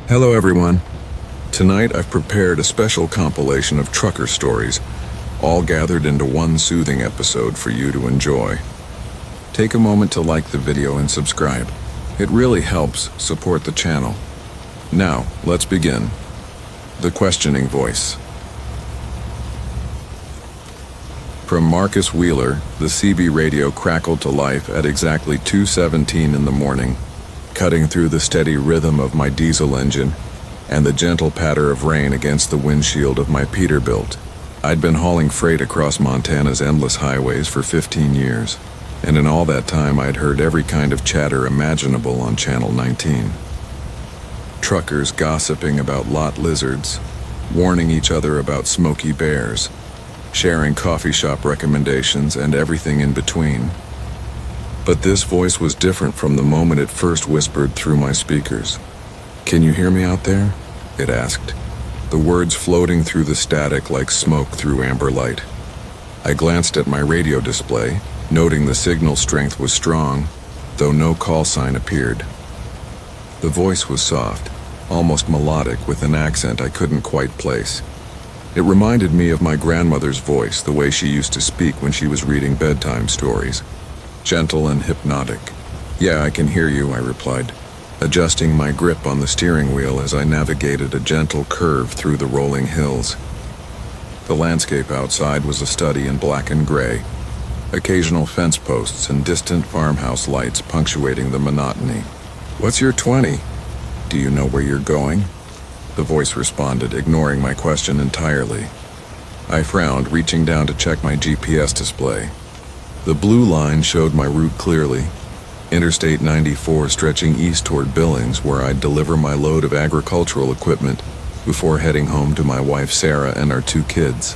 Hello everyone. Tonight I've prepared a special compilation of trucker stories, all gathered into one soothing episode for you to enjoy. Take a moment to like the video and subscribe. It really helps support the channel. Now, let's begin. The Questioning Voice. From Marcus Wheeler, the CB radio crackled to life at exactly 2:17 in the morning, cutting through the steady rhythm of my diesel engine and the gentle patter of rain against the windshield of my Peterbilt. I'd been hauling freight across Montana's endless highways for 15 years, and in all that time I'd heard every kind of chatter imaginable on Channel 19. Truckers gossiping about lot lizards, warning each other about smoky bears, sharing coffee shop recommendations, and everything in between. But this voice was different from the moment it first whispered through my speakers. "Can you hear me out there?" it asked, the words floating through the static like smoke through amber light. I glanced at my radio display, noting the signal strength was strong, though no call sign appeared. The voice was soft, almost melodic, with an accent I couldn't quite place. It reminded me of my grandmother's voice, the way she used to speak when she was reading bedtime stories. Gentle and hypnotic. "Yeah, I can hear you," I replied, adjusting my grip on the steering wheel as I navigated a gentle curve through the rolling hills. The landscape outside was a study in black and gray, occasional fence posts and distant farmhouse lights punctuating the monotony. "What's your 20? Do you know where you're going?" the voice responded, ignoring my question entirely. I frowned, reaching down to check my GPS display. The blue line showed my route clearly. Interstate 94 stretching east toward Billings, where I'd deliver my load of agricultural equipment before heading home to my wife Sarah and our 2 kids.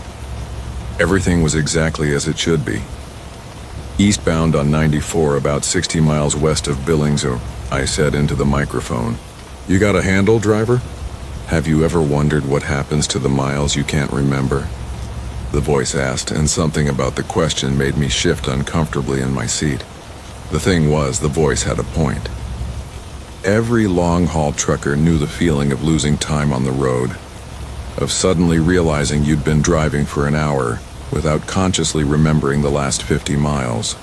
Everything was exactly as it should be. Eastbound on 94, about 60 miles west of Billings, I said into the microphone. "You got a handle, driver? Have you ever wondered what happens to the miles you can't remember?" the voice asked, and something about the question made me shift uncomfortably in my seat. The thing was, the voice had a point. Every long-haul trucker knew the feeling of losing time on the road, of suddenly realizing you'd been driving for an hour without consciously remembering the last 50 miles.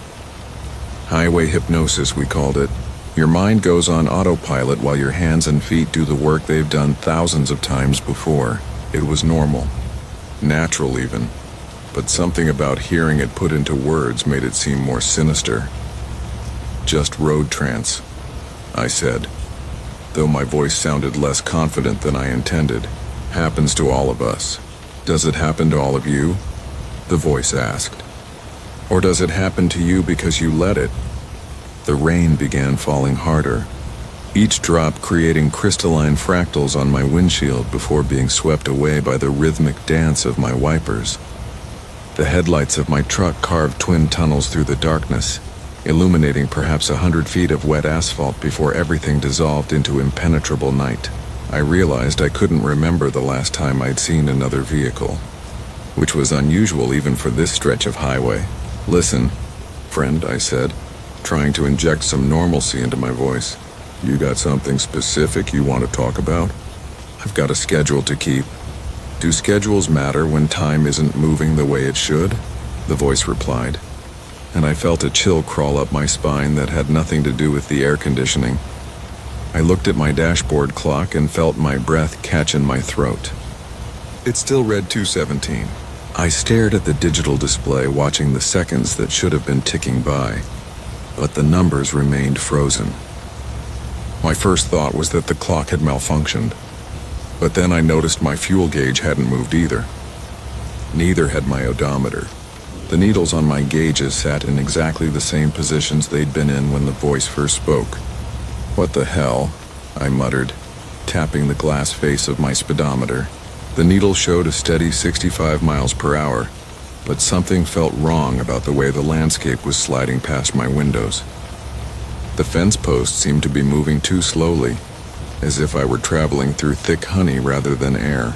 Highway hypnosis, we called it. Your mind goes on autopilot while your hands and feet do the work they've done thousands of times before. It was normal. Natural even, but something about hearing it put into words made it seem more sinister. "Just road trance," I said, though my voice sounded less confident than I intended. "Happens to all of us." "Does it happen to all of you?" the voice asked. "Or does it happen to you because you let it?" The rain began falling harder, each drop creating crystalline fractals on my windshield before being swept away by the rhythmic dance of my wipers. The headlights of my truck carved twin tunnels through the darkness, illuminating perhaps 100 feet of wet asphalt before everything dissolved into impenetrable night. I realized I couldn't remember the last time I'd seen another vehicle, which was unusual even for this stretch of highway. "Listen, friend," I said, trying to inject some normalcy into my voice. "You got something specific you want to talk about?" "I've got a schedule to keep." "Do schedules matter when time isn't moving the way it should?" the voice replied, and I felt a chill crawl up my spine that had nothing to do with the air conditioning. I looked at my dashboard clock and felt my breath catch in my throat. It still read 2:17. I stared at the digital display, watching the seconds that should have been ticking by, but the numbers remained frozen. My first thought was that the clock had malfunctioned, but then I noticed my fuel gauge hadn't moved either. Neither had my odometer. The needles on my gauges sat in exactly the same positions they'd been in when the voice first spoke. "What the hell?" I muttered, tapping the glass face of my speedometer. The needle showed a steady 65 miles per hour, but something felt wrong about the way the landscape was sliding past my windows. The fence posts seemed to be moving too slowly, as if I were traveling through thick honey rather than air.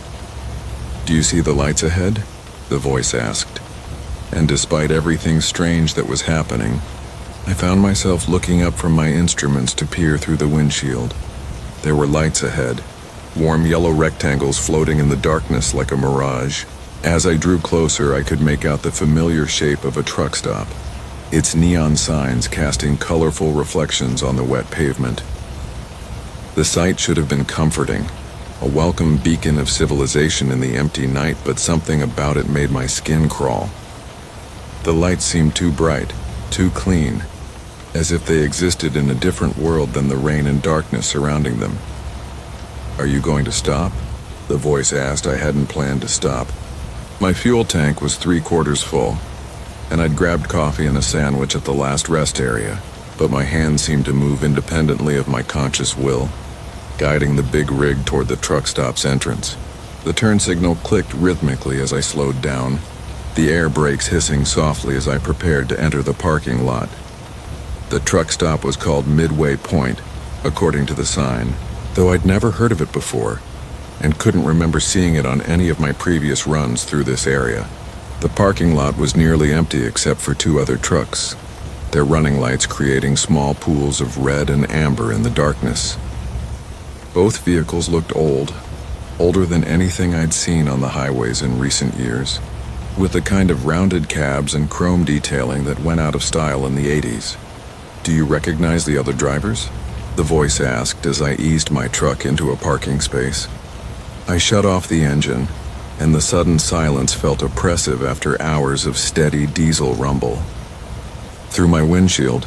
"Do you see the lights ahead?" the voice asked. And despite everything strange that was happening, I found myself looking up from my instruments to peer through the windshield. There were lights ahead, warm yellow rectangles floating in the darkness like a mirage. As I drew closer, I could make out the familiar shape of a truck stop, its neon signs casting colorful reflections on the wet pavement. The sight should have been comforting, a welcome beacon of civilization in the empty night, but something about it made my skin crawl. The lights seemed too bright, too clean, as if they existed in a different world than the rain and darkness surrounding them. "Are you going to stop?" the voice asked. I hadn't planned to stop. My fuel tank was 3/4 full, and I'd grabbed coffee and a sandwich at the last rest area, but my hands seemed to move independently of my conscious will, guiding the big rig toward the truck stop's entrance. The turn signal clicked rhythmically as I slowed down, the air brakes hissing softly as I prepared to enter the parking lot. The truck stop was called Midway Point, according to the sign, though I'd never heard of it before, and couldn't remember seeing it on any of my previous runs through this area. The parking lot was nearly empty except for 2 other trucks, their running lights creating small pools of red and amber in the darkness. Both vehicles looked old, older than anything I'd seen on the highways in recent years, with the kind of rounded cabs and chrome detailing that went out of style in the 80s. "Do you recognize the other drivers?" the voice asked as I eased my truck into a parking space. I shut off the engine, and the sudden silence felt oppressive after hours of steady diesel rumble. Through my windshield,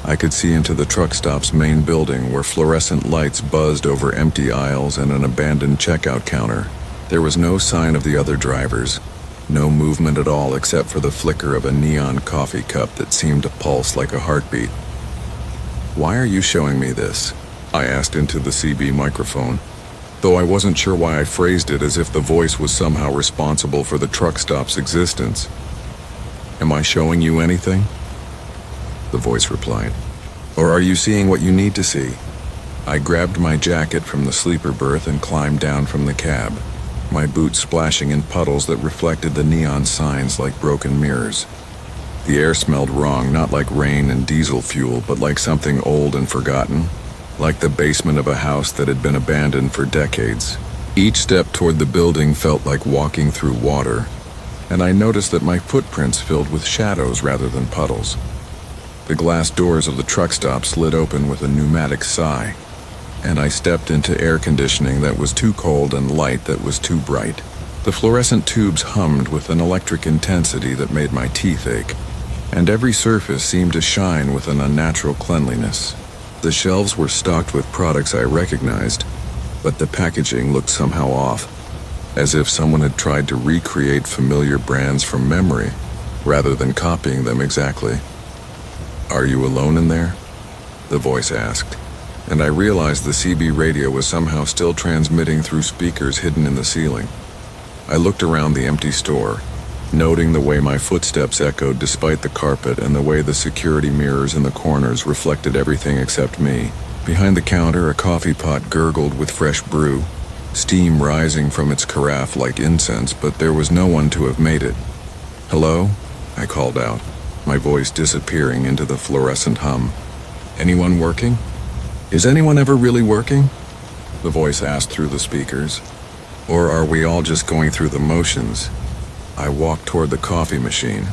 I could see into the truck stop's main building where fluorescent lights buzzed over empty aisles and an abandoned checkout counter. There was no sign of the other drivers, no movement at all except for the flicker of a neon coffee cup that seemed to pulse like a heartbeat. "Why are you showing me this?" I asked into the CB microphone, though I wasn't sure why I phrased it as if the voice was somehow responsible for the truck stop's existence. "Am I showing you anything?" the voice replied. "Or are you seeing what you need to see?" I grabbed my jacket from the sleeper berth and climbed down from the cab, my boots splashing in puddles that reflected the neon signs like broken mirrors. The air smelled wrong, not like rain and diesel fuel, but like something old and forgotten, like the basement of a house that had been abandoned for decades. Each step toward the building felt like walking through water, and I noticed that my footprints filled with shadows rather than puddles. The glass doors of the truck stop slid open with a pneumatic sigh, and I stepped into air conditioning that was too cold and light that was too bright. The fluorescent tubes hummed with an electric intensity that made my teeth ache, and every surface seemed to shine with an unnatural cleanliness. The shelves were stocked with products I recognized, but the packaging looked somehow off, as if someone had tried to recreate familiar brands from memory, rather than copying them exactly. "Are you alone in there?" the voice asked, and I realized the CB radio was somehow still transmitting through speakers hidden in the ceiling. I looked around the empty store, noting the way my footsteps echoed despite the carpet and the way the security mirrors in the corners reflected everything except me. Behind the counter, a coffee pot gurgled with fresh brew, steam rising from its carafe like incense, but there was no one to have made it. "Hello?" I called out, my voice disappearing into the fluorescent hum. "Anyone working? Is anyone ever really working?" the voice asked through the speakers. "Or are we all just going through the motions?" I walked toward the coffee machine,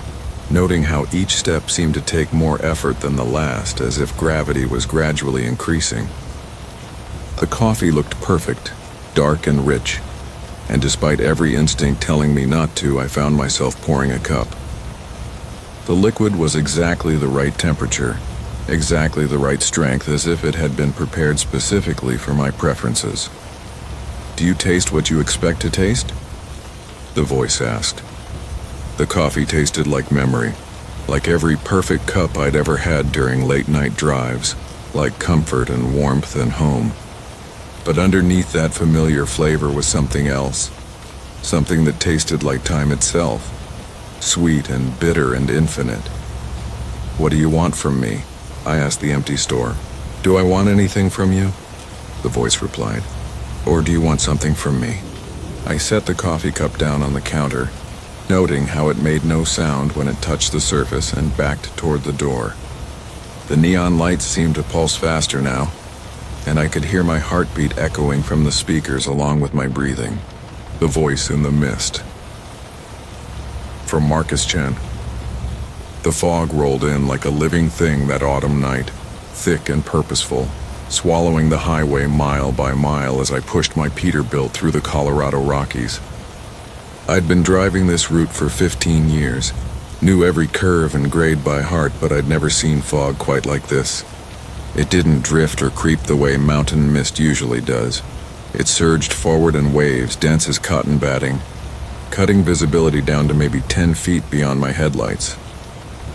noting how each step seemed to take more effort than the last, as if gravity was gradually increasing. The coffee looked perfect, dark and rich, and despite every instinct telling me not to, I found myself pouring a cup. The liquid was exactly the right temperature, exactly the right strength, as if it had been prepared specifically for my preferences. "Do you taste what you expect to taste?" the voice asked. The coffee tasted like memory, like every perfect cup I'd ever had during late-night drives, like comfort and warmth and home. But underneath that familiar flavor was something else, something that tasted like time itself, sweet and bitter and infinite. "What do you want from me?" I asked the empty store. "Do I want anything from you?" the voice replied. "Or do you want something from me?" I set the coffee cup down on the counter, noting how it made no sound when it touched the surface, and backed toward the door. The neon lights seemed to pulse faster now, and I could hear my heartbeat echoing from the speakers along with my breathing. The voice in the mist. From Marcus Chen. The fog rolled in like a living thing that autumn night, thick and purposeful, swallowing the highway mile by mile as I pushed my Peterbilt through the Colorado Rockies. I'd been driving this route for 15 years, knew every curve and grade by heart, but I'd never seen fog quite like this. It didn't drift or creep the way mountain mist usually does. It surged forward in waves, dense as cotton batting, cutting visibility down to maybe 10 feet beyond my headlights.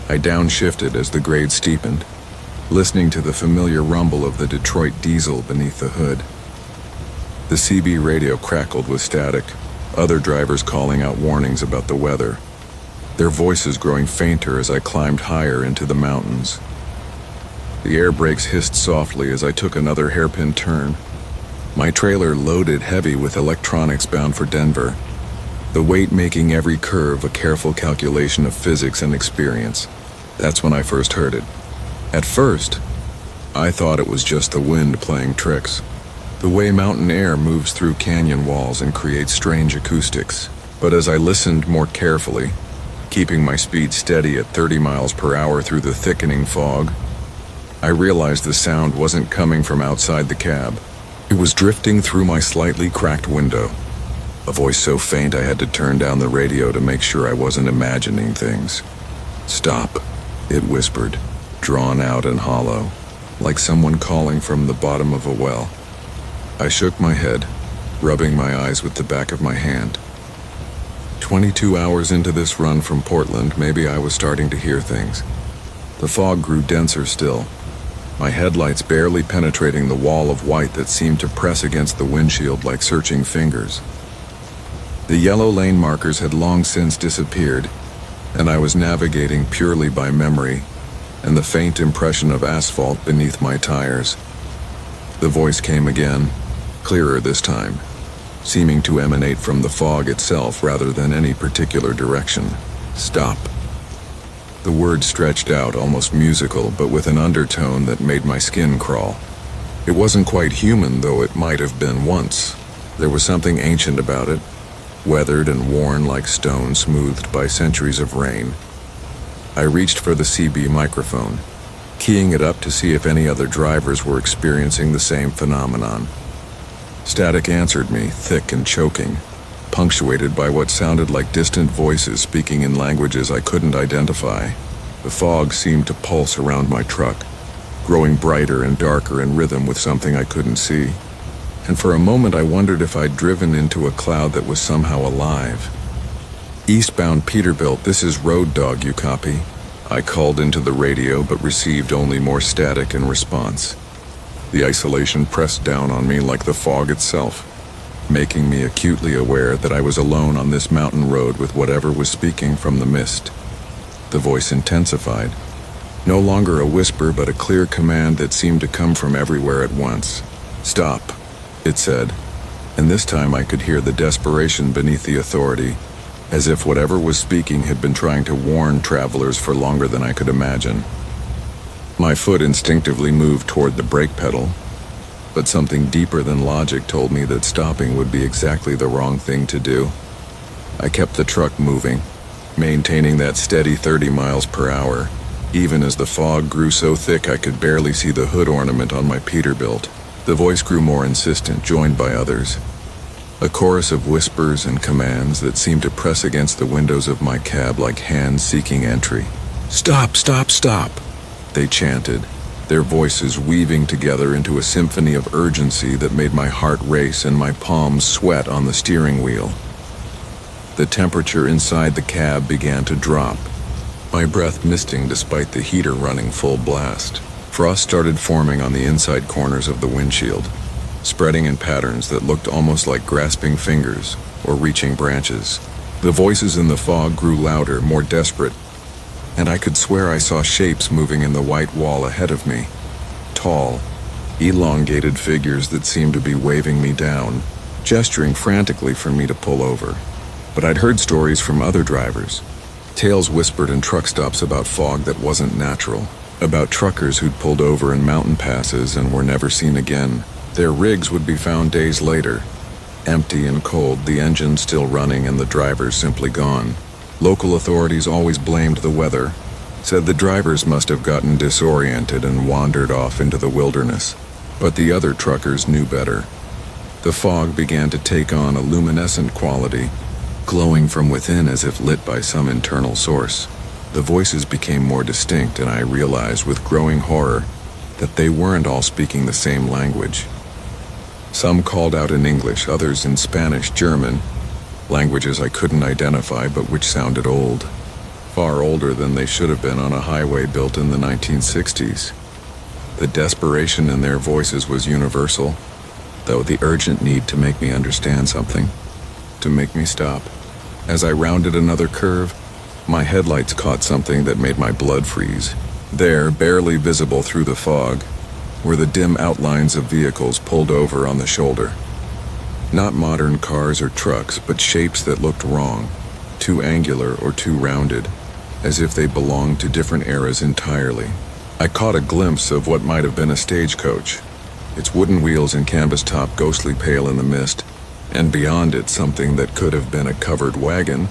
I downshifted as the grade steepened, listening to the familiar rumble of the Detroit diesel beneath the hood. The CB radio crackled with static, other drivers calling out warnings about the weather, their voices growing fainter as I climbed higher into the mountains. The air brakes hissed softly as I took another hairpin turn, my trailer loaded heavy with electronics bound for Denver, the weight making every curve a careful calculation of physics and experience. That's when I first heard it. At first, I thought it was just the wind playing tricks, the way mountain air moves through canyon walls and creates strange acoustics. But as I listened more carefully, keeping my speed steady at 30 miles per hour through the thickening fog, I realized the sound wasn't coming from outside the cab. It was drifting through my slightly cracked window. A voice so faint I had to turn down the radio to make sure I wasn't imagining things. "Stop," it whispered, drawn out and hollow, like someone calling from the bottom of a well. I shook my head, rubbing my eyes with the back of my hand. 22 hours into this run from Portland, maybe I was starting to hear things. The fog grew denser still, my headlights barely penetrating the wall of white that seemed to press against the windshield like searching fingers. The yellow lane markers had long since disappeared, and I was navigating purely by memory and the faint impression of asphalt beneath my tires. The voice came again, clearer this time, seeming to emanate from the fog itself rather than any particular direction. "Stop." The word stretched out, almost musical, but with an undertone that made my skin crawl. It wasn't quite human, though it might have been once. There was something ancient about it, weathered and worn like stone smoothed by centuries of rain. I reached for the CB microphone, keying it up to see if any other drivers were experiencing the same phenomenon. Static answered me, thick and choking, punctuated by what sounded like distant voices speaking in languages I couldn't identify. The fog seemed to pulse around my truck, growing brighter and darker in rhythm with something I couldn't see. And for a moment I wondered if I'd driven into a cloud that was somehow alive. "Eastbound Peterbilt, this is Road Dog, you copy?" I called into the radio but received only more static in response. The isolation pressed down on me like the fog itself, making me acutely aware that I was alone on this mountain road with whatever was speaking from the mist. The voice intensified, no longer a whisper but a clear command that seemed to come from everywhere at once. "Stop," it said, and this time I could hear the desperation beneath the authority, as if whatever was speaking had been trying to warn travelers for longer than I could imagine. My foot instinctively moved toward the brake pedal, but something deeper than logic told me that stopping would be exactly the wrong thing to do. I kept the truck moving, maintaining that steady 30 miles per hour, even as the fog grew so thick I could barely see the hood ornament on my Peterbilt. The voice grew more insistent, joined by others. A chorus of whispers and commands that seemed to press against the windows of my cab like hands seeking entry. "Stop, stop, stop," they chanted, their voices weaving together into a symphony of urgency that made my heart race and my palms sweat on the steering wheel. The temperature inside the cab began to drop, my breath misting despite the heater running full blast. Frost started forming on the inside corners of the windshield, spreading in patterns that looked almost like grasping fingers or reaching branches. The voices in the fog grew louder, more desperate, and I could swear I saw shapes moving in the white wall ahead of me. Tall, elongated figures that seemed to be waving me down, gesturing frantically for me to pull over. But I'd heard stories from other drivers, tales whispered in truck stops about fog that wasn't natural, about truckers who'd pulled over in mountain passes and were never seen again. Their rigs would be found days later, empty and cold, the engine still running and the drivers simply gone. Local authorities always blamed the weather, said the drivers must have gotten disoriented and wandered off into the wilderness. But the other truckers knew better. The fog began to take on a luminescent quality, glowing from within as if lit by some internal source. The voices became more distinct, and I realized with growing horror that they weren't all speaking the same language. Some called out in English, others in Spanish, German, languages I couldn't identify but which sounded old, far older than they should have been on a highway built in the 1960s. The desperation in their voices was universal, though the urgent need to make me understand something, to make me stop. As I rounded another curve, my headlights caught something that made my blood freeze. There, barely visible through the fog, were the dim outlines of vehicles pulled over on the shoulder. Not modern cars or trucks, but shapes that looked wrong, too angular or too rounded, as if they belonged to different eras entirely. I caught a glimpse of what might have been a stagecoach, its wooden wheels and canvas top ghostly pale in the mist, and beyond it something that could have been a covered wagon,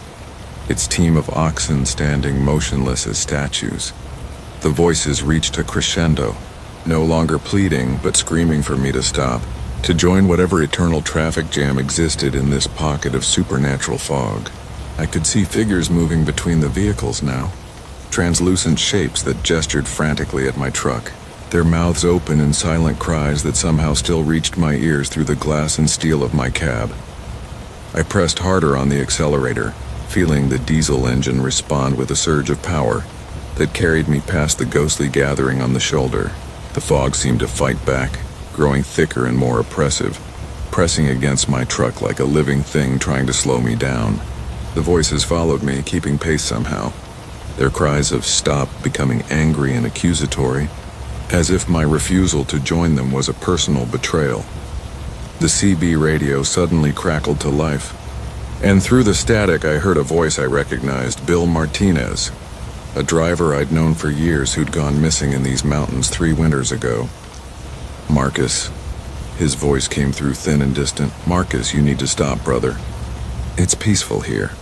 its team of oxen standing motionless as statues. The voices reached a crescendo, no longer pleading but screaming for me to stop, to join whatever eternal traffic jam existed in this pocket of supernatural fog. I could see figures moving between the vehicles now, translucent shapes that gestured frantically at my truck, their mouths open in silent cries that somehow still reached my ears through the glass and steel of my cab. I pressed harder on the accelerator, feeling the diesel engine respond with a surge of power that carried me past the ghostly gathering on the shoulder. The fog seemed to fight back, growing thicker and more oppressive, pressing against my truck like a living thing trying to slow me down. The voices followed me, keeping pace somehow, their cries of stop becoming angry and accusatory, as if my refusal to join them was a personal betrayal. The CB radio suddenly crackled to life, and through the static I heard a voice I recognized, Bill Martinez, a driver I'd known for years who'd gone missing in these mountains 3 winters ago. "Marcus." His voice came through thin and distant. "Marcus, you need to stop, brother. It's peaceful here.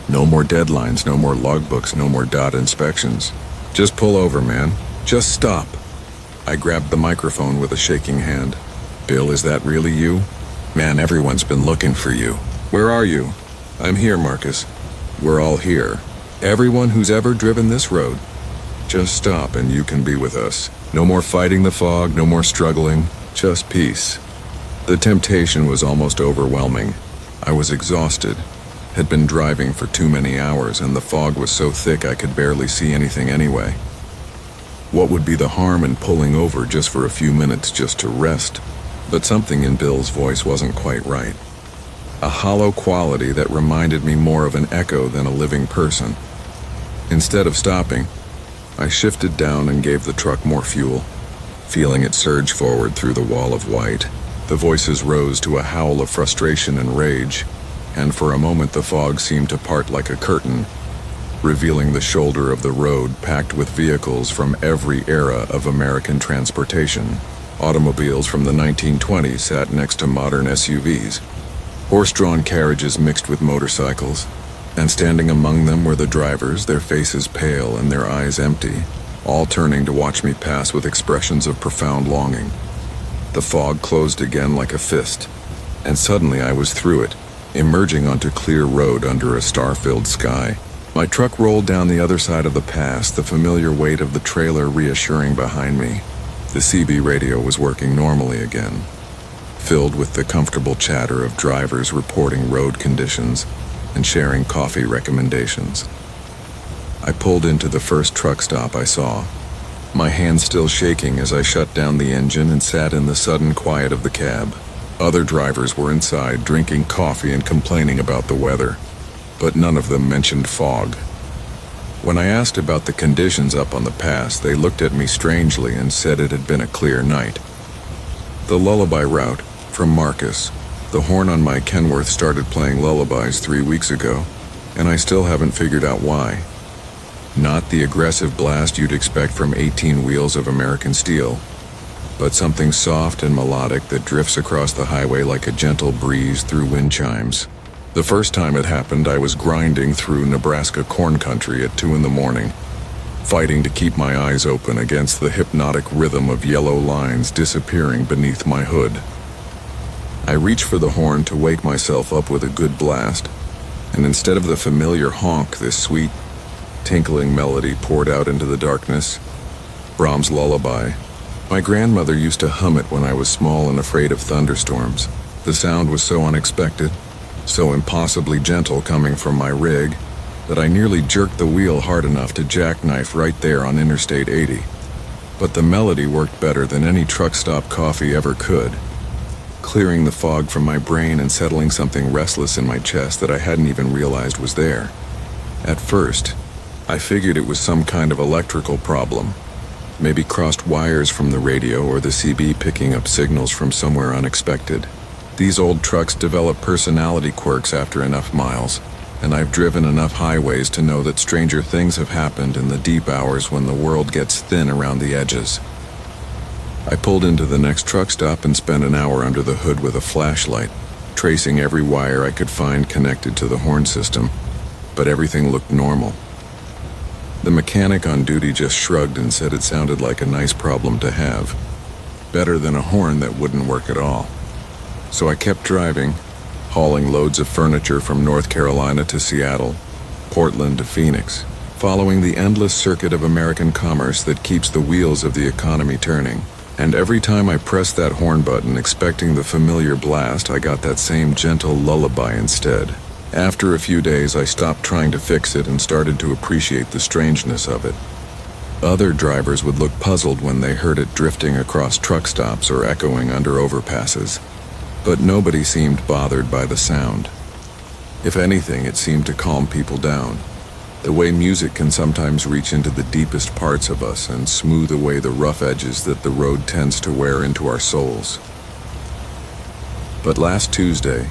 No more deadlines, no more logbooks, no more dot inspections. Just pull over, man. Just stop." I grabbed the microphone with a shaking hand. "Bill, is that really you? Man, everyone's been looking for you. Where are you?" "I'm here, Marcus. We're all here. Everyone who's ever driven this road. Just stop and you can be with us. No more fighting the fog, no more struggling, just peace." The temptation was almost overwhelming. I was exhausted, had been driving for too many hours, and the fog was so thick I could barely see anything anyway. What would be the harm in pulling over just for a few minutes just to rest? But something in Bill's voice wasn't quite right. A hollow quality that reminded me more of an echo than a living person. Instead of stopping, I shifted down and gave the truck more fuel, feeling it surge forward through the wall of white. The voices rose to a howl of frustration and rage, and for a moment the fog seemed to part like a curtain, revealing the shoulder of the road packed with vehicles from every era of American transportation. Automobiles from the 1920s sat next to modern SUVs, horse-drawn carriages mixed with motorcycles, and standing among them were the drivers, their faces pale and their eyes empty, all turning to watch me pass with expressions of profound longing. The fog closed again like a fist, and suddenly I was through it, emerging onto clear road under a star-filled sky. My truck rolled down the other side of the pass, the familiar weight of the trailer reassuring behind me. The CB radio was working normally again, filled with the comfortable chatter of drivers reporting road conditions and sharing coffee recommendations. I pulled into the first truck stop I saw, my hands still shaking as I shut down the engine and sat in the sudden quiet of the cab. Other drivers were inside, drinking coffee and complaining about the weather, but none of them mentioned fog. When I asked about the conditions up on the pass, they looked at me strangely and said it had been a clear night. The lullaby route, from Marcus. The horn on my Kenworth started playing lullabies 3 weeks ago, and I still haven't figured out why. Not the aggressive blast you'd expect from 18 wheels of American steel, but something soft and melodic that drifts across the highway like a gentle breeze through wind chimes. The first time it happened, I was grinding through Nebraska corn country at 2 a.m, fighting to keep my eyes open against the hypnotic rhythm of yellow lines disappearing beneath my hood. I reached for the horn to wake myself up with a good blast, and instead of the familiar honk, this sweet, tinkling melody poured out into the darkness. Brahms' Lullaby. My grandmother used to hum it when I was small and afraid of thunderstorms. The sound was so unexpected, so impossibly gentle coming from my rig, that I nearly jerked the wheel hard enough to jackknife right there on Interstate 80. But the melody worked better than any truck stop coffee ever could, clearing the fog from my brain and settling something restless in my chest that I hadn't even realized was there. At first, I figured it was some kind of electrical problem, maybe crossed wires from the radio or the CB picking up signals from somewhere unexpected. These old trucks develop personality quirks after enough miles, and I've driven enough highways to know that stranger things have happened in the deep hours when the world gets thin around the edges. I pulled into the next truck stop and spent an hour under the hood with a flashlight, tracing every wire I could find connected to the horn system, but everything looked normal. The mechanic on duty just shrugged and said it sounded like a nice problem to have, better than a horn that wouldn't work at all. So I kept driving, hauling loads of furniture from North Carolina to Seattle, Portland to Phoenix, following the endless circuit of American commerce that keeps the wheels of the economy turning. And every time I pressed that horn button expecting the familiar blast, I got that same gentle lullaby instead. After a few days, I stopped trying to fix it and started to appreciate the strangeness of it. Other drivers would look puzzled when they heard it drifting across truck stops or echoing under overpasses, but nobody seemed bothered by the sound. If anything, it seemed to calm people down, the way music can sometimes reach into the deepest parts of us and smooth away the rough edges that the road tends to wear into our souls. But last Tuesday,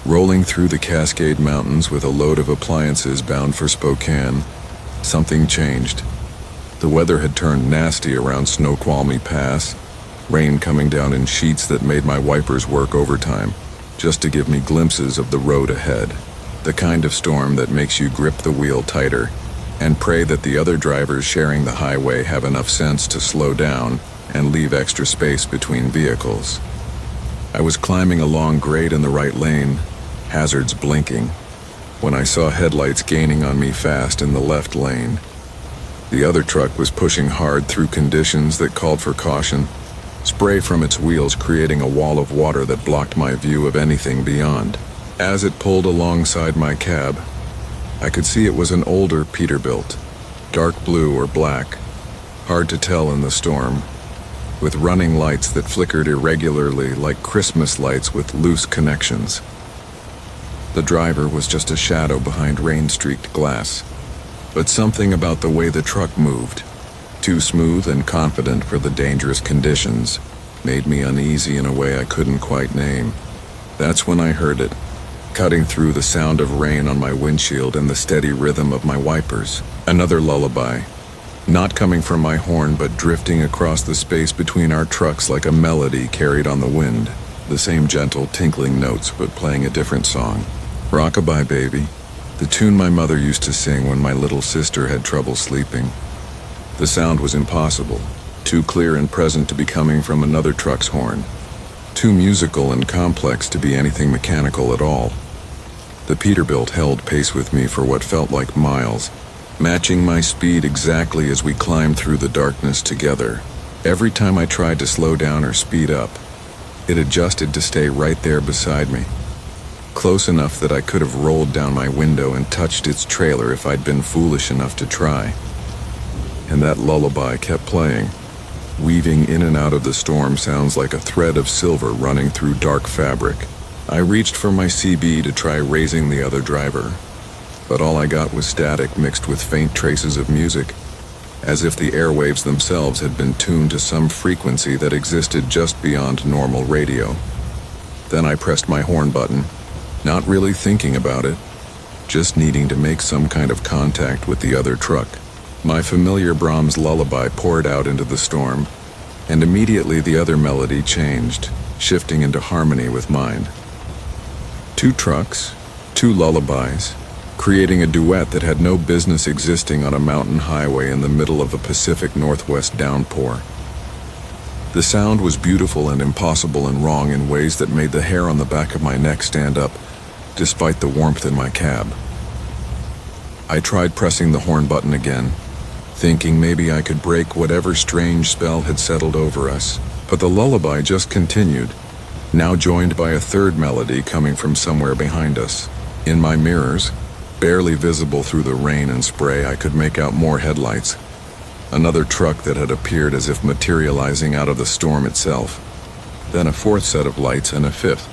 rolling through the Cascade Mountains with a load of appliances bound for Spokane, something changed. The weather had turned nasty around Snoqualmie Pass, rain coming down in sheets that made my wipers work overtime, just to give me glimpses of the road ahead, the kind of storm that makes you grip the wheel tighter and pray that the other drivers sharing the highway have enough sense to slow down and leave extra space between vehicles. I was climbing a long grade in the right lane, hazards blinking, when I saw headlights gaining on me fast in the left lane. The other truck was pushing hard through conditions that called for caution, spray from its wheels creating a wall of water that blocked my view of anything beyond. As it pulled alongside my cab, I could see it was an older Peterbilt, dark blue or black, hard to tell in the storm, with running lights that flickered irregularly like Christmas lights with loose connections. The driver was just a shadow behind rain-streaked glass, but something about the way the truck moved, too smooth and confident for the dangerous conditions, made me uneasy in a way I couldn't quite name. That's when I heard it, cutting through the sound of rain on my windshield and the steady rhythm of my wipers. Another lullaby, not coming from my horn but drifting across the space between our trucks like a melody carried on the wind. The same gentle, tinkling notes but playing a different song. Rockabye Baby, the tune my mother used to sing when my little sister had trouble sleeping. The sound was impossible, too clear and present to be coming from another truck's horn, too musical and complex to be anything mechanical at all. The Peterbilt held pace with me for what felt like miles, matching my speed exactly as we climbed through the darkness together. Every time I tried to slow down or speed up, it adjusted to stay right there beside me, close enough that I could have rolled down my window and touched its trailer if I'd been foolish enough to try. And that lullaby kept playing, weaving in and out of the storm sounds like a thread of silver running through dark fabric. I reached for my CB to try raising the other driver, but all I got was static mixed with faint traces of music, as if the airwaves themselves had been tuned to some frequency that existed just beyond normal radio. Then I pressed my horn button, not really thinking about it, just needing to make some kind of contact with the other truck. My familiar Brahms lullaby poured out into the storm, and immediately the other melody changed, shifting into harmony with mine. Two trucks, two lullabies, creating a duet that had no business existing on a mountain highway in the middle of a Pacific Northwest downpour. The sound was beautiful and impossible and wrong in ways that made the hair on the back of my neck stand up, despite the warmth in my cab. I tried pressing the horn button again, thinking maybe I could break whatever strange spell had settled over us, but the lullaby just continued, now joined by a third melody coming from somewhere behind us. In my mirrors, barely visible through the rain and spray, I could make out more headlights. Another truck that had appeared as if materializing out of the storm itself. Then a fourth set of lights and a fifth,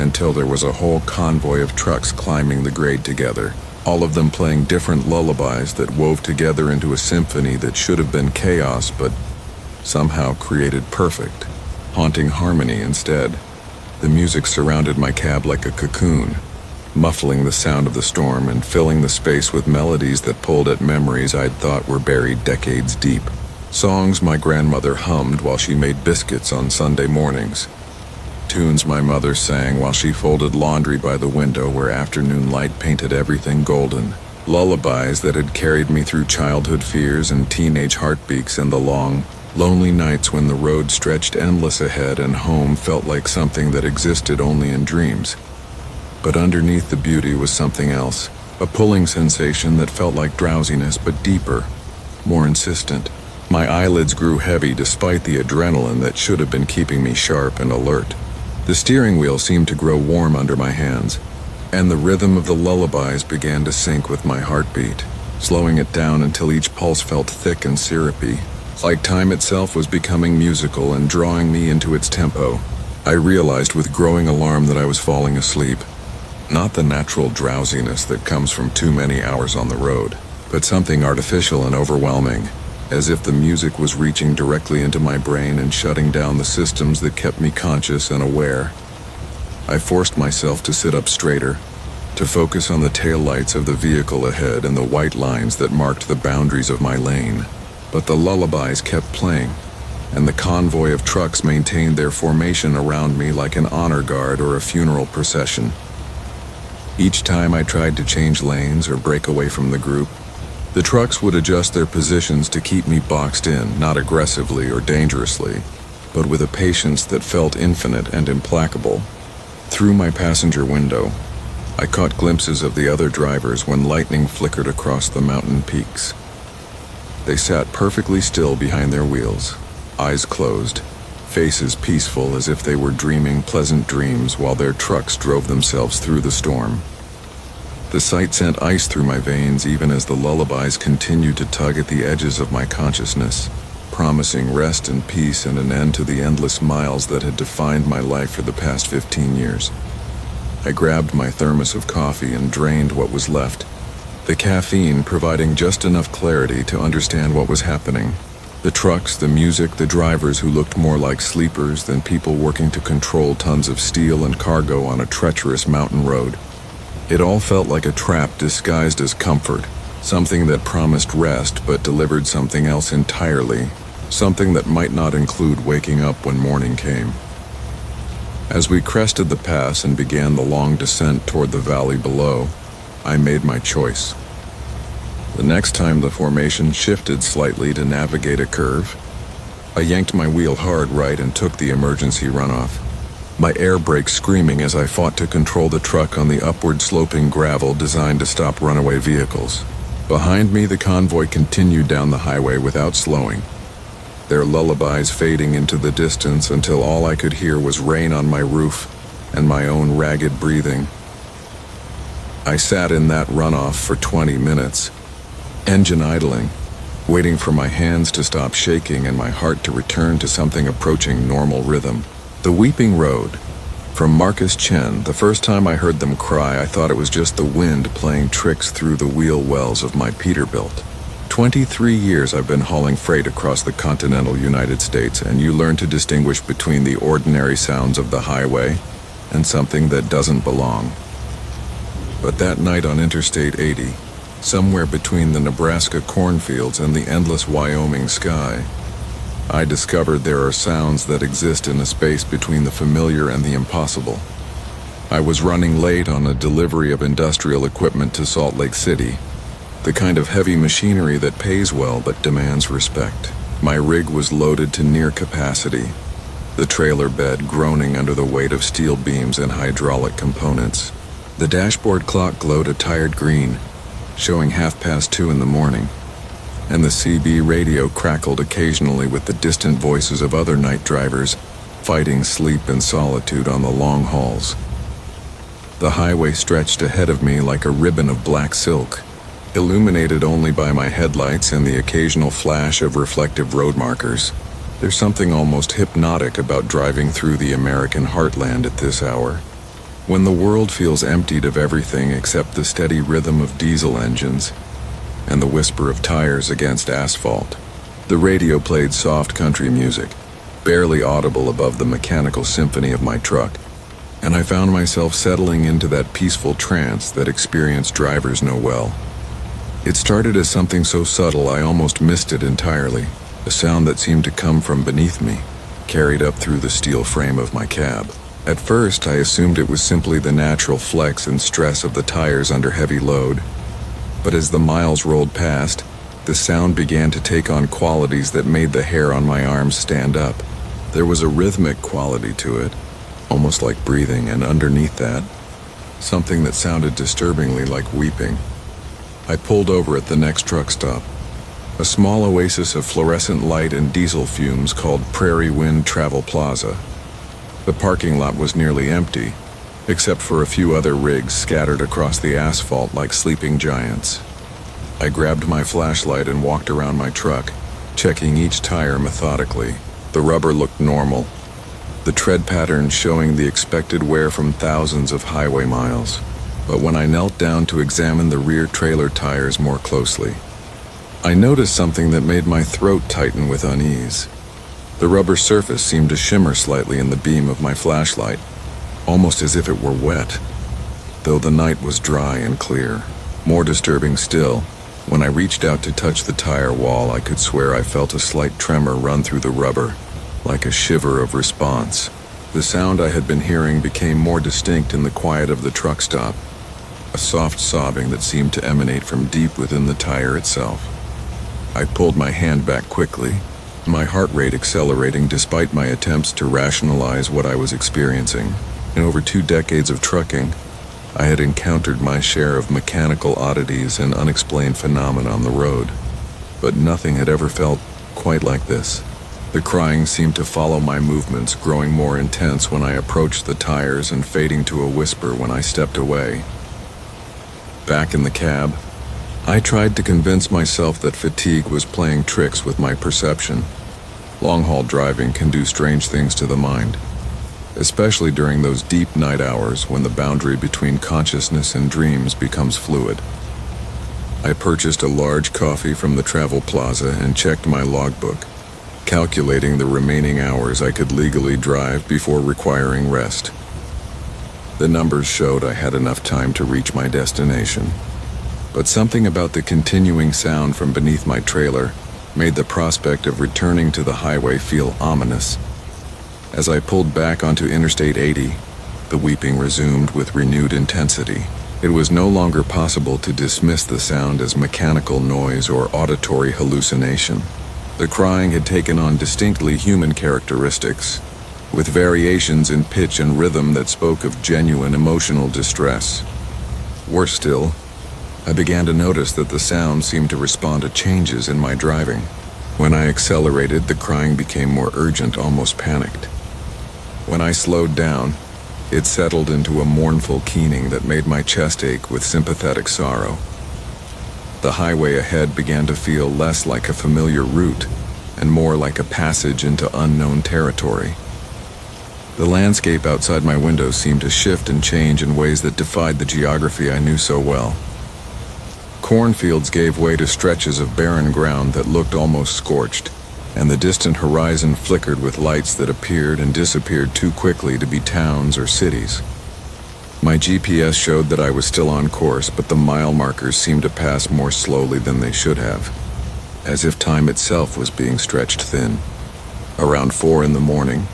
until there was a whole convoy of trucks climbing the grade together, all of them playing different lullabies that wove together into a symphony that should have been chaos but somehow created perfect, haunting harmony instead. The music surrounded my cab like a cocoon, muffling the sound of the storm and filling the space with melodies that pulled at memories I'd thought were buried decades deep. Songs my grandmother hummed while she made biscuits on Sunday mornings. Tunes my mother sang while she folded laundry by the window where afternoon light painted everything golden. Lullabies that had carried me through childhood fears and teenage heartbeats and the long, lonely nights when the road stretched endless ahead and home felt like something that existed only in dreams. But underneath the beauty was something else, a pulling sensation that felt like drowsiness but deeper, more insistent. My eyelids grew heavy despite the adrenaline that should have been keeping me sharp and alert. The steering wheel seemed to grow warm under my hands, and the rhythm of the lullabies began to sync with my heartbeat, slowing it down until each pulse felt thick and syrupy, like time itself was becoming musical and drawing me into its tempo. I realized with growing alarm that I was falling asleep. Not the natural drowsiness that comes from too many hours on the road, but something artificial and overwhelming, as if the music was reaching directly into my brain and shutting down the systems that kept me conscious and aware. I forced myself to sit up straighter, to focus on the taillights of the vehicle ahead and the white lines that marked the boundaries of my lane. But the lullabies kept playing, and the convoy of trucks maintained their formation around me like an honor guard or a funeral procession. Each time I tried to change lanes or break away from the group, the trucks would adjust their positions to keep me boxed in, not aggressively or dangerously, but with a patience that felt infinite and implacable. Through my passenger window, I caught glimpses of the other drivers when lightning flickered across the mountain peaks. They sat perfectly still behind their wheels, eyes closed, faces peaceful as if they were dreaming pleasant dreams while their trucks drove themselves through the storm. The sight sent ice through my veins even as the lullabies continued to tug at the edges of my consciousness, promising rest and peace and an end to the endless miles that had defined my life for the past 15 years. I grabbed my thermos of coffee and drained what was left, the caffeine providing just enough clarity to understand what was happening. The trucks, the music, the drivers who looked more like sleepers than people working to control tons of steel and cargo on a treacherous mountain road. It all felt like a trap disguised as comfort, something that promised rest but delivered something else entirely, something that might not include waking up when morning came. As we crested the pass and began the long descent toward the valley below, I made my choice. The next time the formation shifted slightly to navigate a curve, I yanked my wheel hard right and took the emergency runoff, my air brakes screaming as I fought to control the truck on the upward sloping gravel designed to stop runaway vehicles. Behind me, the convoy continued down the highway without slowing, their lullabies fading into the distance until all I could hear was rain on my roof and my own ragged breathing. I sat in that runoff for 20 minutes, engine idling, waiting for my hands to stop shaking and my heart to return to something approaching normal rhythm. The Weeping Road. From Marcus Chen, the first time I heard them cry, I thought it was just the wind playing tricks through the wheel wells of my Peterbilt. 23 years I've been hauling freight across the continental United States, and you learn to distinguish between the ordinary sounds of the highway and something that doesn't belong. But that night on Interstate 80, somewhere between the Nebraska cornfields and the endless Wyoming sky. I discovered there are sounds that exist in a space between the familiar and the impossible. I was running late on a delivery of industrial equipment to Salt Lake City, the kind of heavy machinery that pays well but demands respect. My rig was loaded to near capacity, the trailer bed groaning under the weight of steel beams and hydraulic components. The dashboard clock glowed a tired green, showing 2:30 in the morning, and the CB radio crackled occasionally with the distant voices of other night drivers fighting sleep and solitude on the long hauls. The highway stretched ahead of me like a ribbon of black silk, illuminated only by my headlights and the occasional flash of reflective road markers. There's something almost hypnotic about driving through the American heartland at this hour, when the world feels emptied of everything except the steady rhythm of diesel engines and the whisper of tires against asphalt. The radio played soft country music, barely audible above the mechanical symphony of my truck, and I found myself settling into that peaceful trance that experienced drivers know well. It started as something so subtle I almost missed it entirely, a sound that seemed to come from beneath me, carried up through the steel frame of my cab. At first, I assumed it was simply the natural flex and stress of the tires under heavy load, but as the miles rolled past, the sound began to take on qualities that made the hair on my arms stand up. There was a rhythmic quality to it, almost like breathing, and underneath that, something that sounded disturbingly like weeping. I pulled over at the next truck stop, a small oasis of fluorescent light and diesel fumes called Prairie Wind Travel Plaza. The parking lot was nearly empty, except for a few other rigs scattered across the asphalt like sleeping giants. I grabbed my flashlight and walked around my truck, checking each tire methodically. The rubber looked normal, the tread pattern showing the expected wear from thousands of highway miles. But when I knelt down to examine the rear trailer tires more closely, I noticed something that made my throat tighten with unease. The rubber surface seemed to shimmer slightly in the beam of my flashlight, almost as if it were wet, though the night was dry and clear. More disturbing still, when I reached out to touch the tire wall, I could swear I felt a slight tremor run through the rubber, like a shiver of response. The sound I had been hearing became more distinct in the quiet of the truck stop, a soft sobbing that seemed to emanate from deep within the tire itself. I pulled my hand back quickly, my heart rate accelerating despite my attempts to rationalize what I was experiencing. In over 2 decades of trucking, I had encountered my share of mechanical oddities and unexplained phenomena on the road, but nothing had ever felt quite like this. The crying seemed to follow my movements, growing more intense when I approached the tires and fading to a whisper when I stepped away. Back in the cab, I tried to convince myself that fatigue was playing tricks with my perception. Long-haul driving can do strange things to the mind, especially during those deep night hours when the boundary between consciousness and dreams becomes fluid. I purchased a large coffee from the travel plaza and checked my logbook, calculating the remaining hours I could legally drive before requiring rest. The numbers showed I had enough time to reach my destination, but something about the continuing sound from beneath my trailer made the prospect of returning to the highway feel ominous. As I pulled back onto Interstate 80, the weeping resumed with renewed intensity. It was no longer possible to dismiss the sound as mechanical noise or auditory hallucination. The crying had taken on distinctly human characteristics, with variations in pitch and rhythm that spoke of genuine emotional distress. Worse still, I began to notice that the sound seemed to respond to changes in my driving. When I accelerated, the crying became more urgent, almost panicked. When I slowed down, it settled into a mournful keening that made my chest ache with sympathetic sorrow. The highway ahead began to feel less like a familiar route and more like a passage into unknown territory. The landscape outside my window seemed to shift and change in ways that defied the geography I knew so well. Cornfields gave way to stretches of barren ground that looked almost scorched, and the distant horizon flickered with lights that appeared and disappeared too quickly to be towns or cities. My GPS showed that I was still on course, but the mile markers seemed to pass more slowly than they should have, as if time itself was being stretched thin. Around 4 in the morning,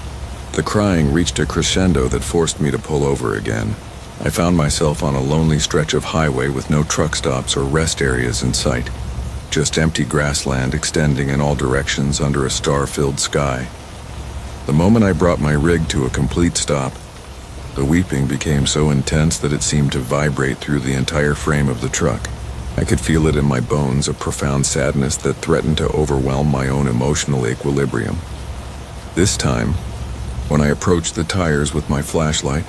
the crying reached a crescendo that forced me to pull over again. I found myself on a lonely stretch of highway with no truck stops or rest areas in sight, just empty grassland extending in all directions under a star-filled sky. The moment I brought my rig to a complete stop, the weeping became so intense that it seemed to vibrate through the entire frame of the truck. I could feel it in my bones, a profound sadness that threatened to overwhelm my own emotional equilibrium. This time, when I approached the tires with my flashlight,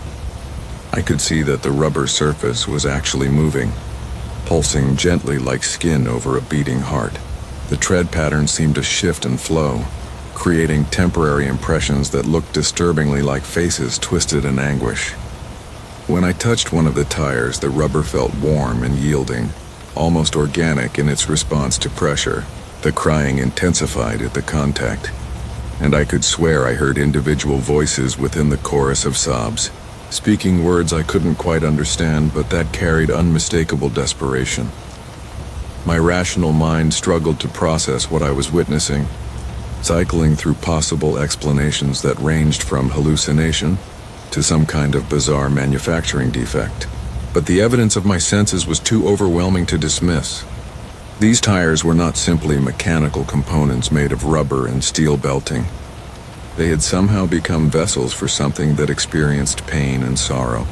I could see that the rubber surface was actually moving, pulsing gently like skin over a beating heart. The tread pattern seemed to shift and flow, creating temporary impressions that looked disturbingly like faces twisted in anguish. When I touched one of the tires, the rubber felt warm and yielding, almost organic in its response to pressure. The crying intensified at the contact, and I could swear I heard individual voices within the chorus of sobs, speaking words I couldn't quite understand, but that carried unmistakable desperation. My rational mind struggled to process what I was witnessing, cycling through possible explanations that ranged from hallucination to some kind of bizarre manufacturing defect. But the evidence of my senses was too overwhelming to dismiss. These tires were not simply mechanical components made of rubber and steel belting. They had somehow become vessels for something that experienced pain and sorrow,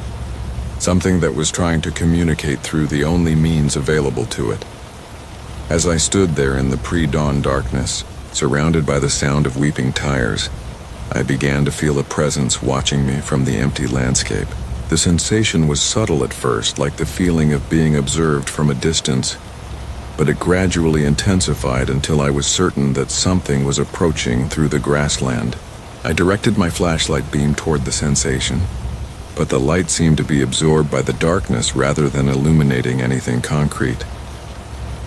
something that was trying to communicate through the only means available to it. As I stood there in the pre-dawn darkness, surrounded by the sound of weeping tires, I began to feel a presence watching me from the empty landscape. The sensation was subtle at first, like the feeling of being observed from a distance, but it gradually intensified until I was certain that something was approaching through the grassland. I directed my flashlight beam toward the sensation, but the light seemed to be absorbed by the darkness rather than illuminating anything concrete.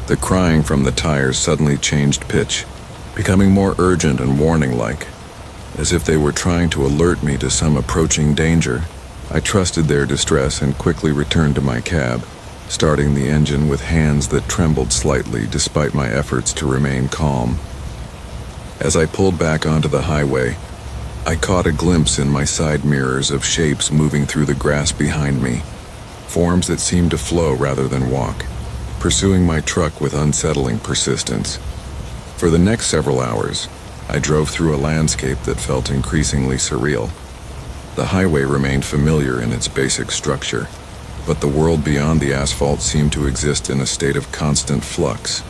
The crying from the tires suddenly changed pitch, becoming more urgent and warning-like, as if they were trying to alert me to some approaching danger. I trusted their distress and quickly returned to my cab, starting the engine with hands that trembled slightly despite my efforts to remain calm. As I pulled back onto the highway, I caught a glimpse in my side mirrors of shapes moving through the grass behind me, forms that seemed to flow rather than walk, pursuing my truck with unsettling persistence. For the next several hours, I drove through a landscape that felt increasingly surreal. The highway remained familiar in its basic structure, but the world beyond the asphalt seemed to exist in a state of constant flux.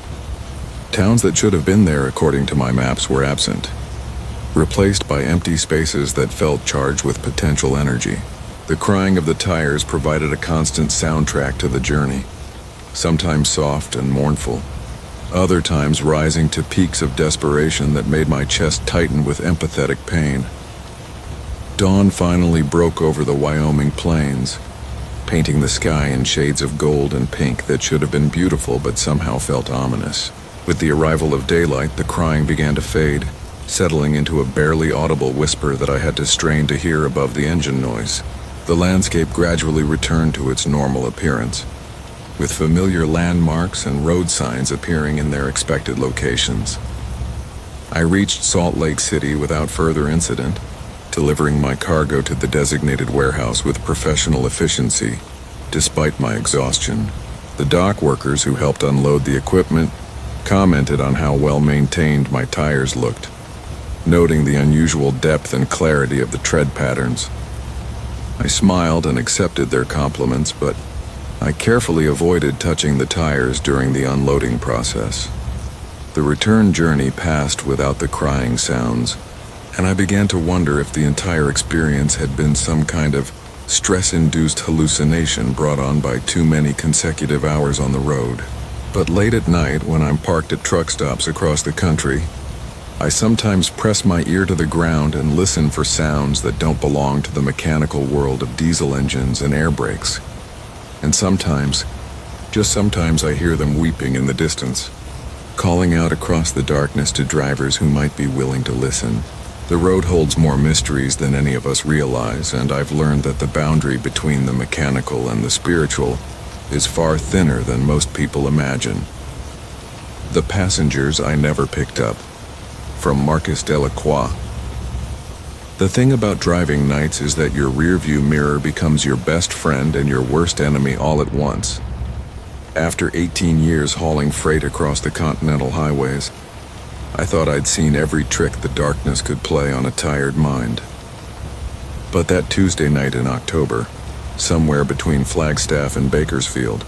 Towns that should have been there according to my maps were absent, replaced by empty spaces that felt charged with potential energy. The crying of the tires provided a constant soundtrack to the journey, sometimes soft and mournful, other times rising to peaks of desperation that made my chest tighten with empathetic pain. Dawn finally broke over the Wyoming plains, painting the sky in shades of gold and pink that should have been beautiful but somehow felt ominous. With the arrival of daylight, the crying began to fade, settling into a barely audible whisper that I had to strain to hear above the engine noise. The landscape gradually returned to its normal appearance, with familiar landmarks and road signs appearing in their expected locations. I reached Salt Lake City without further incident, delivering my cargo to the designated warehouse with professional efficiency, despite my exhaustion. The dock workers who helped unload the equipment commented on how well maintained my tires looked, noting the unusual depth and clarity of the tread patterns. I smiled and accepted their compliments, but I carefully avoided touching the tires during the unloading process. The return journey passed without the crying sounds, and I began to wonder if the entire experience had been some kind of stress-induced hallucination brought on by too many consecutive hours on the road. But late at night, when I'm parked at truck stops across the country, I sometimes press my ear to the ground and listen for sounds that don't belong to the mechanical world of diesel engines and air brakes. And sometimes, just sometimes, I hear them weeping in the distance, calling out across the darkness to drivers who might be willing to listen. The road holds more mysteries than any of us realize, and I've learned that the boundary between the mechanical and the spiritual is far thinner than most people imagine. The Passengers I Never Picked Up, from Marcus Delacroix. The thing about driving nights is that your rearview mirror becomes your best friend and your worst enemy all at once. After 18 years hauling freight across the continental highways, I thought I'd seen every trick the darkness could play on a tired mind. But that Tuesday night in October, somewhere between Flagstaff and Bakersfield,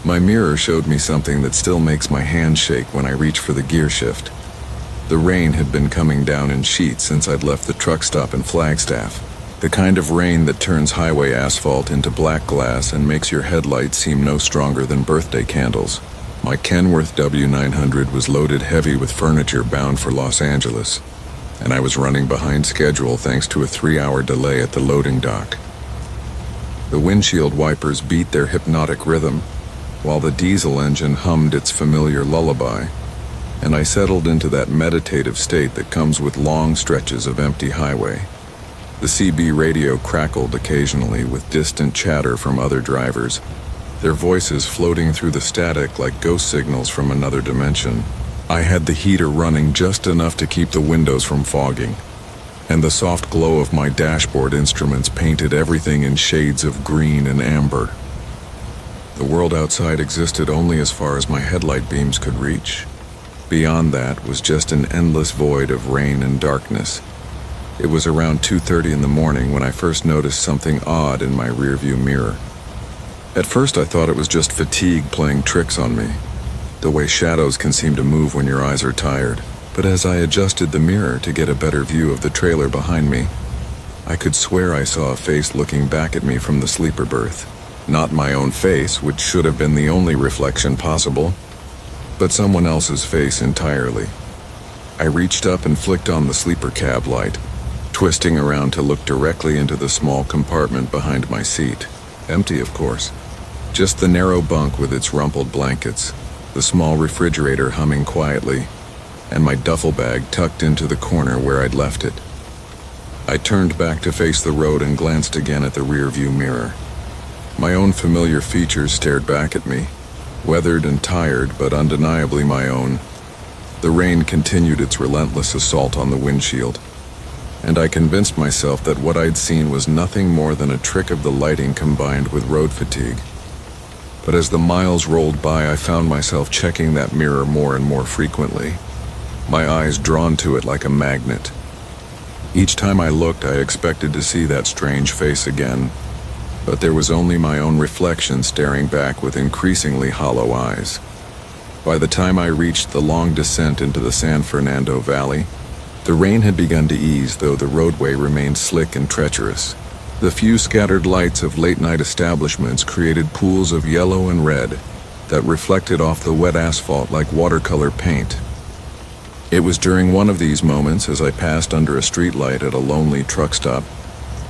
my mirror showed me something that still makes my hand shake when I reach for the gear shift. The rain had been coming down in sheets since I'd left the truck stop in Flagstaff, the kind of rain that turns highway asphalt into black glass and makes your headlights seem no stronger than birthday candles. My Kenworth W900 was loaded heavy with furniture bound for Los Angeles, and I was running behind schedule thanks to a 3-hour delay at the loading dock. The windshield wipers beat their hypnotic rhythm, while the diesel engine hummed its familiar lullaby, and I settled into that meditative state that comes with long stretches of empty highway. The CB radio crackled occasionally with distant chatter from other drivers, their voices floating through the static like ghost signals from another dimension. I had the heater running just enough to keep the windows from fogging, and the soft glow of my dashboard instruments painted everything in shades of green and amber. The world outside existed only as far as my headlight beams could reach. Beyond that was just an endless void of rain and darkness. It was around 2:30 in the morning when I first noticed something odd in my rearview mirror. At first I thought it was just fatigue playing tricks on me, the way shadows can seem to move when your eyes are tired. But as I adjusted the mirror to get a better view of the trailer behind me, I could swear I saw a face looking back at me from the sleeper berth. Not my own face, which should have been the only reflection possible, but someone else's face entirely. I reached up and flicked on the sleeper cab light, twisting around to look directly into the small compartment behind my seat. Empty, of course. Just the narrow bunk with its rumpled blankets, the small refrigerator humming quietly, and my duffel bag tucked into the corner where I'd left it. I turned back to face the road and glanced again at the rearview mirror. My own familiar features stared back at me, weathered and tired, but undeniably my own. The rain continued its relentless assault on the windshield, and I convinced myself that what I'd seen was nothing more than a trick of the lighting combined with road fatigue. But as the miles rolled by, I found myself checking that mirror more and more frequently, my eyes drawn to it like a magnet. Each time I looked, I expected to see that strange face again, but there was only my own reflection staring back with increasingly hollow eyes. By the time I reached the long descent into the San Fernando Valley, the rain had begun to ease, though the roadway remained slick and treacherous. The few scattered lights of late-night establishments created pools of yellow and red that reflected off the wet asphalt like watercolor paint. It was during one of these moments, as I passed under a streetlight at a lonely truck stop,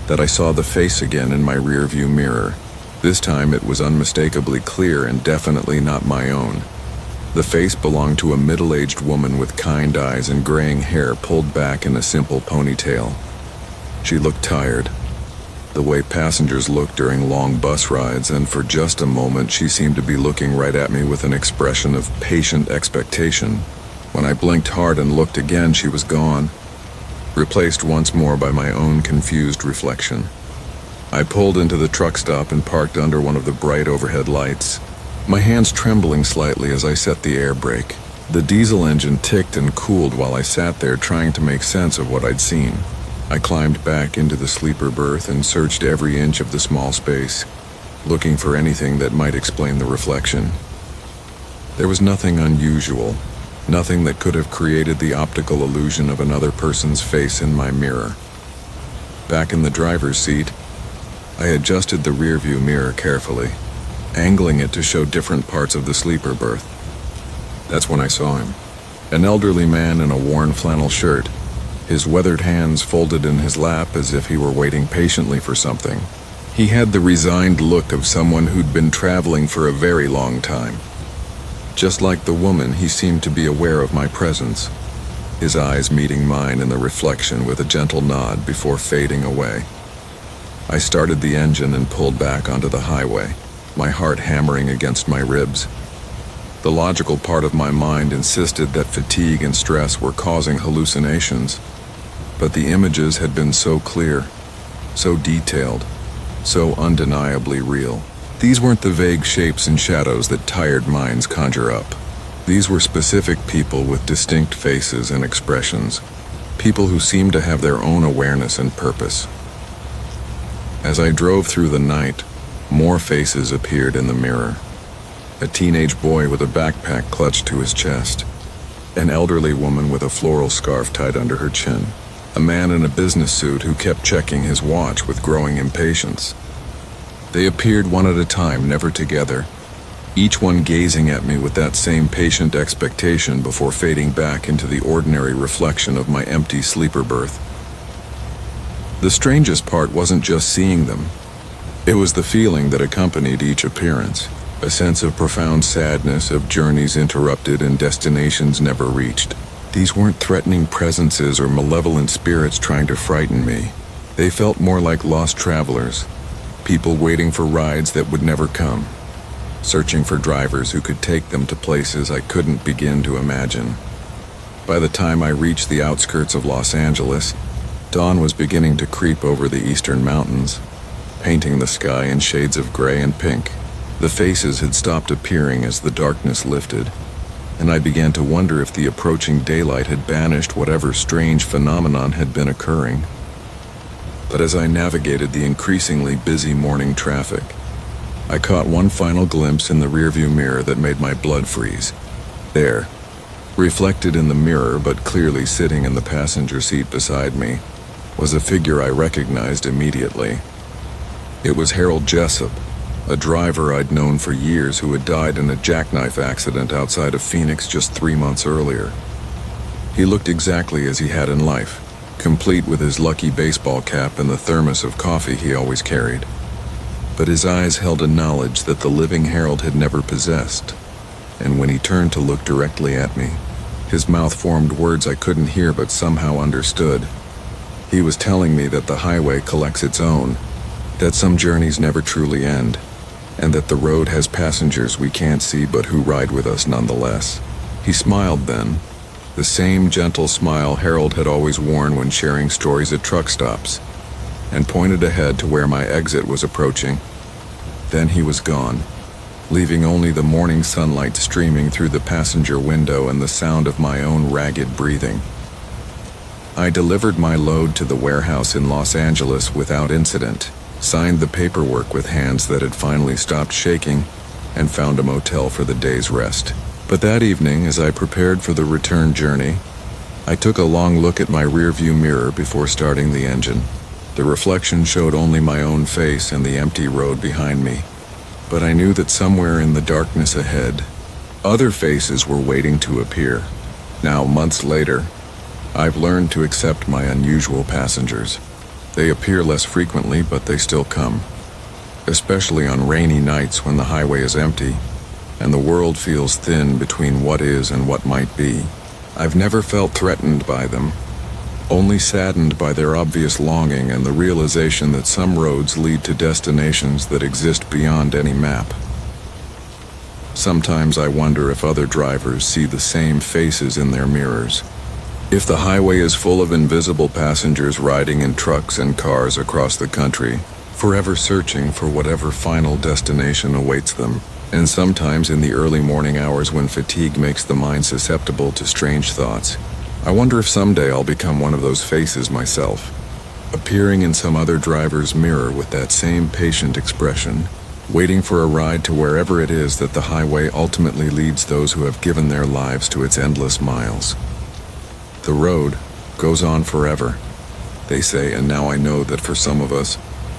that I saw the face again in my rearview mirror. This time it was unmistakably clear and definitely not my own. The face belonged to a middle-aged woman with kind eyes and graying hair pulled back in a simple ponytail. She looked tired, the way passengers look during long bus rides, and for just a moment she seemed to be looking right at me with an expression of patient expectation. When I blinked hard and looked again, she was gone, replaced once more by my own confused reflection. I pulled into the truck stop and parked under one of the bright overhead lights, my hands trembling slightly as I set the air brake. The diesel engine ticked and cooled while I sat there trying to make sense of what I'd seen. I climbed back into the sleeper berth and searched every inch of the small space, looking for anything that might explain the reflection. There was nothing unusual, nothing that could have created the optical illusion of another person's face in my mirror. Back in the driver's seat, I adjusted the rearview mirror carefully, angling it to show different parts of the sleeper berth. That's when I saw him. An elderly man in a worn flannel shirt, his weathered hands folded in his lap as if he were waiting patiently for something. He had the resigned look of someone who'd been traveling for a very long time. Just like the woman, he seemed to be aware of my presence, his eyes meeting mine in the reflection with a gentle nod before fading away. I started the engine and pulled back onto the highway, my heart hammering against my ribs. The logical part of my mind insisted that fatigue and stress were causing hallucinations, but the images had been so clear, so detailed, so undeniably real. These weren't the vague shapes and shadows that tired minds conjure up. These were specific people with distinct faces and expressions, people who seemed to have their own awareness and purpose. As I drove through the night, more faces appeared in the mirror. A teenage boy with a backpack clutched to his chest, an elderly woman with a floral scarf tied under her chin, a man in a business suit who kept checking his watch with growing impatience. They appeared one at a time, never together, each one gazing at me with that same patient expectation before fading back into the ordinary reflection of my empty sleeper berth. The strangest part wasn't just seeing them. It was the feeling that accompanied each appearance, a sense of profound sadness, of journeys interrupted and destinations never reached. These weren't threatening presences or malevolent spirits trying to frighten me. They felt more like lost travelers, people waiting for rides that would never come, searching for drivers who could take them to places I couldn't begin to imagine. By the time I reached the outskirts of Los Angeles, dawn was beginning to creep over the eastern mountains, painting the sky in shades of gray and pink. The faces had stopped appearing as the darkness lifted, and I began to wonder if the approaching daylight had banished whatever strange phenomenon had been occurring. But as I navigated the increasingly busy morning traffic, I caught one final glimpse in the rearview mirror that made my blood freeze. There, reflected in the mirror but clearly sitting in the passenger seat beside me, was a figure I recognized immediately. It was Harold Jessup, a driver I'd known for years who had died in a jackknife accident outside of Phoenix just 3 months earlier. He looked exactly as he had in life, complete with his lucky baseball cap and the thermos of coffee he always carried. But his eyes held a knowledge that the living Harold had never possessed, and when he turned to look directly at me, his mouth formed words I couldn't hear but somehow understood. He was telling me that the highway collects its own, that some journeys never truly end, and that the road has passengers we can't see but who ride with us nonetheless. He smiled then, the same gentle smile Harold had always worn when sharing stories at truck stops, and pointed ahead to where my exit was approaching. Then he was gone, leaving only the morning sunlight streaming through the passenger window and the sound of my own ragged breathing. I delivered my load to the warehouse in Los Angeles without incident, signed the paperwork with hands that had finally stopped shaking, and found a motel for the day's rest. But that evening, as I prepared for the return journey, I took a long look at my rearview mirror before starting the engine. The reflection showed only my own face and the empty road behind me, but I knew that somewhere in the darkness ahead, other faces were waiting to appear. Now, months later, I've learned to accept my unusual passengers. They appear less frequently, but they still come, especially on rainy nights when the highway is empty and the world feels thin between what is and what might be. I've never felt threatened by them, only saddened by their obvious longing and the realization that some roads lead to destinations that exist beyond any map. Sometimes I wonder if other drivers see the same faces in their mirrors. If the highway is full of invisible passengers riding in trucks and cars across the country, forever searching for whatever final destination awaits them. And sometimes in the early morning hours when fatigue makes the mind susceptible to strange thoughts, I wonder if someday I'll become one of those faces myself, appearing in some other driver's mirror with that same patient expression, waiting for a ride to wherever it is that the highway ultimately leads those who have given their lives to its endless miles. The road goes on forever, they say, and now I know that for some of us,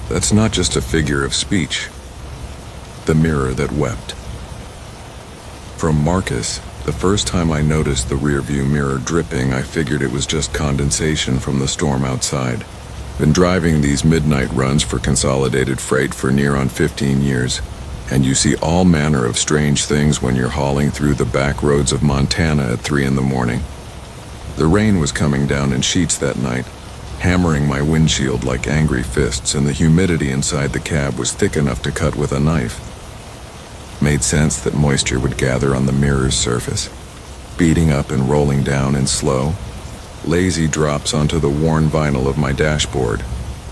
that's not just a figure of speech. The mirror that wept. From Marcus, the first time I noticed the rearview mirror dripping, I figured it was just condensation from the storm outside. Been driving these midnight runs for Consolidated Freight for near on 15 years, and you see all manner of strange things when you're hauling through the back roads of Montana at 3 in the morning. The rain was coming down in sheets that night, hammering my windshield like angry fists, and the humidity inside the cab was thick enough to cut with a knife. Made sense that moisture would gather on the mirror's surface, beating up and rolling down in slow, lazy drops onto the worn vinyl of my dashboard,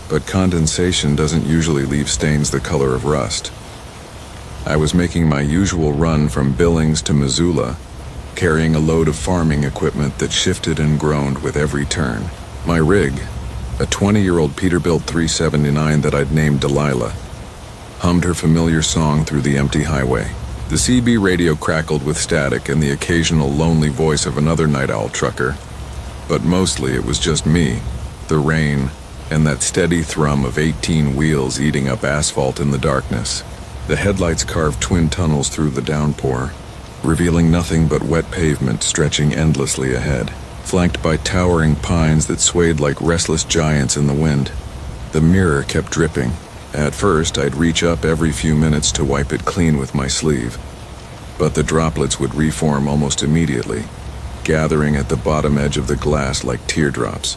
but condensation doesn't usually leave stains the color of rust. I was making my usual run from Billings to Missoula, carrying a load of farming equipment that shifted and groaned with every turn. My rig, a 20-year-old Peterbilt 379 that I'd named Delilah, hummed her familiar song through the empty highway. The CB radio crackled with static and the occasional lonely voice of another night owl trucker, but mostly it was just me, the rain, and that steady thrum of 18 wheels eating up asphalt in the darkness. The headlights carved twin tunnels through the downpour, revealing nothing but wet pavement stretching endlessly ahead, flanked by towering pines that swayed like restless giants in the wind. The mirror kept dripping. At first, I'd reach up every few minutes to wipe it clean with my sleeve, but the droplets would reform almost immediately, gathering at the bottom edge of the glass like teardrops.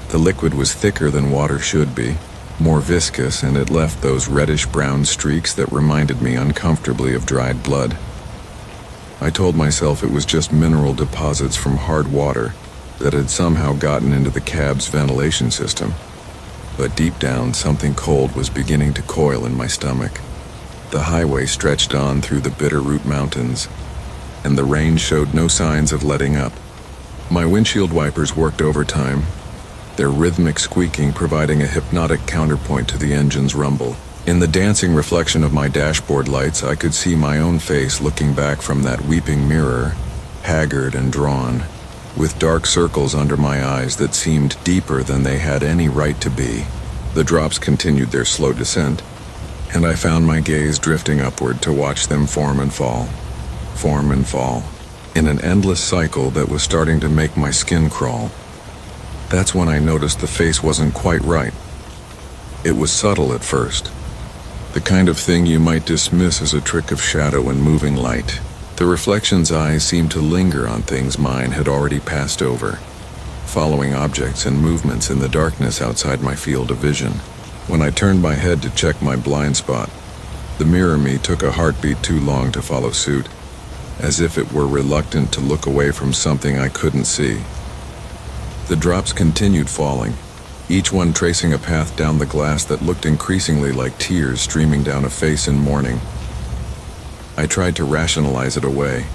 The liquid was thicker than water should be, more viscous, and it left those reddish-brown streaks that reminded me uncomfortably of dried blood. I told myself it was just mineral deposits from hard water that had somehow gotten into the cab's ventilation system. But deep down, something cold was beginning to coil in my stomach. The highway stretched on through the Bitterroot Mountains, and the rain showed no signs of letting up. My windshield wipers worked overtime, their rhythmic squeaking providing a hypnotic counterpoint to the engine's rumble. In the dancing reflection of my dashboard lights, I could see my own face looking back from that weeping mirror, haggard and drawn, with dark circles under my eyes that seemed deeper than they had any right to be. The drops continued their slow descent, and I found my gaze drifting upward to watch them form and fall, in an endless cycle that was starting to make my skin crawl. That's when I noticed the face wasn't quite right. It was subtle at first, the kind of thing you might dismiss as a trick of shadow and moving light. The reflection's eyes seemed to linger on things mine had already passed over, following objects and movements in the darkness outside my field of vision. When I turned my head to check my blind spot, the mirror me took a heartbeat too long to follow suit, as if it were reluctant to look away from something I couldn't see. The drops continued falling, each one tracing a path down the glass that looked increasingly like tears streaming down a face in mourning. I tried to rationalize it away,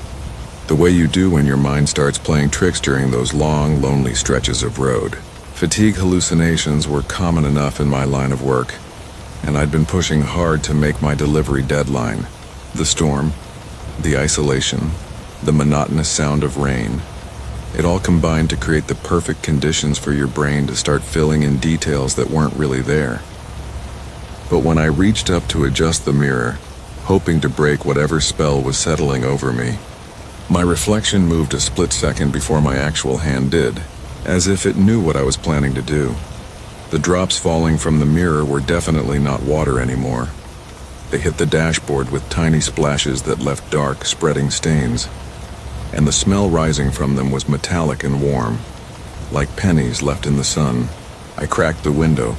the way you do when your mind starts playing tricks during those long, lonely stretches of road. Fatigue hallucinations were common enough in my line of work, and I'd been pushing hard to make my delivery deadline. The storm, the isolation, the monotonous sound of rain, it all combined to create the perfect conditions for your brain to start filling in details that weren't really there. But when I reached up to adjust the mirror, hoping to break whatever spell was settling over me, my reflection moved a split second before my actual hand did, as if it knew what I was planning to do. The drops falling from the mirror were definitely not water anymore. They hit the dashboard with tiny splashes that left dark, spreading stains, and the smell rising from them was metallic and warm, like pennies left in the sun. I cracked the window,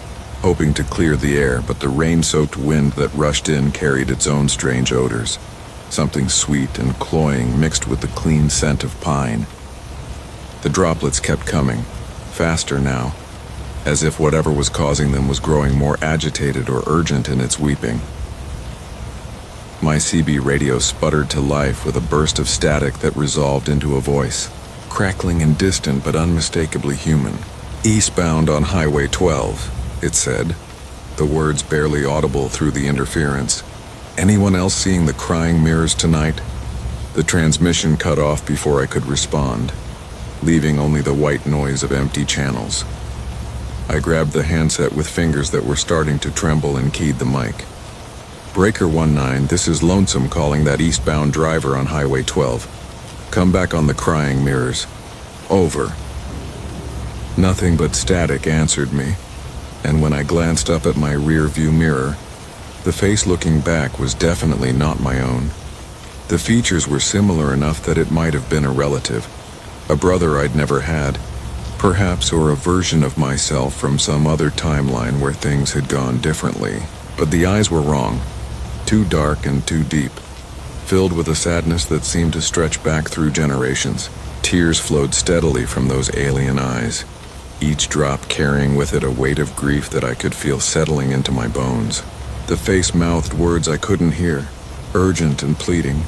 hoping to clear the air, but the rain-soaked wind that rushed in carried its own strange odors, something sweet and cloying mixed with the clean scent of pine. The droplets kept coming, faster now, as if whatever was causing them was growing more agitated or urgent in its weeping. My CB radio sputtered to life with a burst of static that resolved into a voice, crackling and distant but unmistakably human. "Eastbound on Highway 12, it said, the words barely audible through the interference. "Anyone else seeing the crying mirrors tonight?" The transmission cut off before I could respond, leaving only the white noise of empty channels. I grabbed the handset with fingers that were starting to tremble and keyed the mic. "Breaker 19, this is Lonesome calling that eastbound driver on Highway 12. Come back on the crying mirrors. Over." Nothing but static answered me, and when I glanced up at my rear view mirror, the face looking back was definitely not my own. The features were similar enough that it might have been a relative, A brother I'd never had, perhaps, or a version of myself from some other timeline where things had gone differently. But the eyes were wrong. Too dark and too deep, filled with a sadness that seemed to stretch back through generations. Tears flowed steadily from those alien eyes, each drop carrying with it a weight of grief that I could feel settling into my bones. The face mouthed words I couldn't hear, urgent and pleading,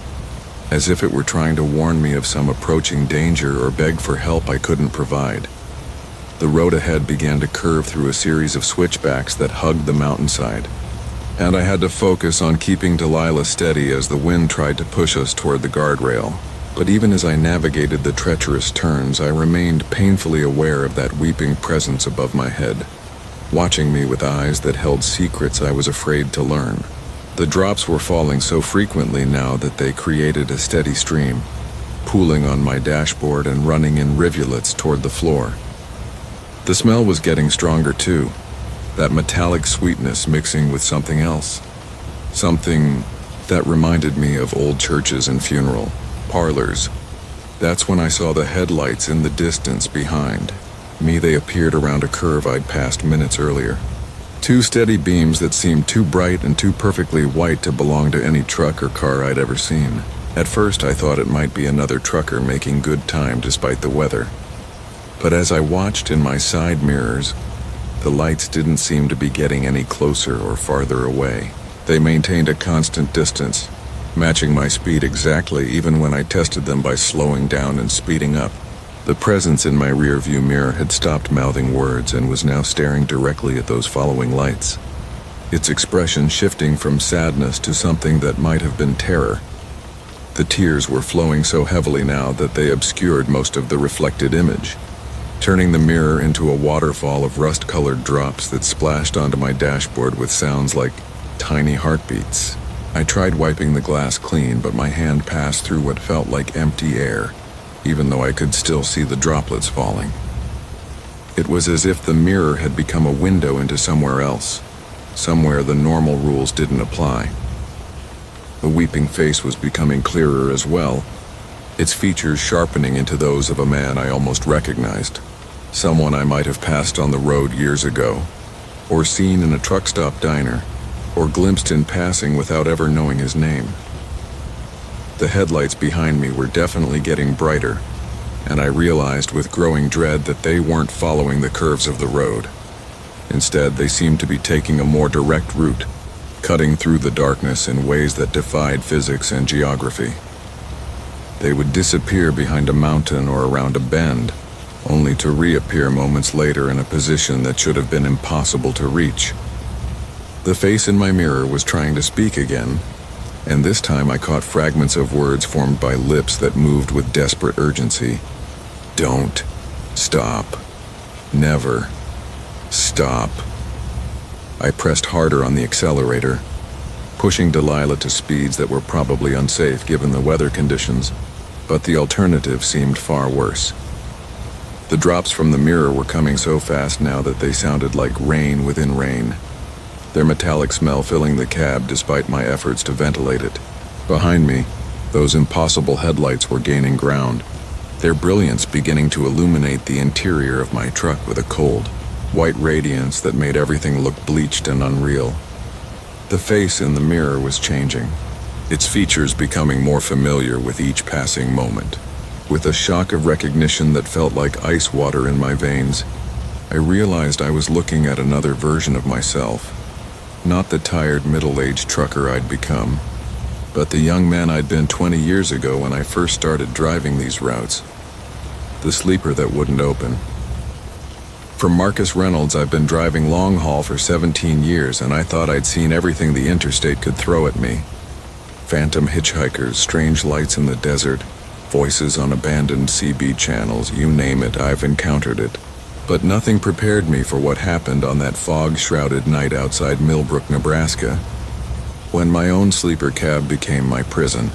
as if it were trying to warn me of some approaching danger or beg for help I couldn't provide. The road ahead began to curve through a series of switchbacks that hugged the mountainside, and I had to focus on keeping Delilah steady as the wind tried to push us toward the guardrail. But even as I navigated the treacherous turns, I remained painfully aware of that weeping presence above my head, watching me with eyes that held secrets I was afraid to learn. The drops were falling so frequently now that they created a steady stream, pooling on my dashboard and running in rivulets toward the floor. The smell was getting stronger too, that metallic sweetness mixing with something else. Something that reminded me of old churches and funeral parlors. That's when I saw the headlights in the distance behind me. They appeared around a curve I'd passed minutes earlier. Two steady beams that seemed too bright and too perfectly white to belong to any truck or car I'd ever seen. At first I thought it might be another trucker making good time despite the weather. But as I watched in my side mirrors, the lights didn't seem to be getting any closer or farther away. They maintained a constant distance, matching my speed exactly even when I tested them by slowing down and speeding up. The presence in my rearview mirror had stopped mouthing words and was now staring directly at those following lights, its expression shifting from sadness to something that might have been terror. The tears were flowing so heavily now that they obscured most of the reflected image, turning the mirror into a waterfall of rust-colored drops that splashed onto my dashboard with sounds like tiny heartbeats. I tried wiping the glass clean, but my hand passed through what felt like empty air, even though I could still see the droplets falling. It was as if the mirror had become a window into somewhere else, somewhere the normal rules didn't apply. The weeping face was becoming clearer as well, its features sharpening into those of a man I almost recognized, someone I might have passed on the road years ago, or seen in a truck stop diner, or glimpsed in passing without ever knowing his name. The headlights behind me were definitely getting brighter, and I realized with growing dread that they weren't following the curves of the road. Instead, they seemed to be taking a more direct route, cutting through the darkness in ways that defied physics and geography. They would disappear behind a mountain or around a bend, only to reappear moments later in a position that should have been impossible to reach. The face in my mirror was trying to speak again, and this time I caught fragments of words formed by lips that moved with desperate urgency. Don't stop. Never stop. I pressed harder on the accelerator, pushing Delilah to speeds that were probably unsafe given the weather conditions, but the alternative seemed far worse. The drops from the mirror were coming so fast now that they sounded like rain within rain, their metallic smell filling the cab despite my efforts to ventilate it. Behind me, those impossible headlights were gaining ground, their brilliance beginning to illuminate the interior of my truck with a cold, white radiance that made everything look bleached and unreal. The face in the mirror was changing, its features becoming more familiar with each passing moment. With a shock of recognition that felt like ice water in my veins, I realized I was looking at another version of myself. Not the tired middle-aged trucker I'd become, but the young man I'd been 20 years ago when I first started driving these routes. The sleeper that wouldn't open. From Marcus Reynolds, I've been driving long haul for 17 years, and I thought I'd seen everything the interstate could throw at me. Phantom hitchhikers, strange lights in the desert, voices on abandoned CB channels, you name it, I've encountered it. But nothing prepared me for what happened on that fog-shrouded night outside Millbrook, Nebraska, when my own sleeper cab became my prison.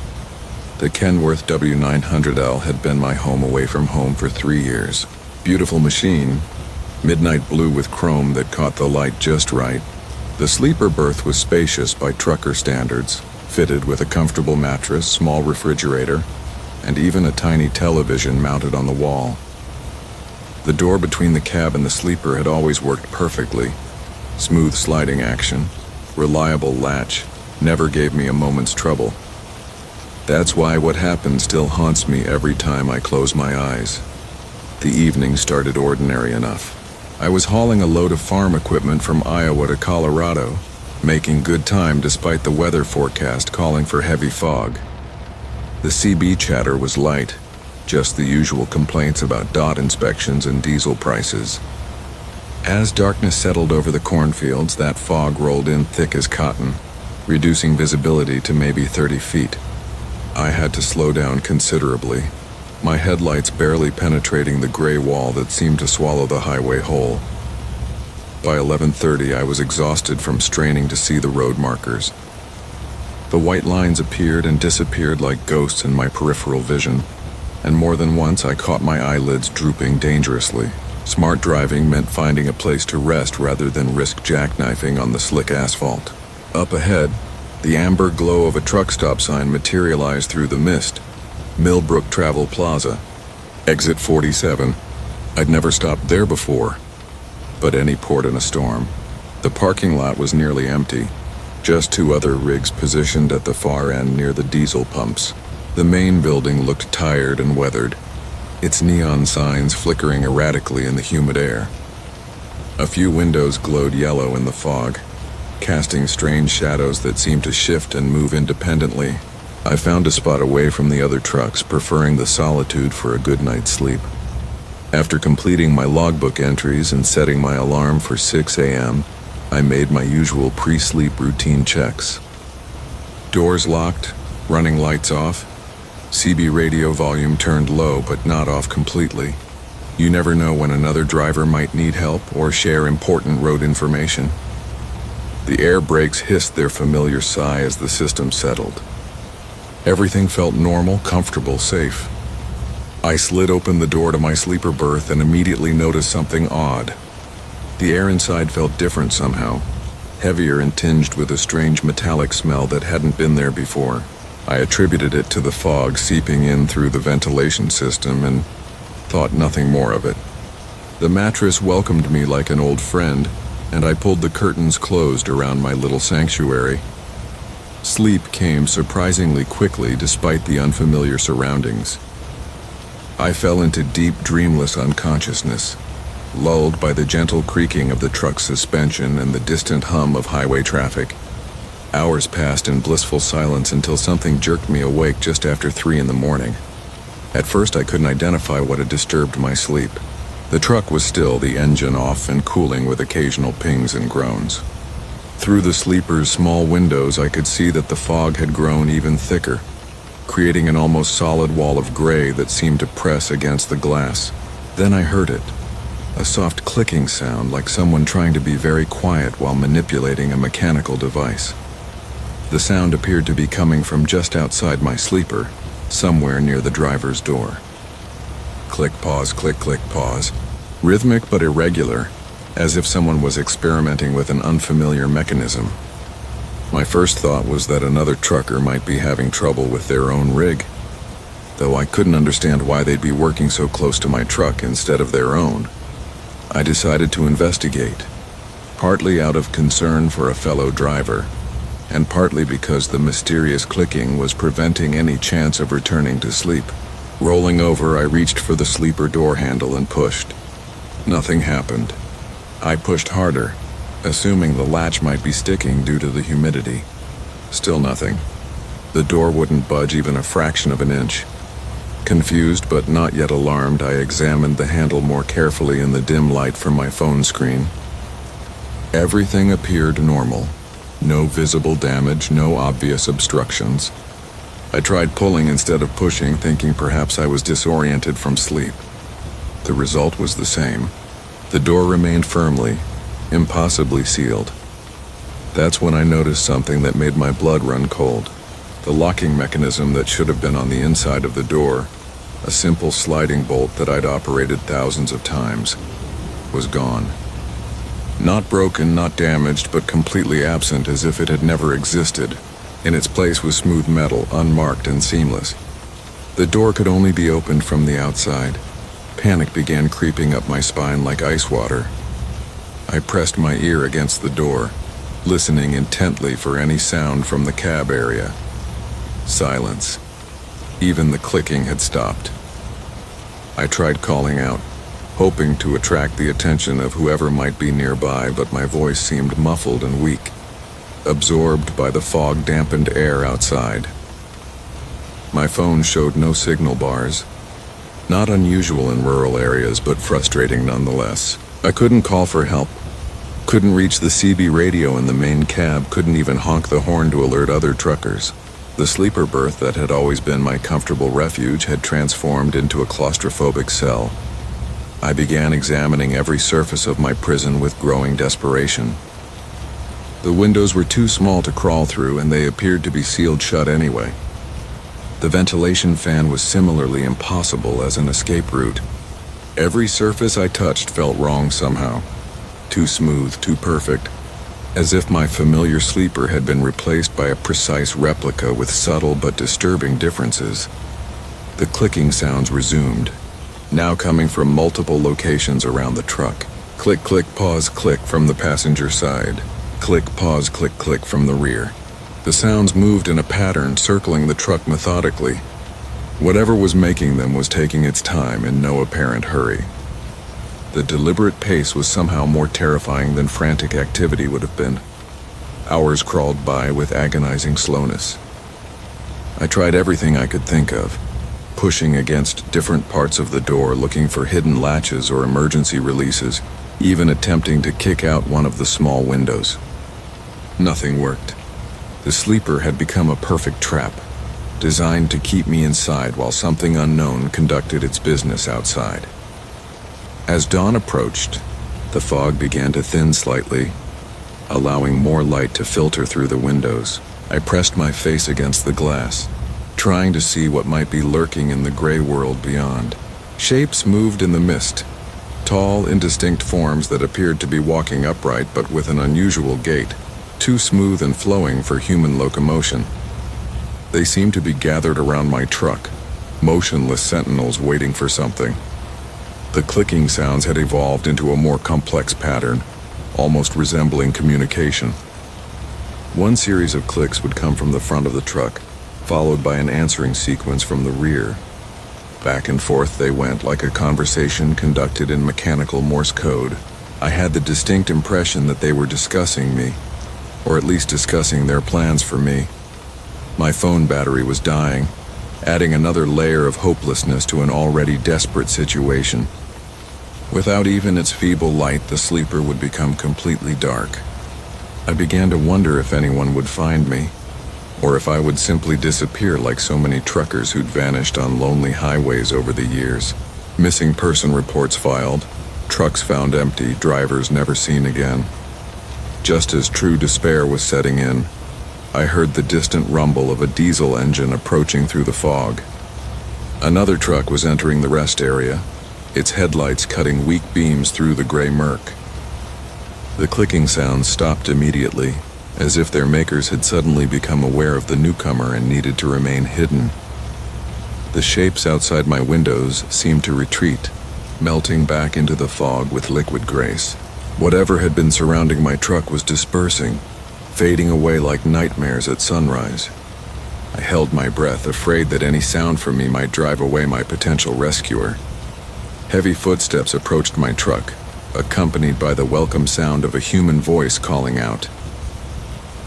The Kenworth W900L had been my home away from home for 3 years. Beautiful machine, midnight blue with chrome that caught the light just right. The sleeper berth was spacious by trucker standards, fitted with a comfortable mattress, small refrigerator, and even a tiny television mounted on the wall. The door between the cab and the sleeper had always worked perfectly. Smooth sliding action, reliable latch, never gave me a moment's trouble. That's why what happened still haunts me every time I close my eyes. The evening started ordinary enough. I was hauling a load of farm equipment from Iowa to Colorado, making good time despite the weather forecast calling for heavy fog. The CB chatter was light, just the usual complaints about dot inspections and diesel prices. As darkness settled over the cornfields, that fog rolled in thick as cotton, reducing visibility to maybe 30 feet. I had to slow down considerably, my headlights barely penetrating the gray wall that seemed to swallow the highway whole. By 11:30, I was exhausted from straining to see the road markers. The white lines appeared and disappeared like ghosts in my peripheral vision, and more than once I caught my eyelids drooping dangerously. Smart driving meant finding a place to rest rather than risk jackknifing on the slick asphalt. Up ahead, the amber glow of a truck stop sign materialized through the mist. Millbrook Travel Plaza, exit 47. I'd never stopped there before, but any port in a storm. The parking lot was nearly empty, just two other rigs positioned at the far end near the diesel pumps. The main building looked tired and weathered, its neon signs flickering erratically in the humid air. A few windows glowed yellow in the fog, casting strange shadows that seemed to shift and move independently. I found a spot away from the other trucks, preferring the solitude for a good night's sleep. After completing my logbook entries and setting my alarm for 6 a.m., I made my usual pre-sleep routine checks. Doors locked, running lights off, CB radio volume turned low but not off completely. You never know when another driver might need help or share important road information. The air brakes hissed their familiar sigh as the system settled. Everything felt normal, comfortable, safe. I slid open the door to my sleeper berth and immediately noticed something odd. The air inside felt different somehow, heavier and tinged with a strange metallic smell that hadn't been there before. I attributed it to the fog seeping in through the ventilation system and thought nothing more of it. The mattress welcomed me like an old friend, and I pulled the curtains closed around my little sanctuary. Sleep came surprisingly quickly despite the unfamiliar surroundings. I fell into deep, dreamless unconsciousness, lulled by the gentle creaking of the truck's suspension and the distant hum of highway traffic. Hours passed in blissful silence until something jerked me awake just after 3 in the morning. At first I couldn't identify what had disturbed my sleep. The truck was still, the engine off and cooling with occasional pings and groans. Through the sleeper's small windows I could see that the fog had grown even thicker, creating an almost solid wall of gray that seemed to press against the glass. Then I heard it, a soft clicking sound like someone trying to be very quiet while manipulating a mechanical device. The sound appeared to be coming from just outside my sleeper, somewhere near the driver's door. Click, pause, click, click, pause. Rhythmic but irregular, as if someone was experimenting with an unfamiliar mechanism. My first thought was that another trucker might be having trouble with their own rig, though I couldn't understand why they'd be working so close to my truck instead of their own. I decided to investigate, partly out of concern for a fellow driver, and partly because the mysterious clicking was preventing any chance of returning to sleep. Rolling over, I reached for the sleeper door handle and pushed. Nothing happened. I pushed harder, assuming the latch might be sticking due to the humidity. Still nothing. The door wouldn't budge even a fraction of an inch. Confused but not yet alarmed, I examined the handle more carefully in the dim light from my phone screen. Everything appeared normal. No visible damage, no obvious obstructions. I tried pulling instead of pushing, thinking perhaps I was disoriented from sleep. The result was the same. The door remained firmly, impossibly sealed. That's when I noticed something that made my blood run cold. The locking mechanism that should have been on the inside of the door, a simple sliding bolt that I'd operated thousands of times, was gone. Not broken, not damaged, but completely absent, as if it had never existed. In its place was smooth metal, unmarked and seamless. The door could only be opened from the outside. Panic began creeping up my spine like ice water. I pressed my ear against the door, listening intently for any sound from the cab area. Silence. Even the clicking had stopped. I tried calling out, hoping to attract the attention of whoever might be nearby, but my voice seemed muffled and weak, absorbed by the fog-dampened air outside. My phone showed no signal bars. Not unusual in rural areas, but frustrating nonetheless. I couldn't call for help. Couldn't reach the CB radio in the main cab, couldn't even honk the horn to alert other truckers. The sleeper berth that had always been my comfortable refuge had transformed into a claustrophobic cell. I began examining every surface of my prison with growing desperation. The windows were too small to crawl through, and they appeared to be sealed shut anyway. The ventilation fan was similarly impossible as an escape route. Every surface I touched felt wrong somehow. Too smooth, too perfect, as if my familiar sleeper had been replaced by a precise replica with subtle but disturbing differences. The clicking sounds resumed, now coming from multiple locations around the truck. Click, click, pause, click from the passenger side. Click, pause, click, click from the rear. The sounds moved in a pattern, circling the truck methodically. Whatever was making them was taking its time in no apparent hurry. The deliberate pace was somehow more terrifying than frantic activity would have been. Hours crawled by with agonizing slowness. I tried everything I could think of, pushing against different parts of the door, looking for hidden latches or emergency releases, even attempting to kick out one of the small windows. Nothing worked. The sleeper had become a perfect trap, designed to keep me inside while something unknown conducted its business outside. As dawn approached, the fog began to thin slightly, allowing more light to filter through the windows. I pressed my face against the glass, trying to see what might be lurking in the gray world beyond. Shapes moved in the mist, tall, indistinct forms that appeared to be walking upright but with an unusual gait, too smooth and flowing for human locomotion. They seemed to be gathered around my truck, motionless sentinels waiting for something. The clicking sounds had evolved into a more complex pattern, almost resembling communication. One series of clicks would come from the front of the truck, followed by an answering sequence from the rear. Back and forth they went like a conversation conducted in mechanical Morse code. I had the distinct impression that they were discussing me, or at least discussing their plans for me. My phone battery was dying, adding another layer of hopelessness to an already desperate situation. Without even its feeble light, the sleeper would become completely dark. I began to wonder if anyone would find me, or if I would simply disappear like so many truckers who'd vanished on lonely highways over the years. Missing person reports filed, trucks found empty, drivers never seen again. Just as true despair was setting in, I heard the distant rumble of a diesel engine approaching through the fog. Another truck was entering the rest area, its headlights cutting weak beams through the gray murk. The clicking sounds stopped immediately, as if their makers had suddenly become aware of the newcomer and needed to remain hidden. The shapes outside my windows seemed to retreat, melting back into the fog with liquid grace. Whatever had been surrounding my truck was dispersing, fading away like nightmares at sunrise. I held my breath, afraid that any sound from me might drive away my potential rescuer. Heavy footsteps approached my truck, accompanied by the welcome sound of a human voice calling out.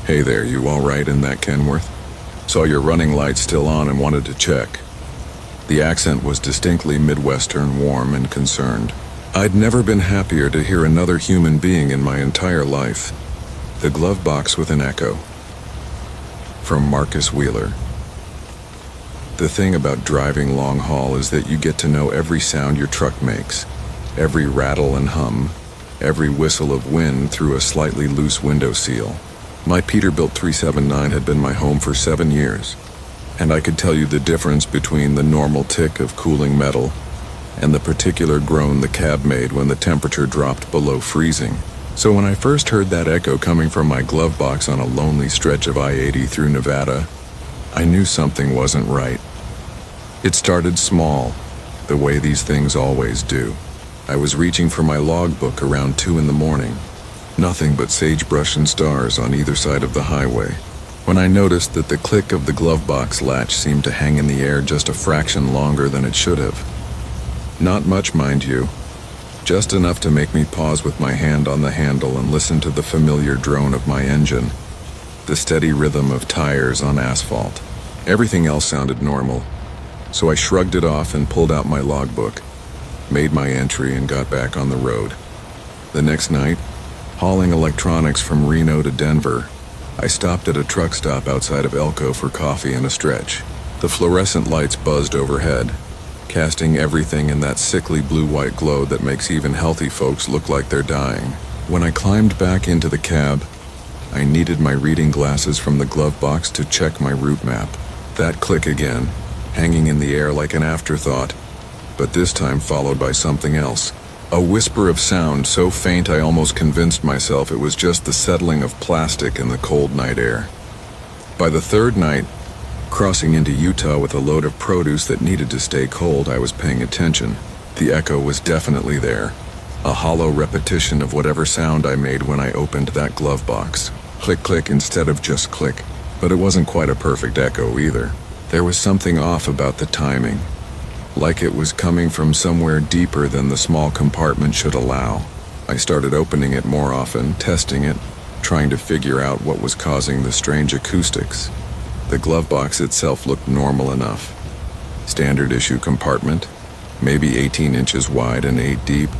"Hey there, you all right in that Kenworth? Saw your running lights still on and wanted to check." The accent was distinctly Midwestern, warm and concerned. I'd never been happier to hear another human being in my entire life. The glove box with an echo. From Marcus Wheeler. The thing about driving long haul is that you get to know every sound your truck makes, every rattle and hum, every whistle of wind through a slightly loose window seal. My Peterbilt 379 had been my home for 7 years, and I could tell you the difference between the normal tick of cooling metal and the particular groan the cab made when the temperature dropped below freezing. So when I first heard that echo coming from my glove box on a lonely stretch of I-80 through Nevada, I knew something wasn't right. It started small, the way these things always do. I was reaching for my logbook around 2 in the morning. Nothing but sagebrush and stars on either side of the highway, when I noticed that the click of the glove box latch seemed to hang in the air just a fraction longer than it should have. Not much, mind you. Just enough to make me pause with my hand on the handle and listen to the familiar drone of my engine, the steady rhythm of tires on asphalt. Everything else sounded normal, so I shrugged it off and pulled out my logbook, made my entry, and got back on the road. The next night, hauling electronics from Reno to Denver, I stopped at a truck stop outside of Elko for coffee and a stretch. The fluorescent lights buzzed overhead, casting everything in that sickly blue-white glow that makes even healthy folks look like they're dying. When I climbed back into the cab, I needed my reading glasses from the glove box to check my route map. That click again, hanging in the air like an afterthought, but this time followed by something else. A whisper of sound so faint I almost convinced myself it was just the settling of plastic in the cold night air. By the third night, crossing into Utah with a load of produce that needed to stay cold, I was paying attention. The echo was definitely there, a hollow repetition of whatever sound I made when I opened that glove box. Click, click instead of just click. But it wasn't quite a perfect echo either. There was something off about the timing, like it was coming from somewhere deeper than the small compartment should allow. I started opening it more often, testing it, trying to figure out what was causing the strange acoustics. The glove box itself looked normal enough. Standard issue compartment, maybe 18 inches wide and 8 deep,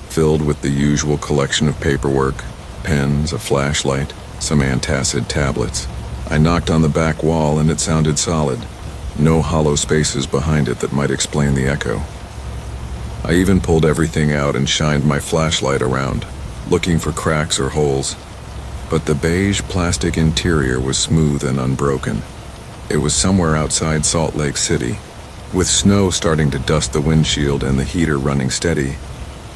filled with the usual collection of paperwork, pens, a flashlight, some antacid tablets. I knocked on the back wall and it sounded solid. No hollow spaces behind it that might explain the echo. I even pulled everything out and shined my flashlight around, looking for cracks or holes. But the beige plastic interior was smooth and unbroken. It was somewhere outside Salt Lake City, with snow starting to dust the windshield and the heater running steady,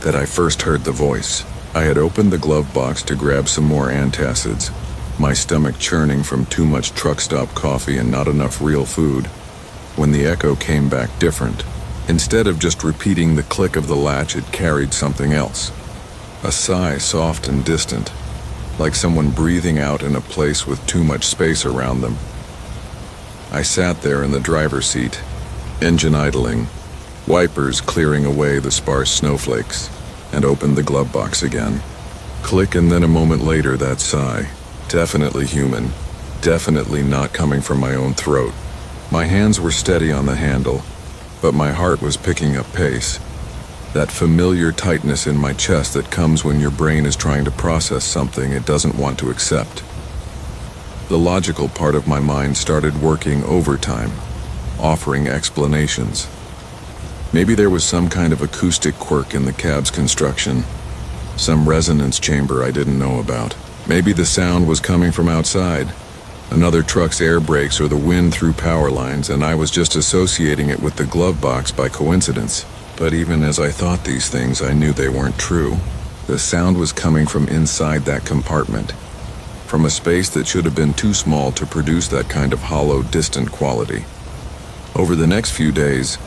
that I first heard the voice. I had opened the glove box to grab some more antacids, my stomach churning from too much truck stop coffee and not enough real food, when the echo came back different. Instead of just repeating the click of the latch, it carried something else. A sigh, soft and distant, like someone breathing out in a place with too much space around them. I sat there in the driver's seat, engine idling, wipers clearing away the sparse snowflakes, and opened the glove box again. Click, and then a moment later that sigh. Definitely human, definitely not coming from my own throat. My hands were steady on the handle, but my heart was picking up pace. That familiar tightness in my chest that comes when your brain is trying to process something it doesn't want to accept. The logical part of my mind started working overtime, offering explanations. Maybe there was some kind of acoustic quirk in the cab's construction, some resonance chamber I didn't know about. Maybe the sound was coming from outside, another truck's air brakes or the wind through power lines, and I was just associating it with the glove box by coincidence. But even as I thought these things, I knew they weren't true. The sound was coming from inside that compartment, from a space that should have been too small to produce that kind of hollow, distant quality. Over the next few days,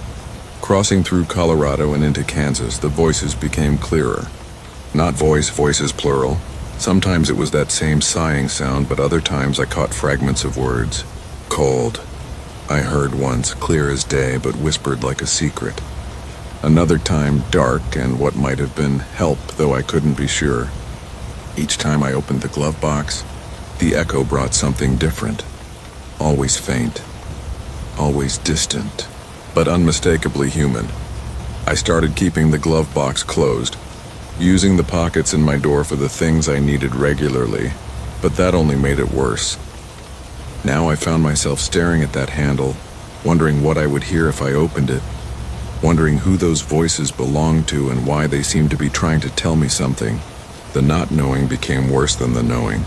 crossing through Colorado and into Kansas, the voices became clearer. Not voices plural. Sometimes it was that same sighing sound, but other times I caught fragments of words. Cold, I heard once, clear as day, but whispered like a secret. Another time, dark and what might have been help, though I couldn't be sure. Each time I opened the glove box, the echo brought something different. Always faint, always distant, but unmistakably human. I started keeping the glove box closed, using the pockets in my door for the things I needed regularly, but that only made it worse. Now I found myself staring at that handle, wondering what I would hear if I opened it, wondering who those voices belonged to and why they seemed to be trying to tell me something. The not knowing became worse than the knowing,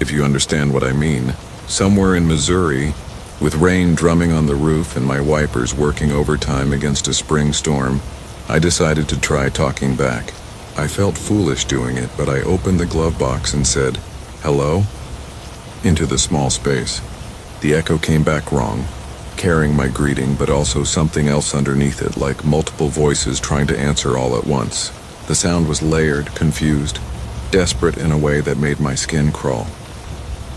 if you understand what I mean. Somewhere in Missouri, with rain drumming on the roof and my wipers working overtime against a spring storm, I decided to try talking back. I felt foolish doing it, but I opened the glove box and said, "Hello?" into the small space. The echo came back wrong. carrying my greeting but also something else underneath it, like multiple voices trying to answer all at once. The sound was layered, confused, desperate in a way that made my skin crawl.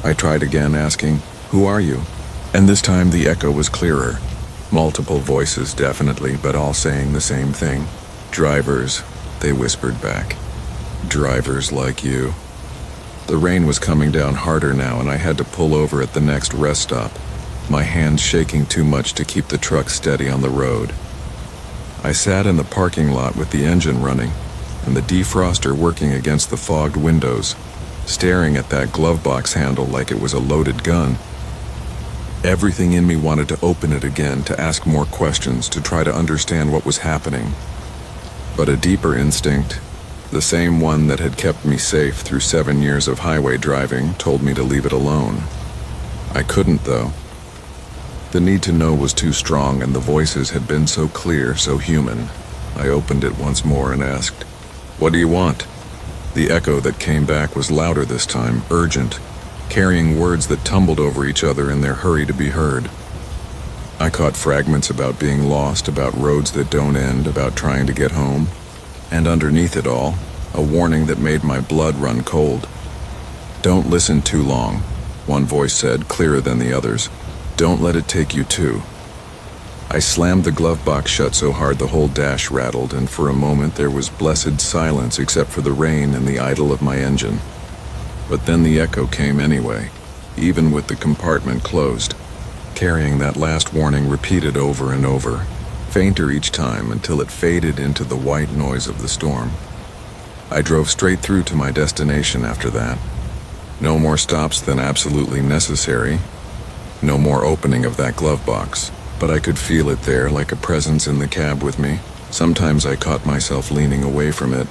I tried again, asking, "Who are you?" And this time the echo was clearer. Multiple voices, definitely, but all saying the same thing. "Drivers," they whispered back. "Drivers like you." The rain was coming down harder now, and I had to pull over at the next rest stop, my hands shaking too much to keep the truck steady on the road. I sat in the parking lot with the engine running and the defroster working against the fogged windows, staring at that glove box handle like it was a loaded gun. Everything in me wanted to open it again, to ask more questions, to try to understand what was happening. But a deeper instinct, the same one that had kept me safe through 7 years of highway driving, told me to leave it alone. I couldn't, though. The need to know was too strong, and the voices had been so clear, so human. I opened it once more and asked, "What do you want?" The echo that came back was louder this time, urgent, carrying words that tumbled over each other in their hurry to be heard. I caught fragments about being lost, about roads that don't end, about trying to get home. And underneath it all, a warning that made my blood run cold. "Don't listen too long," one voice said, clearer than the others. "Don't let it take you too." I slammed the glove box shut so hard the whole dash rattled, and for a moment there was blessed silence except for the rain and the idle of my engine. But then the echo came anyway, even with the compartment closed, carrying that last warning repeated over and over, fainter each time until it faded into the white noise of the storm. I drove straight through to my destination after that. No more stops than absolutely necessary. No more opening of that glove box, but I could feel it there like a presence in the cab with me. Sometimes I caught myself leaning away from it,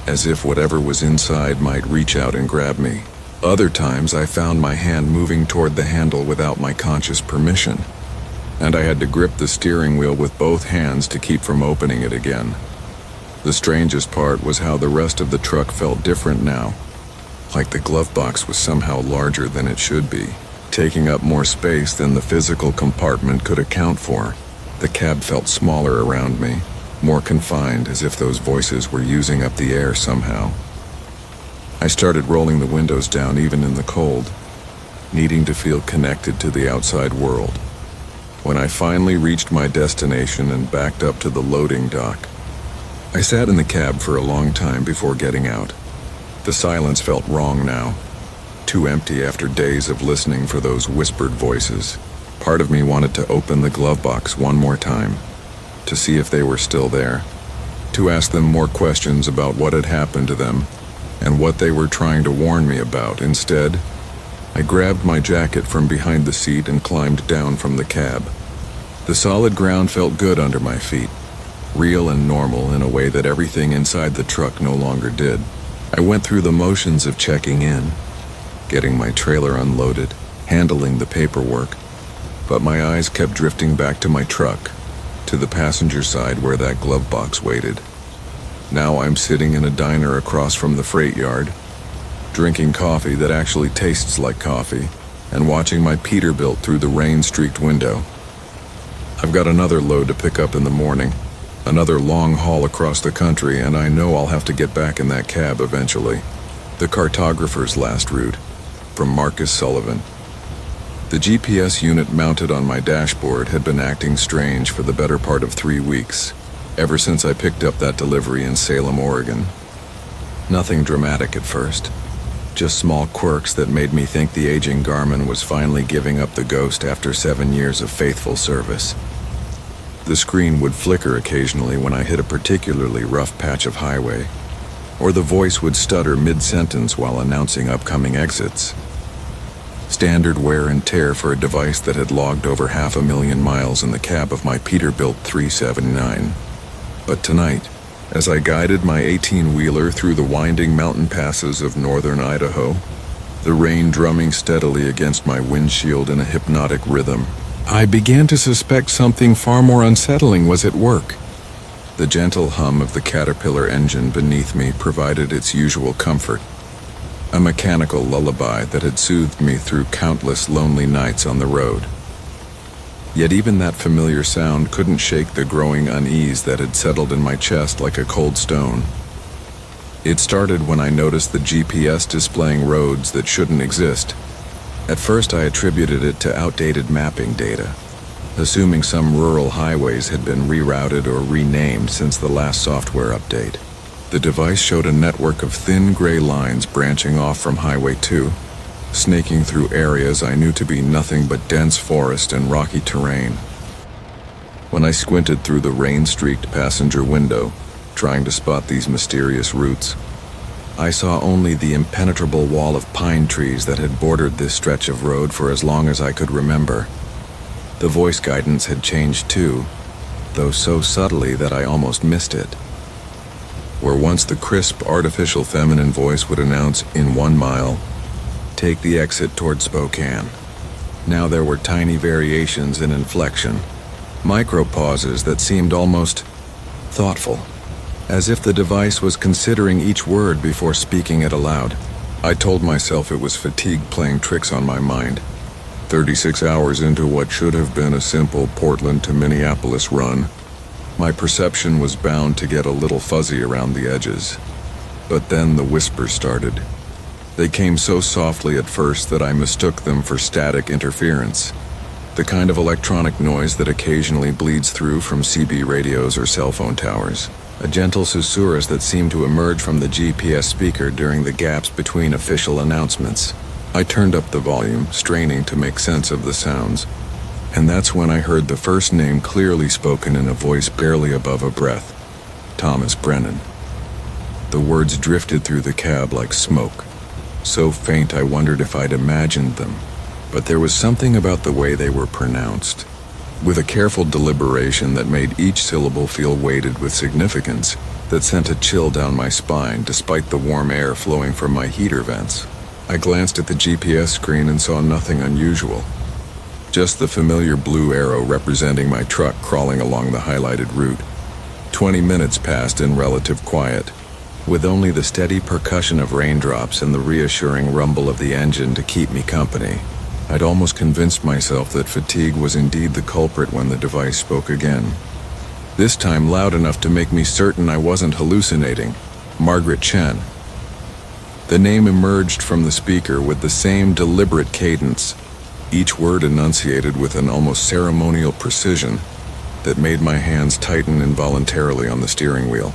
as if whatever was inside might reach out and grab me. Other times I found my hand moving toward the handle without my conscious permission, and I had to grip the steering wheel with both hands to keep from opening it again. The strangest part was how the rest of the truck felt different now, like the glove box was somehow larger than it should be, taking up more space than the physical compartment could account for. The cab felt smaller around me, more confined, as if those voices were using up the air somehow. I started rolling the windows down even in the cold, needing to feel connected to the outside world. When I finally reached my destination and backed up to the loading dock, I sat in the cab for a long time before getting out. The silence felt wrong now, too empty after days of listening for those whispered voices. Part of me wanted to open the glove box one more time, to see if they were still there, to ask them more questions about what had happened to them and what they were trying to warn me about. Instead, I grabbed my jacket from behind the seat and climbed down from the cab. The solid ground felt good under my feet, real and normal in a way that everything inside the truck no longer did. I went through the motions of checking in, getting my trailer unloaded, handling the paperwork, but my eyes kept drifting back to my truck, to the passenger side where that glove box waited. Now I'm sitting in a diner across from the freight yard, drinking coffee that actually tastes like coffee, and watching my Peterbilt through the rain-streaked window. I've got another load to pick up in the morning, another long haul across the country, and I know I'll have to get back in that cab eventually. The cartographer's last route, from Marcus Sullivan. The GPS unit mounted on my dashboard had been acting strange for the better part of 3 weeks, ever since I picked up that delivery in Salem, Oregon. Nothing dramatic at first, just small quirks that made me think the aging Garmin was finally giving up the ghost after 7 years of faithful service. The screen would flicker occasionally when I hit a particularly rough patch of highway, or the voice would stutter mid-sentence while announcing upcoming exits. Standard wear and tear for a device that had logged over 500,000 miles in the cab of my Peterbilt 379. But tonight, as I guided my 18-wheeler through the winding mountain passes of northern Idaho, the rain drumming steadily against my windshield in a hypnotic rhythm, I began to suspect something far more unsettling was at work. The gentle hum of the Caterpillar engine beneath me provided its usual comfort, a mechanical lullaby that had soothed me through countless lonely nights on the road. Yet even that familiar sound couldn't shake the growing unease that had settled in my chest like a cold stone. It started when I noticed the GPS displaying roads that shouldn't exist. At first I attributed it to outdated mapping data, assuming some rural highways had been rerouted or renamed since the last software update. The device showed a network of thin gray lines branching off from Highway 2, snaking through areas I knew to be nothing but dense forest and rocky terrain. When I squinted through the rain-streaked passenger window, trying to spot these mysterious routes, I saw only the impenetrable wall of pine trees that had bordered this stretch of road for as long as I could remember. The voice guidance had changed too, though so subtly that I almost missed it. Where once the crisp, artificial feminine voice would announce, "In 1 mile, take the exit toward Spokane." Now there were tiny variations in inflection, micro pauses that seemed almost thoughtful, as if the device was considering each word before speaking it aloud. I told myself it was fatigue playing tricks on my mind. 36 hours into what should have been a simple Portland to Minneapolis run, my perception was bound to get a little fuzzy around the edges. But then the whispers started. They came so softly at first that I mistook them for static interference, the kind of electronic noise that occasionally bleeds through from CB radios or cell phone towers, a gentle susurrus that seemed to emerge from the GPS speaker during the gaps between official announcements. I turned up the volume, straining to make sense of the sounds, and that's when I heard the first name clearly spoken in a voice barely above a breath. Thomas Brennan. The words drifted through the cab like smoke, so faint I wondered if I'd imagined them, but there was something about the way they were pronounced, with a careful deliberation that made each syllable feel weighted with significance, that sent a chill down my spine despite the warm air flowing from my heater vents. I glanced at the GPS screen and saw nothing unusual, just the familiar blue arrow representing my truck crawling along the highlighted route. 20 minutes passed in relative quiet, with only the steady percussion of raindrops and the reassuring rumble of the engine to keep me company. I'd almost convinced myself that fatigue was indeed the culprit when the device spoke again. This time loud enough to make me certain I wasn't hallucinating. Margaret Chen. The name emerged from the speaker with the same deliberate cadence, each word enunciated with an almost ceremonial precision that made my hands tighten involuntarily on the steering wheel.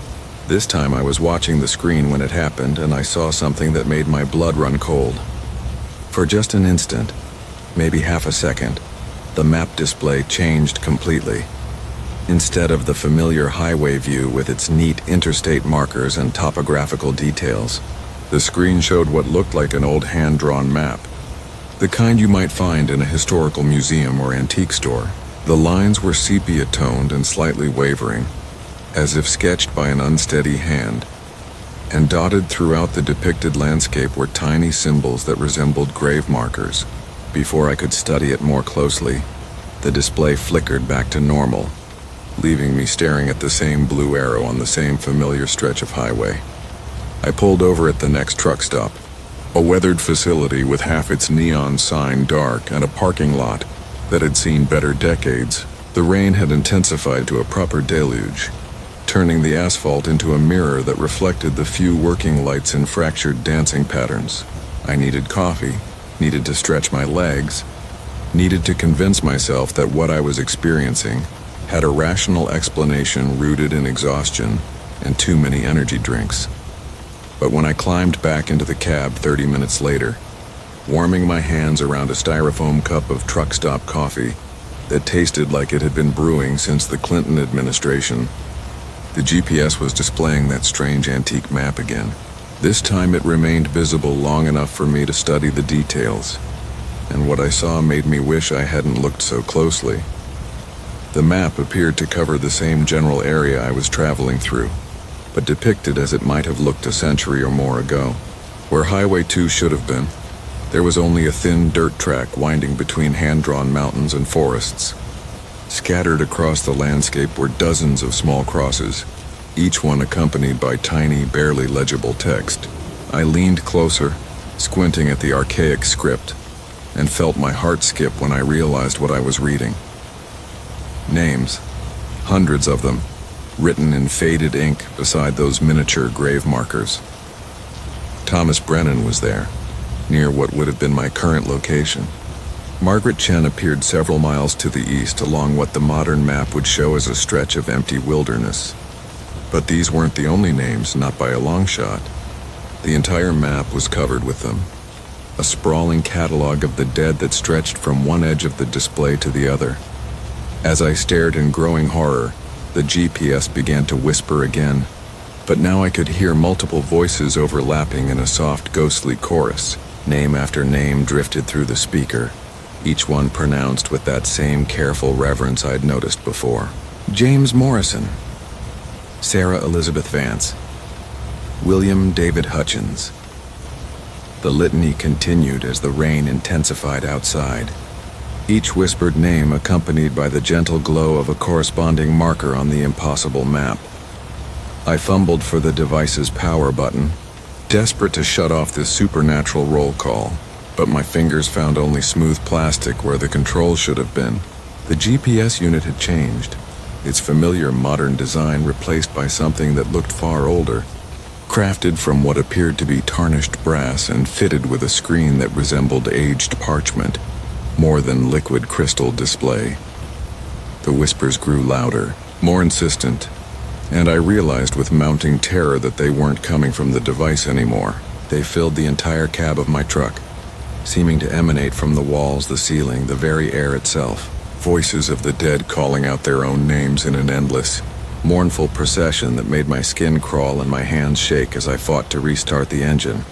This time I was watching the screen when it happened, and I saw something that made my blood run cold. For just an instant, maybe half a second, the map display changed completely. Instead of the familiar highway view with its neat interstate markers and topographical details, the screen showed what looked like an old hand-drawn map, the kind you might find in a historical museum or antique store. The lines were sepia-toned and slightly wavering, as if sketched by an unsteady hand, and dotted throughout the depicted landscape were tiny symbols that resembled grave markers. Before I could study it more closely, the display flickered back to normal, leaving me staring at the same blue arrow on the same familiar stretch of highway. I pulled over at the next truck stop, a weathered facility with half its neon sign dark and a parking lot that had seen better decades. The rain had intensified to a proper deluge, turning the asphalt into a mirror that reflected the few working lights in fractured dancing patterns. I needed coffee, needed to stretch my legs, needed to convince myself that what I was experiencing had a rational explanation rooted in exhaustion and too many energy drinks. But when I climbed back into the cab 30 minutes later, warming my hands around a styrofoam cup of truck stop coffee that tasted like it had been brewing since the Clinton administration, the GPS was displaying that strange antique map again. This time it remained visible long enough for me to study the details, and what I saw made me wish I hadn't looked so closely. The map appeared to cover the same general area I was traveling through, but depicted as it might have looked a century or more ago. Where Highway 2 should have been, there was only a thin dirt track winding between hand-drawn mountains and forests. Scattered across the landscape were dozens of small crosses, each one accompanied by tiny, barely legible text. I leaned closer, squinting at the archaic script, and felt my heart skip when I realized what I was reading. Names, hundreds of them, written in faded ink beside those miniature grave markers. Thomas Brennan was there, near what would have been my current location. Margaret Chen appeared several miles to the east along what the modern map would show as a stretch of empty wilderness. But these weren't the only names, not by a long shot. The entire map was covered with them. A sprawling catalog of the dead that stretched from one edge of the display to the other. As I stared in growing horror, the GPS began to whisper again, but now I could hear multiple voices overlapping in a soft, ghostly chorus. Name after name drifted through the speaker, each one pronounced with that same careful reverence I'd noticed before. James Morrison, Sarah Elizabeth Vance, William David Hutchins. The litany continued as the rain intensified outside, each whispered name accompanied by the gentle glow of a corresponding marker on the impossible map. I fumbled for the device's power button, desperate to shut off this supernatural roll call, but my fingers found only smooth plastic where the controls should have been. The GPS unit had changed, its familiar modern design replaced by something that looked far older, crafted from what appeared to be tarnished brass and fitted with a screen that resembled aged parchment, more than liquid crystal display. The whispers grew louder, more insistent, and I realized with mounting terror that they weren't coming from the device anymore. They filled the entire cab of my truck, seeming to emanate from the walls, the ceiling, the very air itself. Voices of the dead calling out their own names in an endless, mournful procession that made my skin crawl and my hands shake as I fought to restart the engine.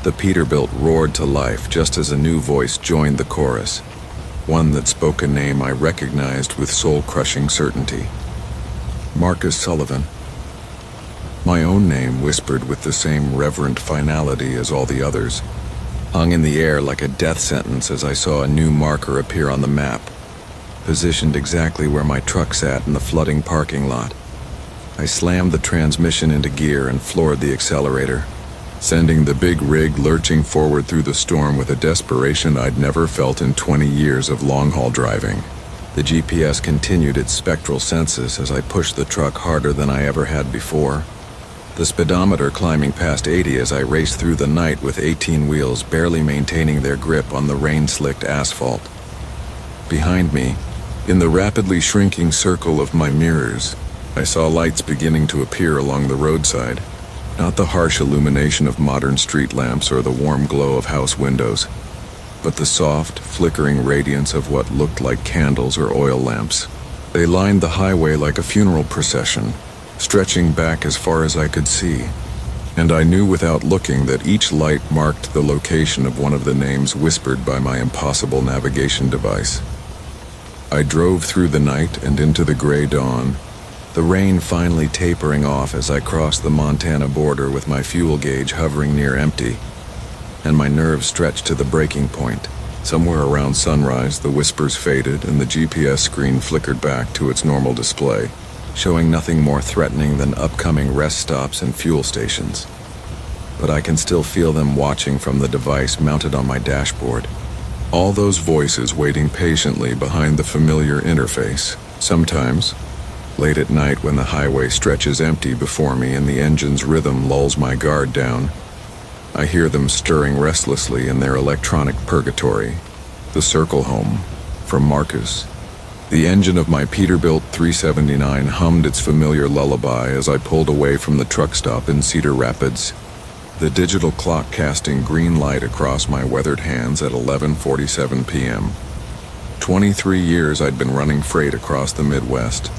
The Peterbilt roared to life just as a new voice joined the chorus, one that spoke a name I recognized with soul-crushing certainty. Marcus Sullivan. My own name whispered with the same reverent finality as all the others, hung in the air like a death sentence as I saw a new marker appear on the map, positioned exactly where my truck sat in the flooding parking lot. I slammed the transmission into gear and floored the accelerator, sending the big rig lurching forward through the storm with a desperation I'd never felt in 20 years of long-haul driving. The GPS continued its spectral census as I pushed the truck harder than I ever had before, the speedometer climbing past 80 as I raced through the night with 18 wheels barely maintaining their grip on the rain-slicked asphalt. Behind me, in the rapidly shrinking circle of my mirrors, I saw lights beginning to appear along the roadside. Not the harsh illumination of modern street lamps or the warm glow of house windows, but the soft, flickering radiance of what looked like candles or oil lamps. They lined the highway like a funeral procession, stretching back as far as I could see, and I knew without looking that each light marked the location of one of the names whispered by my impossible navigation device. I drove through the night and into the gray dawn, the rain finally tapering off as I crossed the Montana border with my fuel gauge hovering near empty, and my nerves stretched to the breaking point. Somewhere around sunrise, the whispers faded and the GPS screen flickered back to its normal display, showing nothing more threatening than upcoming rest stops and fuel stations. But I can still feel them watching from the device mounted on my dashboard. All those voices waiting patiently behind the familiar interface. Sometimes, late at night when the highway stretches empty before me and the engine's rhythm lulls my guard down, I hear them stirring restlessly in their electronic purgatory. The circle home, from Marcus. The engine of my Peterbilt 379 hummed its familiar lullaby as I pulled away from the truck stop in Cedar Rapids, the digital clock casting green light across my weathered hands at 11:47 p.m. 23 years I'd been running freight across the Midwest,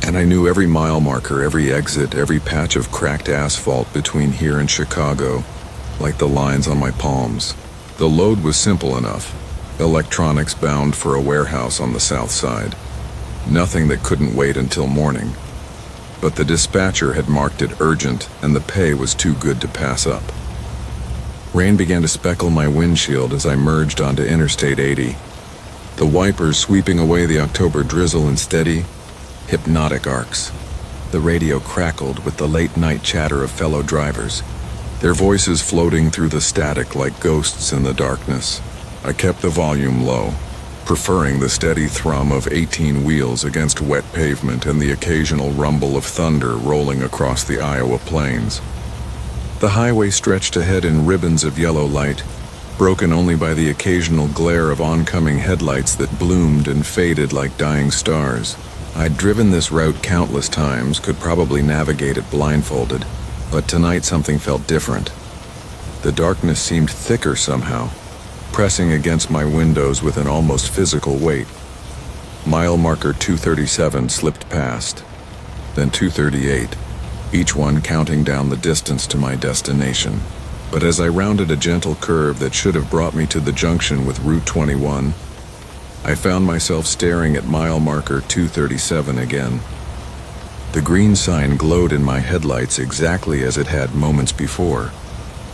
and I knew every mile marker, every exit, every patch of cracked asphalt between here and Chicago, like the lines on my palms. The load was simple enough. Electronics bound for a warehouse on the south side. Nothing that couldn't wait until morning. But the dispatcher had marked it urgent, and the pay was too good to pass up. Rain began to speckle my windshield as I merged onto Interstate 80. The wipers sweeping away the October drizzle in steady, hypnotic arcs. The radio crackled with the late-night chatter of fellow drivers, their voices floating through the static like ghosts in the darkness. I kept the volume low, preferring the steady thrum of 18 wheels against wet pavement and the occasional rumble of thunder rolling across the Iowa plains. The highway stretched ahead in ribbons of yellow light, broken only by the occasional glare of oncoming headlights that bloomed and faded like dying stars. I'd driven this route countless times, could probably navigate it blindfolded, but tonight something felt different. The darkness seemed thicker somehow, pressing against my windows with an almost physical weight. Mile marker 237 slipped past, then 238, each one counting down the distance to my destination. But as I rounded a gentle curve that should have brought me to the junction with Route 21, I found myself staring at mile marker 237 again. The green sign glowed in my headlights exactly as it had moments before,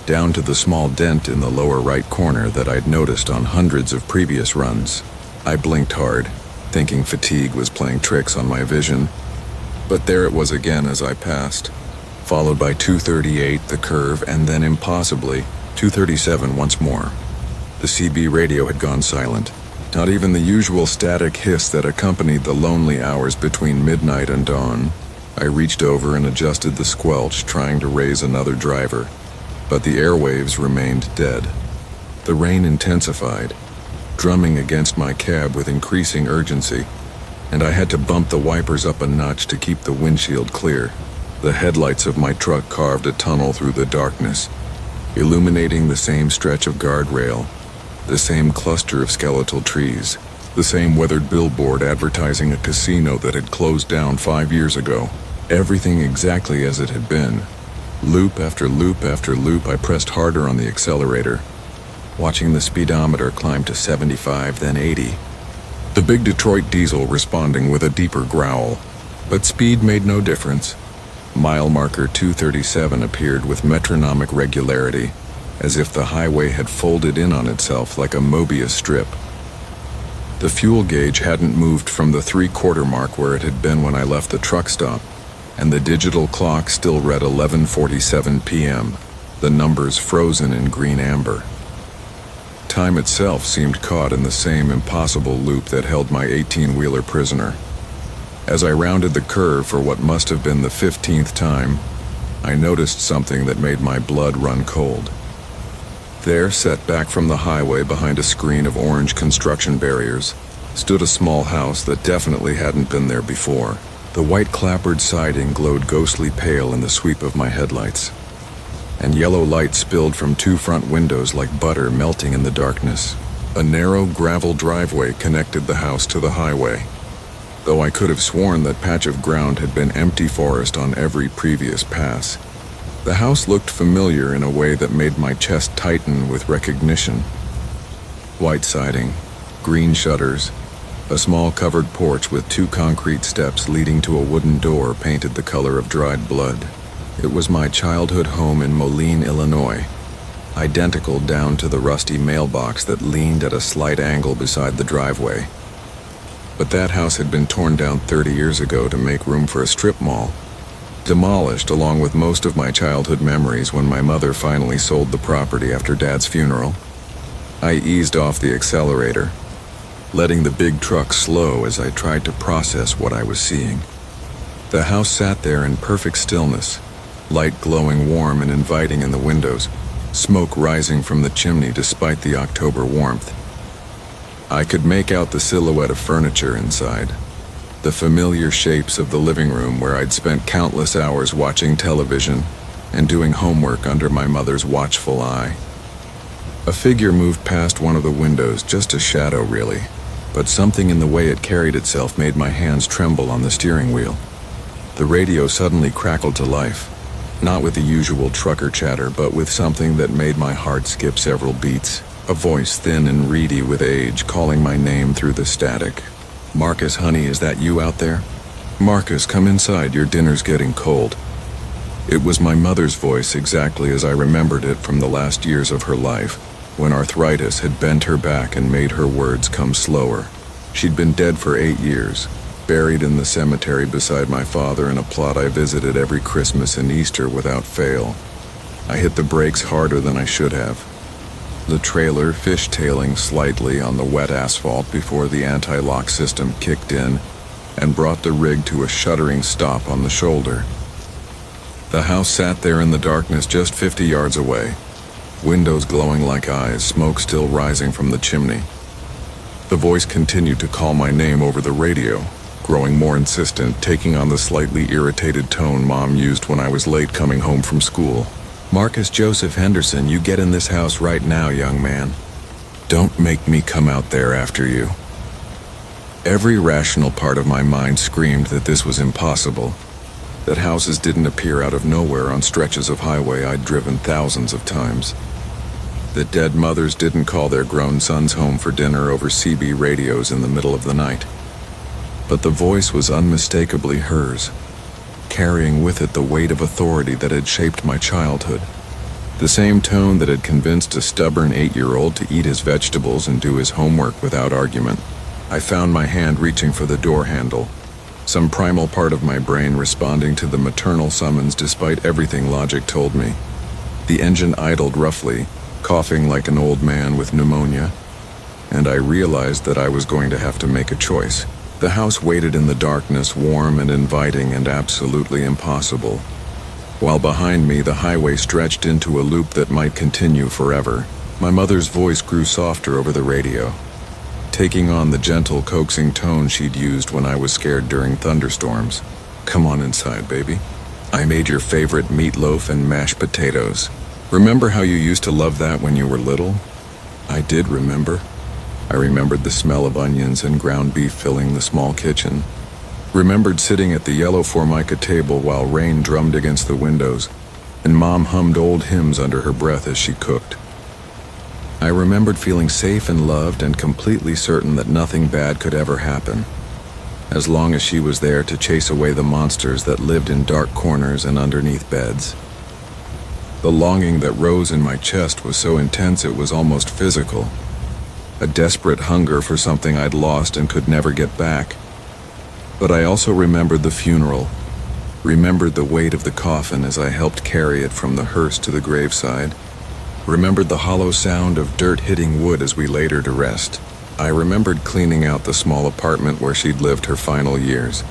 down to the small dent in the lower right corner that I'd noticed on hundreds of previous runs. I blinked hard, thinking fatigue was playing tricks on my vision, but there it was again as I passed, followed by 238, the curve, and then impossibly, 237 once more. The CB radio had gone silent. Not even the usual static hiss that accompanied the lonely hours between midnight and dawn. I reached over and adjusted the squelch, trying to raise another driver, but the airwaves remained dead. The rain intensified, drumming against my cab with increasing urgency, and I had to bump the wipers up a notch to keep the windshield clear. The headlights of my truck carved a tunnel through the darkness, illuminating the same stretch of guardrail, the same cluster of skeletal trees, the same weathered billboard advertising a casino that had closed down 5 years ago. Everything exactly as it had been. Loop after loop after loop, I pressed harder on the accelerator, watching the speedometer climb to 75, then 80. The big Detroit diesel responding with a deeper growl, but speed made no difference. Mile marker 237 appeared with metronomic regularity, as if the highway had folded in on itself like a Mobius strip. The fuel gauge hadn't moved from the 3/4 mark where it had been when I left the truck stop, and the digital clock still read 11:47 p.m., the numbers frozen in green amber. Time itself seemed caught in the same impossible loop that held my 18-wheeler prisoner. As I rounded the curve for what must have been the 15th time, I noticed something that made my blood run cold. There, set back from the highway behind a screen of orange construction barriers, stood a small house that definitely hadn't been there before. The white clapboard siding glowed ghostly pale in the sweep of my headlights, and yellow light spilled from 2 front windows like butter melting in the darkness. A narrow gravel driveway connected the house to the highway, though I could have sworn that patch of ground had been empty forest on every previous pass. The house looked familiar in a way that made my chest tighten with recognition. White siding, green shutters, a small covered porch with 2 concrete steps leading to a wooden door painted the color of dried blood. It was my childhood home in Moline, Illinois, identical down to the rusty mailbox that leaned at a slight angle beside the driveway. But that house had been torn down 30 years ago to make room for a strip mall, demolished along with most of my childhood memories when my mother finally sold the property after Dad's funeral. I eased off the accelerator, letting the big truck slow as I tried to process what I was seeing. The house sat there in perfect stillness, light glowing warm and inviting in the windows, smoke rising from the chimney despite the October warmth. I could make out the silhouette of furniture inside, the familiar shapes of the living room where I'd spent countless hours watching television and doing homework under my mother's watchful eye. A figure moved past one of the windows, just a shadow really, but something in the way it carried itself made my hands tremble on the steering wheel. The radio suddenly crackled to life, not with the usual trucker chatter, but with something that made my heart skip several beats. A voice thin and reedy with age calling my name through the static. "Marcus, honey, is that you out there? Marcus, come inside, your dinner's getting cold." It was my mother's voice exactly as I remembered it from the last years of her life, when arthritis had bent her back and made her words come slower. She'd been dead for 8 years, buried in the cemetery beside my father in a plot I visited every Christmas and Easter without fail. I hit the brakes harder than I should have. the trailer fishtailing slightly on the wet asphalt before the anti-lock system kicked in and brought the rig to a shuddering stop on the shoulder. The house sat there in the darkness just 50 yards away, windows glowing like eyes, smoke still rising from the chimney. The voice continued to call my name over the radio, growing more insistent, taking on the slightly irritated tone Mom used when I was late coming home from school. "Marcus Joseph Henderson, you get in this house right now, young man. Don't make me come out there after you." Every rational part of my mind screamed that this was impossible, that houses didn't appear out of nowhere on stretches of highway I'd driven thousands of times, that dead mothers didn't call their grown sons home for dinner over CB radios in the middle of the night. But the voice was unmistakably hers, carrying with it the weight of authority that had shaped my childhood. The same tone that had convinced a stubborn 8-year-old to eat his vegetables and do his homework without argument. I found my hand reaching for the door handle, some primal part of my brain responding to the maternal summons despite everything logic told me. The engine idled roughly, coughing like an old man with pneumonia, and I realized that I was going to have to make a choice. The house waited in the darkness, warm and inviting and absolutely impossible, while behind me the highway stretched into a loop that might continue forever. My mother's voice grew softer over the radio, taking on the gentle, coaxing tone she'd used when I was scared during thunderstorms. "Come on inside, baby. I made your favorite meatloaf and mashed potatoes. Remember how you used to love that when you were little?" I did remember. I remembered the smell of onions and ground beef filling the small kitchen. Remembered sitting at the yellow formica table while rain drummed against the windows, and Mom hummed old hymns under her breath as she cooked. I remembered feeling safe and loved and completely certain that nothing bad could ever happen, as long as she was there to chase away the monsters that lived in dark corners and underneath beds. The longing that rose in my chest was so intense it was almost physical. A desperate hunger for something I'd lost and could never get back. But I also remembered the funeral, remembered the weight of the coffin as I helped carry it from the hearse to the graveside, remembered the hollow sound of dirt hitting wood as we laid her to rest. I remembered cleaning out the small apartment where she'd lived her final years,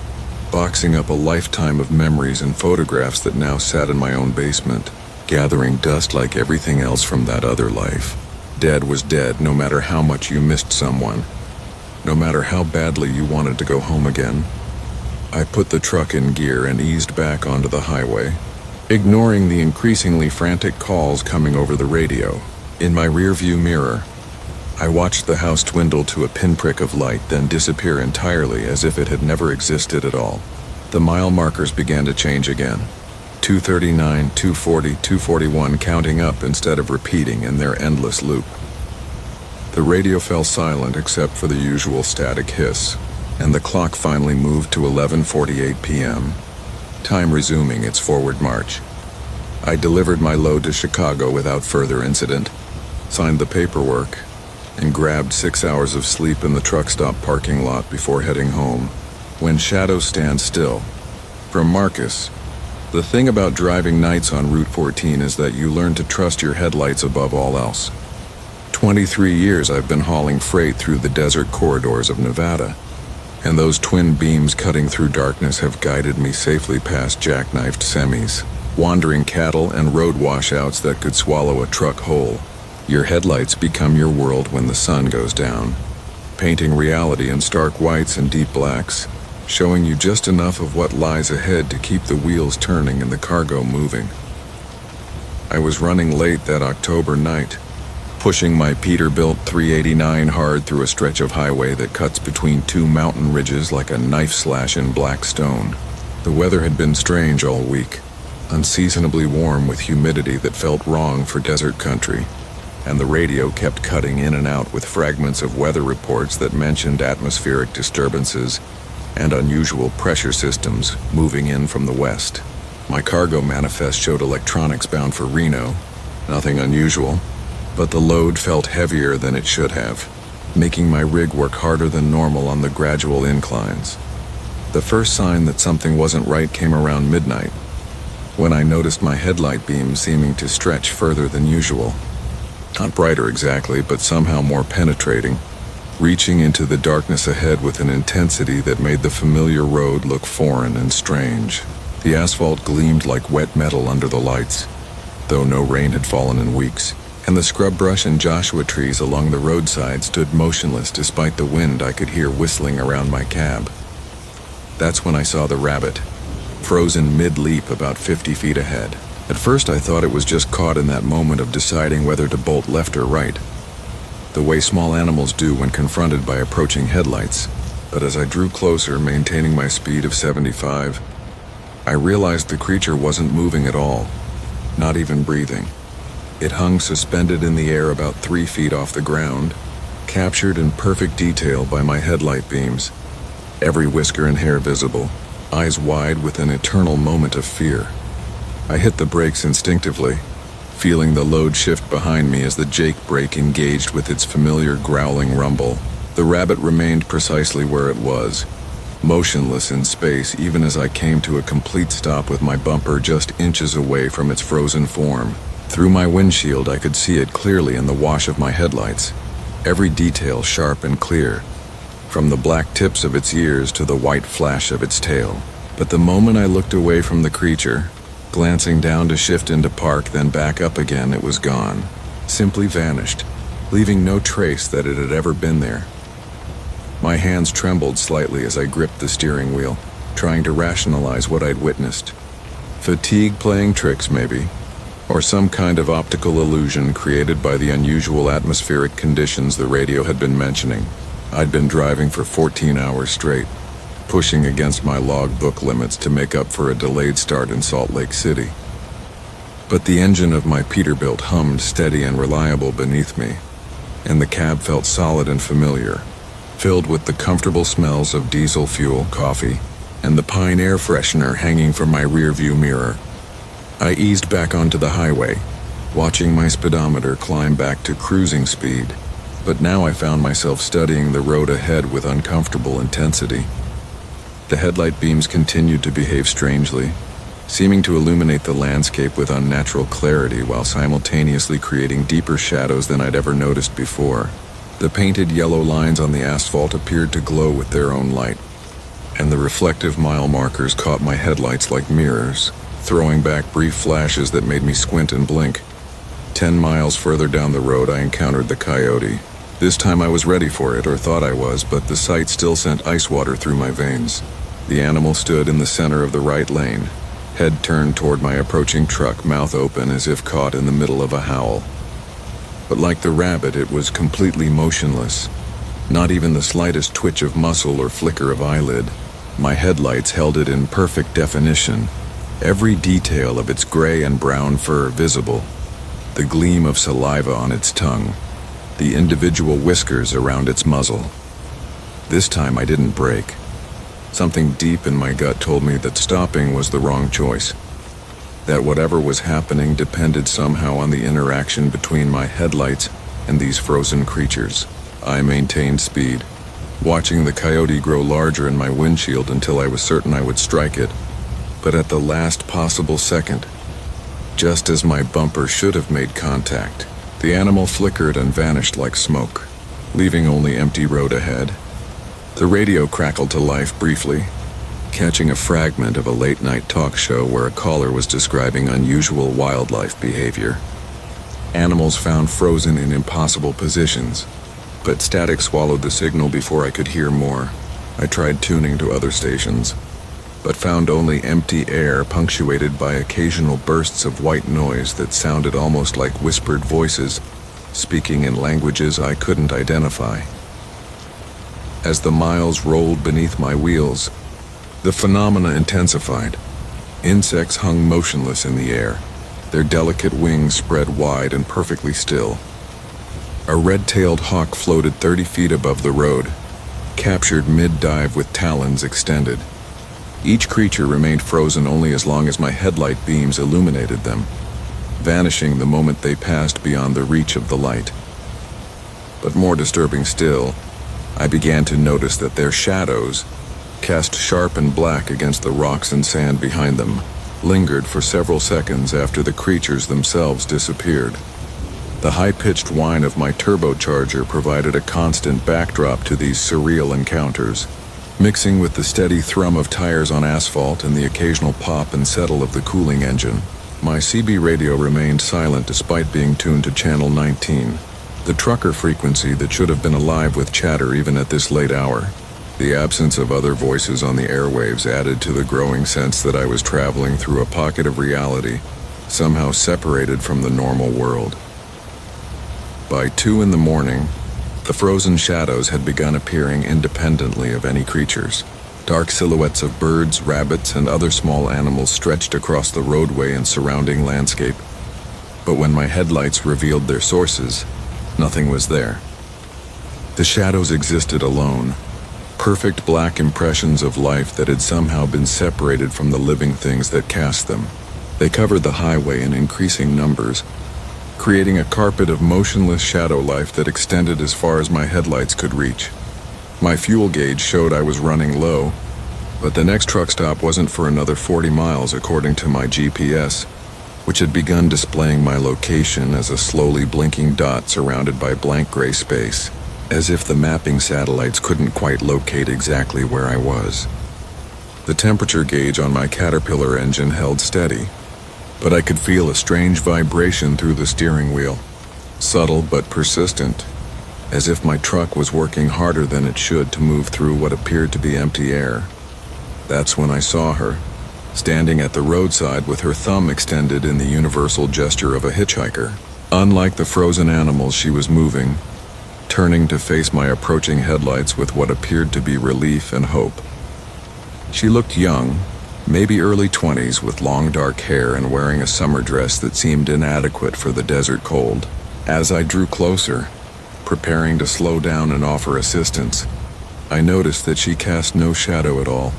boxing up a lifetime of memories and photographs that now sat in my own basement, gathering dust like everything else from that other life. Dead was dead, no matter how much you missed someone, no matter how badly you wanted to go home again. I put the truck in gear and eased back onto the highway, ignoring the increasingly frantic calls coming over the radio. In my rearview mirror, I watched the house dwindle to a pinprick of light, then disappear entirely as if it had never existed at all. The mile markers began to change again. 239, 240, 241, counting up instead of repeating in their endless loop. The radio fell silent except for the usual static hiss, and the clock finally moved to 11:48 p.m., time resuming its forward march. I delivered my load to Chicago without further incident, signed the paperwork, and grabbed 6 hours of sleep in the truck stop parking lot before heading home. When shadows stand still. From Marcus. The thing about driving nights on Route 14 is that you learn to trust your headlights above all else. 23 years I've been hauling freight through the desert corridors of Nevada, and those twin beams cutting through darkness have guided me safely past jackknifed semis, wandering cattle, and road washouts that could swallow a truck whole. Your headlights become your world when the sun goes down, painting reality in stark whites and deep blacks, showing you just enough of what lies ahead to keep the wheels turning and the cargo moving. I was running late that October night, pushing my Peterbilt 389 hard through a stretch of highway that cuts between two mountain ridges like a knife slash in black stone. The weather had been strange all week, unseasonably warm with humidity that felt wrong for desert country, and the radio kept cutting in and out with fragments of weather reports that mentioned atmospheric disturbances and unusual pressure systems moving in from the west. My cargo manifest showed electronics bound for Reno, nothing unusual, but the load felt heavier than it should have, making my rig work harder than normal on the gradual inclines. The first sign that something wasn't right came around midnight, when I noticed my headlight beams seeming to stretch further than usual. Not brighter exactly, but somehow more penetrating, reaching into the darkness ahead with an intensity that made the familiar road look foreign and strange. The asphalt gleamed like wet metal under the lights, though no rain had fallen in weeks, and the scrub brush and Joshua trees along the roadside stood motionless despite the wind I could hear whistling around my cab. That's when I saw the rabbit, frozen mid-leap about 50 feet ahead. At first I thought it was just caught in that moment of deciding whether to bolt left or right, the way small animals do when confronted by approaching headlights. But as I drew closer, maintaining my speed of 75, I realized the creature wasn't moving at all, not even breathing. It hung suspended in the air about 3 feet off the ground, captured in perfect detail by my headlight beams, every whisker and hair visible, eyes wide with an eternal moment of fear. I hit the brakes instinctively, feeling the load shift behind me as the Jake brake engaged with its familiar growling rumble. The rabbit remained precisely where it was, motionless in space even as I came to a complete stop with my bumper just inches away from its frozen form. Through my windshield I could see it clearly in the wash of my headlights, every detail sharp and clear, from the black tips of its ears to the white flash of its tail. But the moment I looked away from the creature, glancing down to shift into park, then back up again, it was gone. Simply vanished, leaving no trace that it had ever been there. My hands trembled slightly as I gripped the steering wheel, trying to rationalize what I'd witnessed. Fatigue playing tricks, maybe, or some kind of optical illusion created by the unusual atmospheric conditions the radio had been mentioning. I'd been driving for 14 hours straight, pushing against my logbook limits to make up for a delayed start in Salt Lake City. But the engine of my Peterbilt hummed steady and reliable beneath me, and the cab felt solid and familiar, filled with the comfortable smells of diesel fuel, coffee, and the pine air freshener hanging from my rearview mirror. I eased back onto the highway, watching my speedometer climb back to cruising speed, but now I found myself studying the road ahead with uncomfortable intensity. The headlight beams continued to behave strangely, seeming to illuminate the landscape with unnatural clarity while simultaneously creating deeper shadows than I'd ever noticed before. The painted yellow lines on the asphalt appeared to glow with their own light, and the reflective mile markers caught my headlights like mirrors, throwing back brief flashes that made me squint and blink. 10 miles further down the road, I encountered the coyote. This time I was ready for it, or thought I was, but the sight still sent ice water through my veins. The animal stood in the center of the right lane, head turned toward my approaching truck, mouth open as if caught in the middle of a howl. But like the rabbit, it was completely motionless, not even the slightest twitch of muscle or flicker of eyelid. My headlights held it in perfect definition, every detail of its gray and brown fur visible, the gleam of saliva on its tongue, the individual whiskers around its muzzle. This time I didn't brake. Something deep in my gut told me that stopping was the wrong choice, that whatever was happening depended somehow on the interaction between my headlights and these frozen creatures. I maintained speed, watching the coyote grow larger in my windshield until I was certain I would strike it. But at the last possible second, just as my bumper should have made contact, the animal flickered and vanished like smoke, leaving only empty road ahead. The radio crackled to life briefly, catching a fragment of a late-night talk show where a caller was describing unusual wildlife behavior. Animals found frozen in impossible positions, but static swallowed the signal before I could hear more. I tried tuning to other stations, but found only empty air punctuated by occasional bursts of white noise that sounded almost like whispered voices, speaking in languages I couldn't identify. As the miles rolled beneath my wheels, the phenomena intensified. Insects hung motionless in the air, their delicate wings spread wide and perfectly still. A red-tailed hawk floated 30 feet above the road, captured mid-dive with talons extended. Each creature remained frozen only as long as my headlight beams illuminated them, vanishing the moment they passed beyond the reach of the light. But more disturbing still, I began to notice that their shadows, cast sharp and black against the rocks and sand behind them, lingered for several seconds after the creatures themselves disappeared. The high-pitched whine of my turbocharger provided a constant backdrop to these surreal encounters. Mixing with the steady thrum of tires on asphalt and the occasional pop and settle of the cooling engine, my CB radio remained silent despite being tuned to channel 19, the trucker frequency that should have been alive with chatter even at this late hour. The absence of other voices on the airwaves added to the growing sense that I was traveling through a pocket of reality, somehow separated from the normal world. By 2 in the morning, the frozen shadows had begun appearing independently of any creatures. Dark silhouettes of birds, rabbits, and other small animals stretched across the roadway and surrounding landscape. But when my headlights revealed their sources, nothing was there. The shadows existed alone, perfect black impressions of life that had somehow been separated from the living things that cast them. They covered the highway in increasing numbers, creating a carpet of motionless shadow life that extended as far as my headlights could reach. My fuel gauge showed I was running low, but the next truck stop wasn't for another 40 miles according to my GPS, which had begun displaying my location as a slowly blinking dot surrounded by blank gray space, as if the mapping satellites couldn't quite locate exactly where I was. The temperature gauge on my Caterpillar engine held steady, but I could feel a strange vibration through the steering wheel, subtle but persistent, as if my truck was working harder than it should to move through what appeared to be empty air. That's when I saw her, standing at the roadside with her thumb extended in the universal gesture of a hitchhiker. Unlike the frozen animals, she was moving, turning to face my approaching headlights with what appeared to be relief and hope. She looked young, maybe early 20s, with long dark hair and wearing a summer dress that seemed inadequate for the desert cold. As I drew closer, preparing to slow down and offer assistance, I noticed that she cast no shadow at all,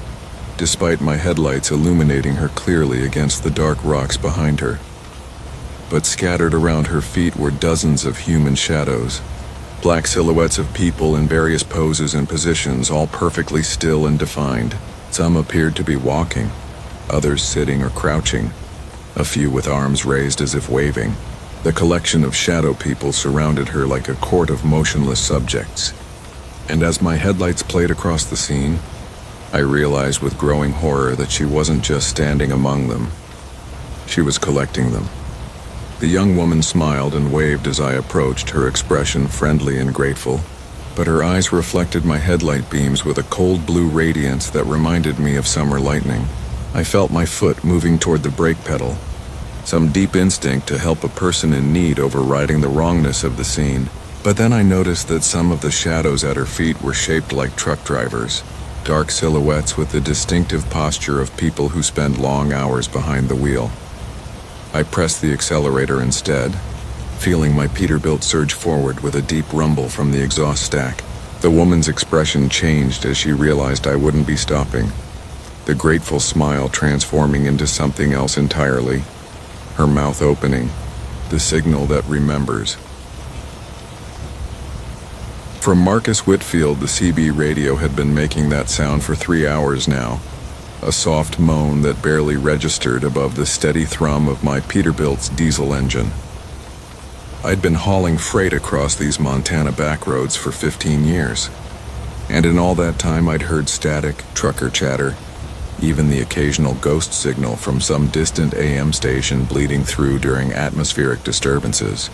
despite my headlights illuminating her clearly against the dark rocks behind her. But scattered around her feet were dozens of human shadows, black silhouettes of people in various poses and positions, all perfectly still and defined. Some appeared to be walking, others sitting or crouching, a few with arms raised as if waving. The collection of shadow people surrounded her like a court of motionless subjects. And as my headlights played across the scene, I realized with growing horror that she wasn't just standing among them. She was collecting them. The young woman smiled and waved as I approached, her expression friendly and grateful, but her eyes reflected my headlight beams with a cold blue radiance that reminded me of summer lightning. I felt my foot moving toward the brake pedal, some deep instinct to help a person in need overriding the wrongness of the scene. But then I noticed that some of the shadows at her feet were shaped like truck drivers, dark silhouettes with the distinctive posture of people who spend long hours behind the wheel. I pressed the accelerator instead, feeling my Peterbilt surge forward with a deep rumble from the exhaust stack. The woman's expression changed as she realized I wouldn't be stopping, the grateful smile transforming into something else entirely, her mouth opening, the signal that remembers. From Marcus Whitfield, the CB radio had been making that sound for 3 hours now, a soft moan that barely registered above the steady thrum of my Peterbilt's diesel engine. I'd been hauling freight across these Montana backroads for 15 years, and in all that time I'd heard static, trucker chatter, even the occasional ghost signal from some distant AM station bleeding through during atmospheric disturbances.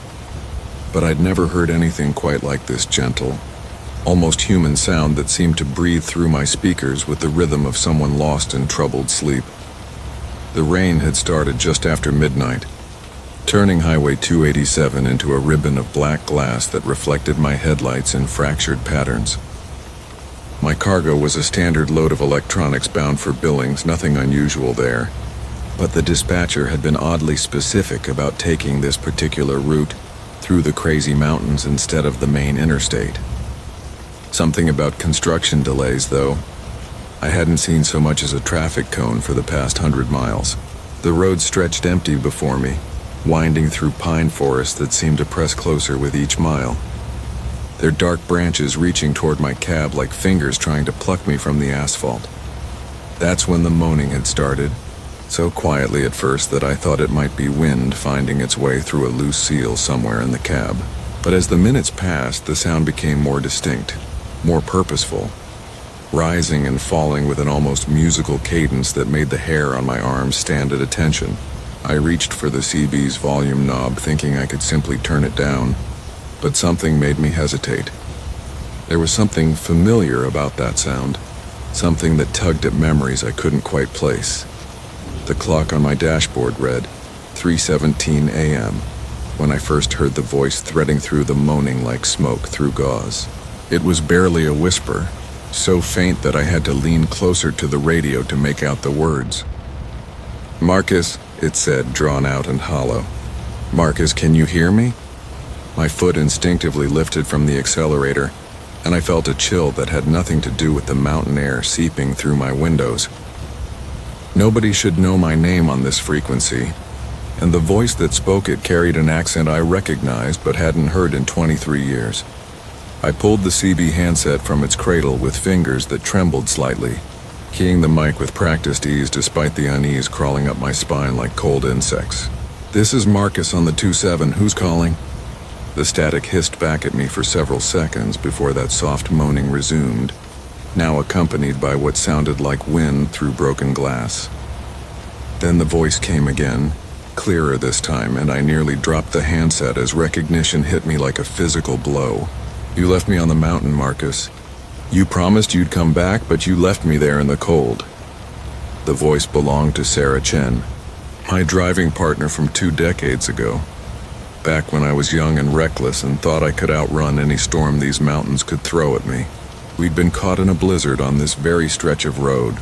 But I'd never heard anything quite like this gentle, almost human sound that seemed to breathe through my speakers with the rhythm of someone lost in troubled sleep. The rain had started just after midnight, turning Highway 287 into a ribbon of black glass that reflected my headlights in fractured patterns. My cargo was a standard load of electronics bound for Billings, nothing unusual there, but the dispatcher had been oddly specific about taking this particular route through the crazy mountains instead of the main interstate. Something about construction delays, though. I hadn't seen so much as a traffic cone for the past 100 miles. The road stretched empty before me, winding through pine forests that seemed to press closer with each mile, their dark branches reaching toward my cab like fingers trying to pluck me from the asphalt. That's when the moaning had started, So quietly at first that I thought it might be wind finding its way through a loose seal somewhere in the cab. But as the minutes passed, the sound became more distinct, more purposeful, rising and falling with an almost musical cadence that made the hair on my arms stand at attention. I reached for the CB's volume knob, thinking I could simply turn it down, but something made me hesitate. There was something familiar about that sound, something that tugged at memories I couldn't quite place. The clock on my dashboard read 3:17 a.m. when I first heard the voice threading through the moaning like smoke through gauze. It was barely a whisper, so faint that I had to lean closer to the radio to make out the words. "Marcus," it said, drawn out and hollow. "Marcus, can you hear me?" My foot instinctively lifted from the accelerator, and I felt a chill that had nothing to do with the mountain air seeping through my windows. Nobody should know my name on this frequency, and the voice that spoke it carried an accent I recognized but hadn't heard in 23 years. I pulled the CB handset from its cradle with fingers that trembled slightly, keying the mic with practiced ease despite the unease crawling up my spine like cold insects. "This is Marcus on the 27, who's calling?" The static hissed back at me for several seconds before that soft moaning resumed, now accompanied by what sounded like wind through broken glass. Then the voice came again, clearer this time, and I nearly dropped the handset as recognition hit me like a physical blow. "You left me on the mountain, Marcus. You promised you'd come back, but you left me there in the cold." The voice belonged to Sarah Chen, my driving partner from 2 decades ago, back when I was young and reckless and thought I could outrun any storm these mountains could throw at me. We'd been caught in a blizzard on this very stretch of road,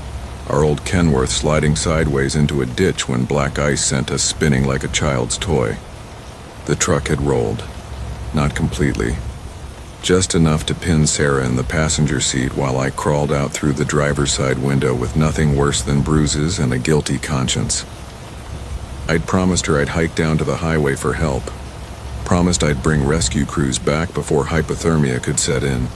our old Kenworth sliding sideways into a ditch when black ice sent us spinning like a child's toy. The truck had rolled, not completely, just enough to pin Sarah in the passenger seat while I crawled out through the driver's side window with nothing worse than bruises and a guilty conscience. I'd promised her I'd hike down to the highway for help, promised I'd bring rescue crews back before hypothermia could set in.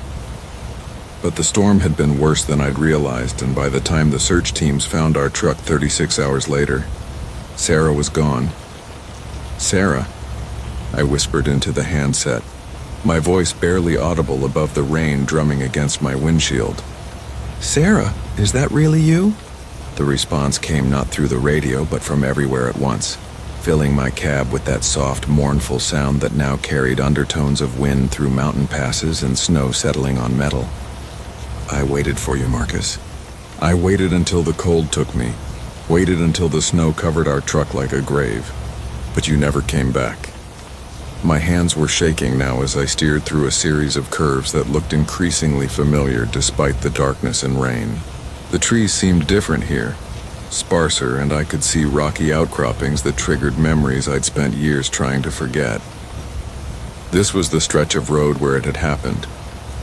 But the storm had been worse than I'd realized, and by the time the search teams found our truck 36 hours later, Sarah was gone. "Sarah," I whispered into the handset, my voice barely audible above the rain drumming against my windshield. "Sarah, is that really you?" The response came not through the radio but from everywhere at once, filling my cab with that soft, mournful sound that now carried undertones of wind through mountain passes and snow settling on metal. "I waited for you, Marcus. I waited until the cold took me, waited until the snow covered our truck like a grave, but you never came back." My hands were shaking now as I steered through a series of curves that looked increasingly familiar despite the darkness and rain. The trees seemed different here, sparser, and I could see rocky outcroppings that triggered memories I'd spent years trying to forget. This was the stretch of road where it had happened,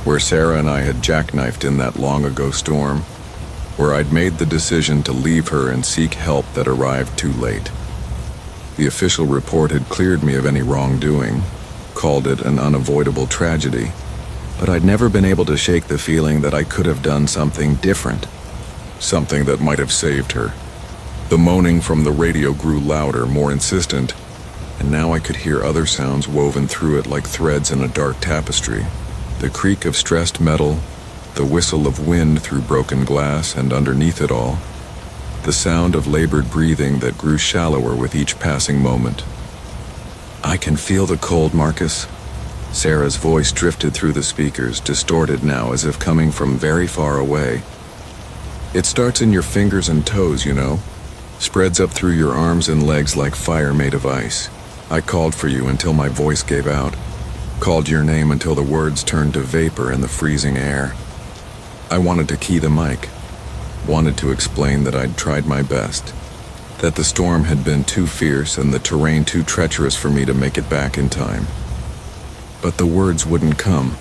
where Sarah and I had jackknifed in that long-ago storm, where I'd made the decision to leave her and seek help that arrived too late. The official report had cleared me of any wrongdoing, called it an unavoidable tragedy, but I'd never been able to shake the feeling that I could have done something different, something that might have saved her. The moaning from the radio grew louder, more insistent, and now I could hear other sounds woven through it like threads in a dark tapestry. The creak of stressed metal, the whistle of wind through broken glass, and underneath it all, the sound of labored breathing that grew shallower with each passing moment. "I can feel the cold, Marcus." Sarah's voice drifted through the speakers, distorted now as if coming from very far away. "It starts in your fingers and toes, you know, spreads up through your arms and legs like fire made of ice. I called for you until my voice gave out, called your name until the words turned to vapor in the freezing air. I wanted to key the mic, wanted to explain that I'd tried my best, that the storm had been too fierce and the terrain too treacherous for me to make it back in time. But the words wouldn't come,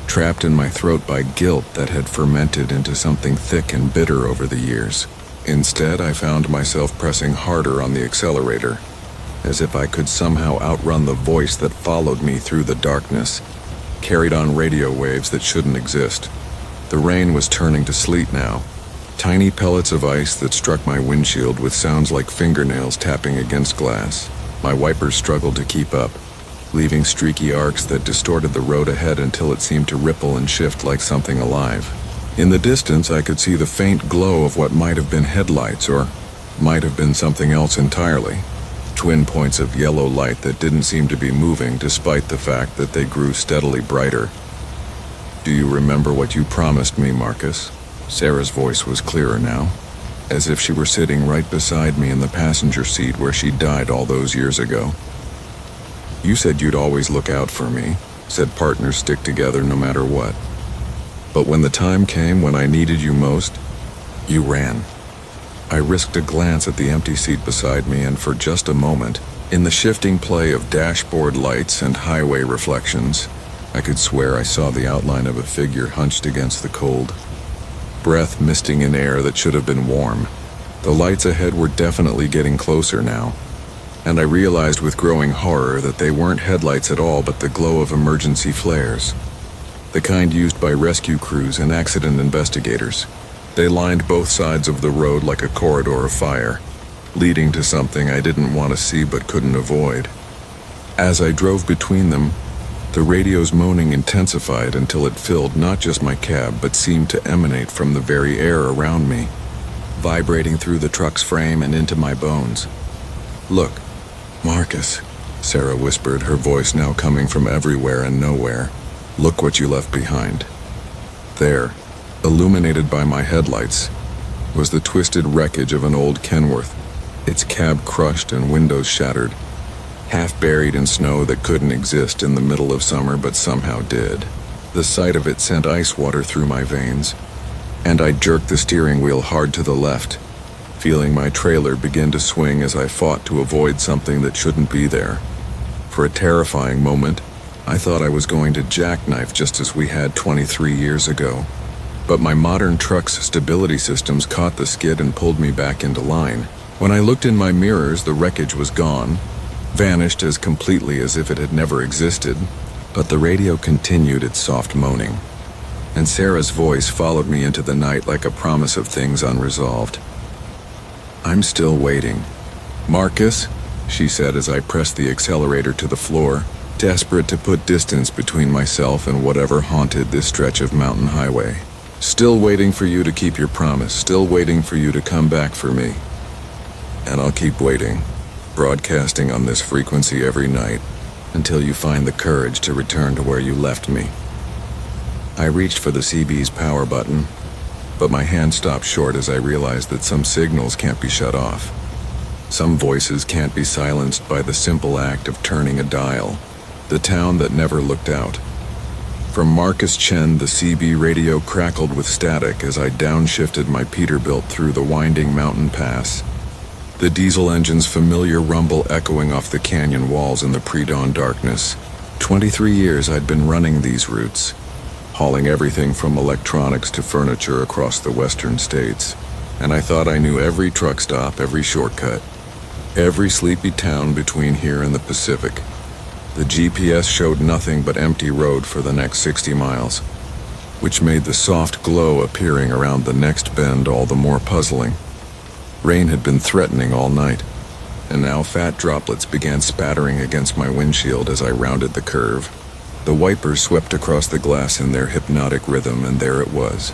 trapped in my throat by guilt that had fermented into something thick and bitter over the years. Instead, I found myself pressing harder on the accelerator, as if I could somehow outrun the voice that followed me through the darkness, carried on radio waves that shouldn't exist. The rain was turning to sleet now, Tiny pellets of ice that struck my windshield with sounds like fingernails tapping against glass. My wipers struggled to keep up, leaving streaky arcs that distorted the road ahead until it seemed to ripple and shift like something alive. In the distance, I could see the faint glow of what might have been headlights or might have been something else entirely. Twin points of yellow light that didn't seem to be moving despite the fact that they grew steadily brighter. "Do you remember what you promised me, Marcus?" Sarah's voice was clearer now, as if she were sitting right beside me in the passenger seat where she died all those years ago. "You said you'd always look out for me," said partners stick together no matter what. "But when the time came when I needed you most, you ran." I risked a glance at the empty seat beside me, and for just a moment, in the shifting play of dashboard lights and highway reflections, I could swear I saw the outline of a figure hunched against the cold, breath misting in air that should have been warm. The lights ahead were definitely getting closer now, and I realized with growing horror that they weren't headlights at all but the glow of emergency flares, the kind used by rescue crews and accident investigators. They lined both sides of the road like a corridor of fire, leading to something I didn't want to see but couldn't avoid. As I drove between them, the radio's moaning intensified until it filled not just my cab but seemed to emanate from the very air around me, vibrating through the truck's frame and into my bones. "Look, Marcus," Sarah whispered, her voice now coming from everywhere and nowhere. "Look what you left behind." There, illuminated by my headlights, was the twisted wreckage of an old Kenworth, its cab crushed and windows shattered, half buried in snow that couldn't exist in the middle of summer but somehow did. The sight of it sent ice water through my veins, and I jerked the steering wheel hard to the left, feeling my trailer begin to swing as I fought to avoid something that shouldn't be there. For a terrifying moment, I thought I was going to jackknife just as we had 23 years ago. But my modern truck's stability systems caught the skid and pulled me back into line. When I looked in my mirrors, the wreckage was gone, vanished as completely as if it had never existed, but the radio continued its soft moaning, and Sarah's voice followed me into the night like a promise of things unresolved. "I'm still waiting. Marcus," she said as I pressed the accelerator to the floor, desperate to put distance between myself and whatever haunted this stretch of mountain highway. "Still waiting for you to keep your promise, still waiting for you to come back for me. And I'll keep waiting, broadcasting on this frequency every night, until you find the courage to return to where you left me." I reached for the CB's power button, but my hand stopped short as I realized that some signals can't be shut off. Some voices can't be silenced by the simple act of turning a dial. The town that never looked out. From Marcus Chen, the CB radio crackled with static as I downshifted my Peterbilt through the winding mountain pass, the diesel engine's familiar rumble echoing off the canyon walls in the pre-dawn darkness. 23 years I'd been running these routes, hauling everything from electronics to furniture across the western states, and I thought I knew every truck stop, every shortcut, every sleepy town between here and the Pacific. The GPS showed nothing but empty road for the next 60 miles, which made the soft glow appearing around the next bend all the more puzzling. Rain had been threatening all night, and now fat droplets began spattering against my windshield as I rounded the curve. The wipers swept across the glass in their hypnotic rhythm, and there it was.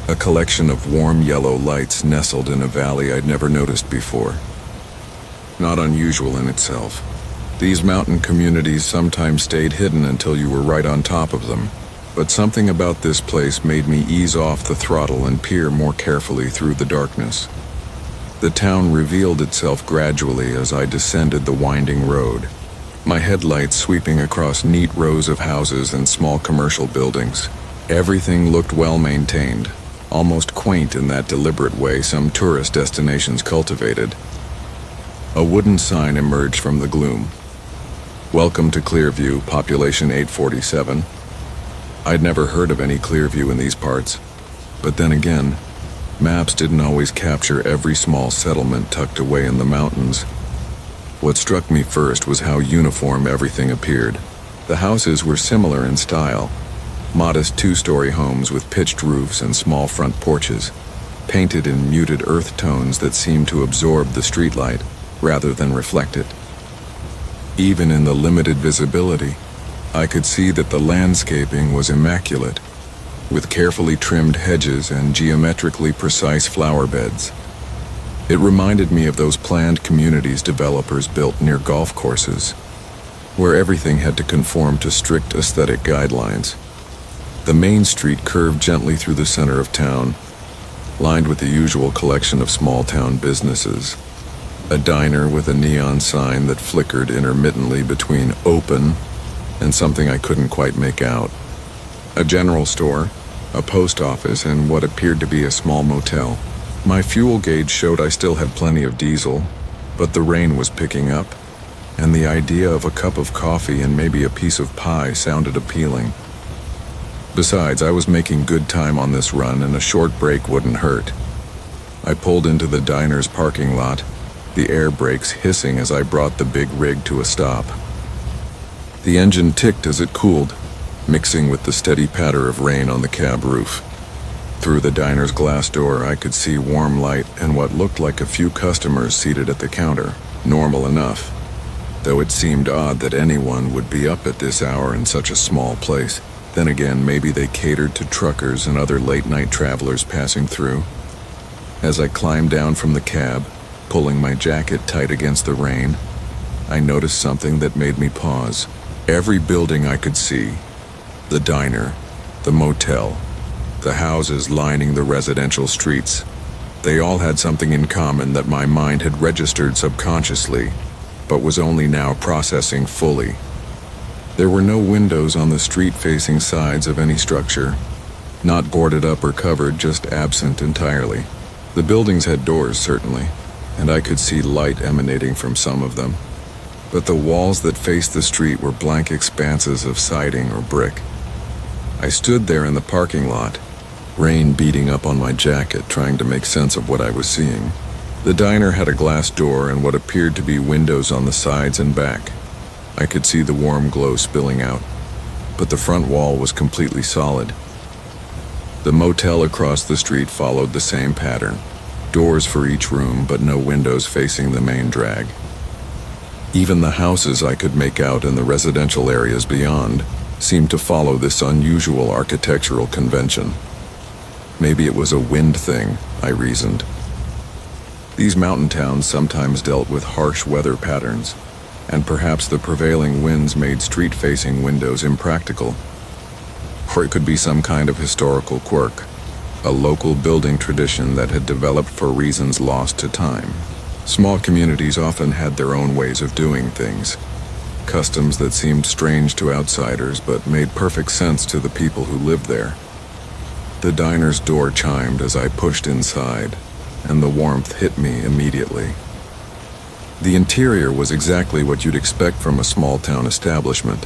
A collection of warm yellow lights nestled in a valley I'd never noticed before. Not unusual in itself. These mountain communities sometimes stayed hidden until you were right on top of them, but something about this place made me ease off the throttle and peer more carefully through the darkness. The town revealed itself gradually as I descended the winding road, my headlights sweeping across neat rows of houses and small commercial buildings. Everything looked well maintained, almost quaint in that deliberate way some tourist destinations cultivated. A wooden sign emerged from the gloom. "Welcome to Clearview, population 847. I'd never heard of any Clearview in these parts, but then again, maps didn't always capture every small settlement tucked away in the mountains. What struck me first was how uniform everything appeared. The houses were similar in style, modest two-story homes with pitched roofs and small front porches. painted in muted earth tones that seemed to absorb the streetlight rather than reflect it. Even in the limited visibility, I could see that the landscaping was immaculate, with carefully trimmed hedges and geometrically precise flower beds. It reminded me of those planned communities developers built near golf courses, where everything had to conform to strict aesthetic guidelines. The main street curved gently through the center of town, lined with the usual collection of small-town businesses. A diner with a neon sign that flickered intermittently between open and something I couldn't quite make out. A general store, a post office, and what appeared to be a small motel. My fuel gauge showed I still had plenty of diesel, but the rain was picking up, and the idea of a cup of coffee and maybe a piece of pie sounded appealing. Besides, I was making good time on this run, and a short break wouldn't hurt. I pulled into the diner's parking lot, the air brakes hissing as I brought the big rig to a stop. The engine ticked as it cooled, mixing with the steady patter of rain on the cab roof. Through the diner's glass door, I could see warm light and what looked like a few customers seated at the counter. Normal enough, though it seemed odd that anyone would be up at this hour in such a small place. Then again, maybe they catered to truckers and other late-night travelers passing through. As I climbed down from the cab, pulling my jacket tight against the rain, I noticed something that made me pause. Every building I could see, the diner, the motel, the houses lining the residential streets, they all had something in common that my mind had registered subconsciously, but was only now processing fully. There were no windows on the street-facing sides of any structure, not boarded up or covered, just absent entirely. The buildings had doors, certainly, and I could see light emanating from some of them, but the walls that faced the street were blank expanses of siding or brick. I stood there in the parking lot, rain beating up on my jacket, trying to make sense of what I was seeing. The diner had a glass door and what appeared to be windows on the sides and back. I could see the warm glow spilling out, but the front wall was completely solid. The motel across the street followed the same pattern. Doors for each room, but no windows facing the main drag. Even the houses I could make out in the residential areas beyond seemed to follow this unusual architectural convention. Maybe it was a wind thing, I reasoned. These mountain towns sometimes dealt with harsh weather patterns, and perhaps the prevailing winds made street-facing windows impractical. Or it could be some kind of historical quirk, a local building tradition that had developed for reasons lost to time. Small communities often had their own ways of doing things, customs that seemed strange to outsiders but made perfect sense to the people who lived there. The diner's door chimed as I pushed inside, and the warmth hit me immediately. The interior was exactly what you'd expect from a small-town establishment.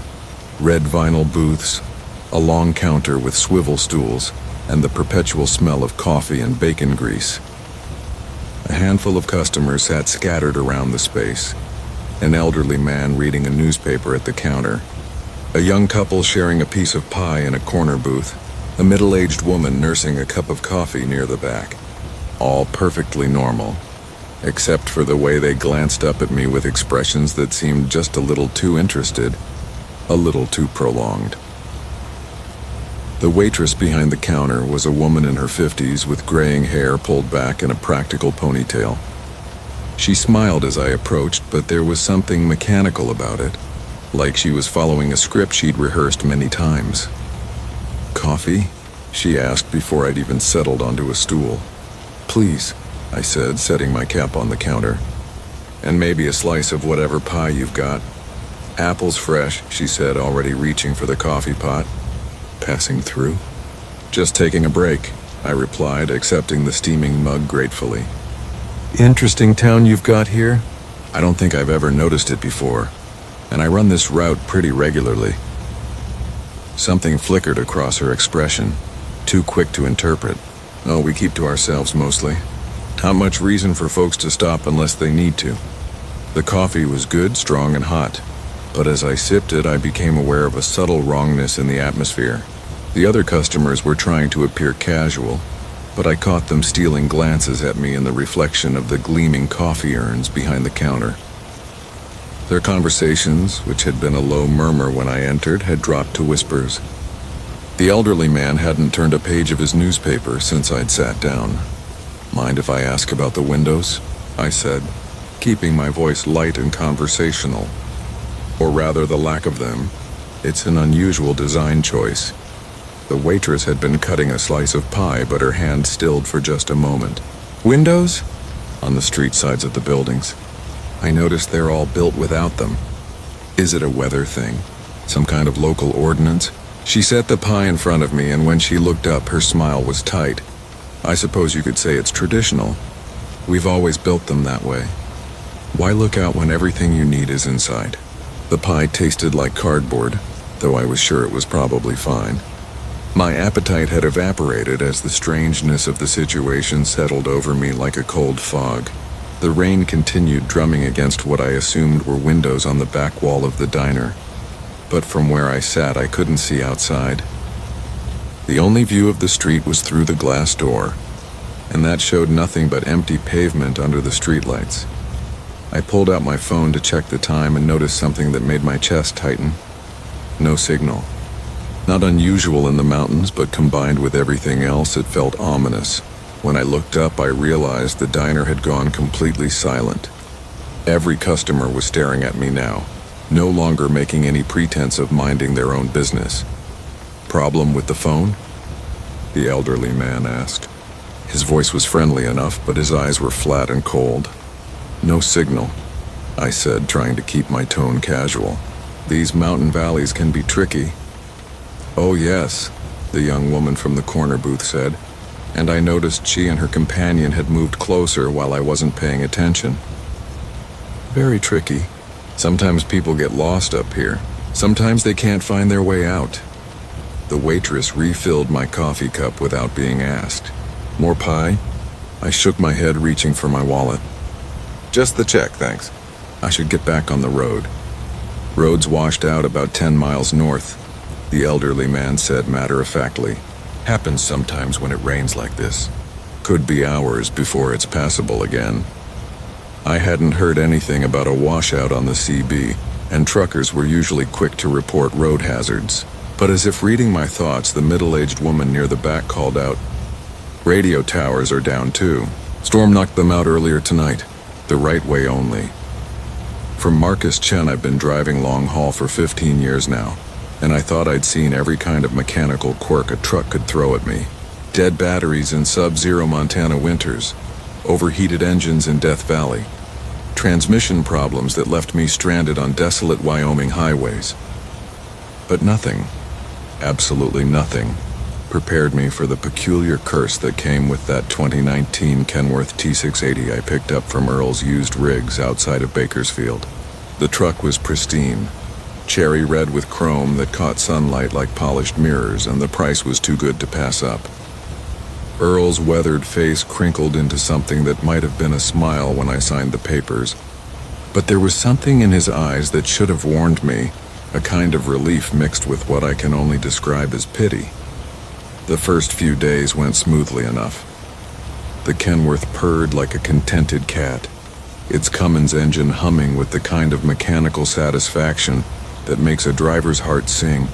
Red vinyl booths, a long counter with swivel stools, and the perpetual smell of coffee and bacon grease. A handful of customers sat scattered around the space, an elderly man reading a newspaper at the counter, a young couple sharing a piece of pie in a corner booth, a middle-aged woman nursing a cup of coffee near the back. All perfectly normal, except for the way they glanced up at me with expressions that seemed just a little too interested, a little too prolonged. The waitress behind the counter was a woman in her 50s with graying hair pulled back in a practical ponytail. She smiled as I approached, but there was something mechanical about it, like she was following a script she'd rehearsed many times. "Coffee?" she asked before I'd even settled onto a stool. "Please," I said, setting my cap on the counter. "And maybe a slice of whatever pie you've got." "Apples fresh," she said, already reaching for the coffee pot. "Passing through?" "Just taking a break," I replied, accepting the steaming mug gratefully. "Interesting town you've got here. I don't think I've ever noticed it before, and I run this route pretty regularly." Something flickered across her expression, too quick to interpret. "Oh, we keep to ourselves mostly. Not much reason for folks to stop unless they need to." The coffee was good, strong, and hot, but as I sipped it, I became aware of a subtle wrongness in the atmosphere. The other customers were trying to appear casual, but I caught them stealing glances at me in the reflection of the gleaming coffee urns behind the counter. Their conversations, which had been a low murmur when I entered, had dropped to whispers. The elderly man hadn't turned a page of his newspaper since I'd sat down. "Mind if I ask about the windows?" I said, keeping my voice light and conversational. Or rather, the lack of them. It's an unusual design choice. The waitress had been cutting a slice of pie, but her hand stilled for just a moment. "Windows?" "On the street sides of the buildings. I noticed they're all built without them." "Is it a weather thing? Some kind of local ordinance?" She set the pie in front of me, and when she looked up, her smile was tight. "I suppose you could say it's traditional. We've always built them that way. Why look out when everything you need is inside?" The pie tasted like cardboard, though I was sure it was probably fine. My appetite had evaporated as the strangeness of the situation settled over me like a cold fog. The rain continued drumming against what I assumed were windows on the back wall of the diner, but from where I sat I couldn't see outside. The only view of the street was through the glass door, and that showed nothing but empty pavement under the streetlights. I pulled out my phone to check the time and noticed something that made my chest tighten. No signal. Not unusual in the mountains, but combined with everything else, it felt ominous. When I looked up, I realized the diner had gone completely silent. Every customer was staring at me now, no longer making any pretense of minding their own business. "Problem with the phone?" the elderly man asked. His voice was friendly enough, but his eyes were flat and cold. "No signal," I said, trying to keep my tone casual. "These mountain valleys can be tricky." "Oh yes," the young woman from the corner booth said, and I noticed she and her companion had moved closer while I wasn't paying attention. "Very tricky. Sometimes people get lost up here. Sometimes they can't find their way out." The waitress refilled my coffee cup without being asked. "More pie?" I shook my head, reaching for my wallet. "Just the check, thanks. I should get back on the road." "Road's washed out about 10 miles north," the elderly man said matter-of-factly. "Happens sometimes when it rains like this. Could be hours before it's passable again." I hadn't heard anything about a washout on the CB, and truckers were usually quick to report road hazards. But as if reading my thoughts, the middle-aged woman near the back called out, "Radio towers are down too. Storm knocked them out earlier tonight. The right way only." From Marcus Chen, I've been driving long haul for 15 years now, and I thought I'd seen every kind of mechanical quirk a truck could throw at me. Dead batteries in sub-zero Montana winters, overheated engines in Death Valley, transmission problems that left me stranded on desolate Wyoming highways. But nothing, absolutely nothing, prepared me for the peculiar curse that came with that 2019 Kenworth T680 I picked up from Earl's used rigs outside of Bakersfield. The truck was pristine, cherry red with chrome that caught sunlight like polished mirrors, and the price was too good to pass up. Earl's weathered face crinkled into something that might have been a smile when I signed the papers, but there was something in his eyes that should have warned me, a kind of relief mixed with what I can only describe as pity. The first few days went smoothly enough. The Kenworth purred like a contented cat, its Cummins engine humming with the kind of mechanical satisfaction that makes a driver's heart sing.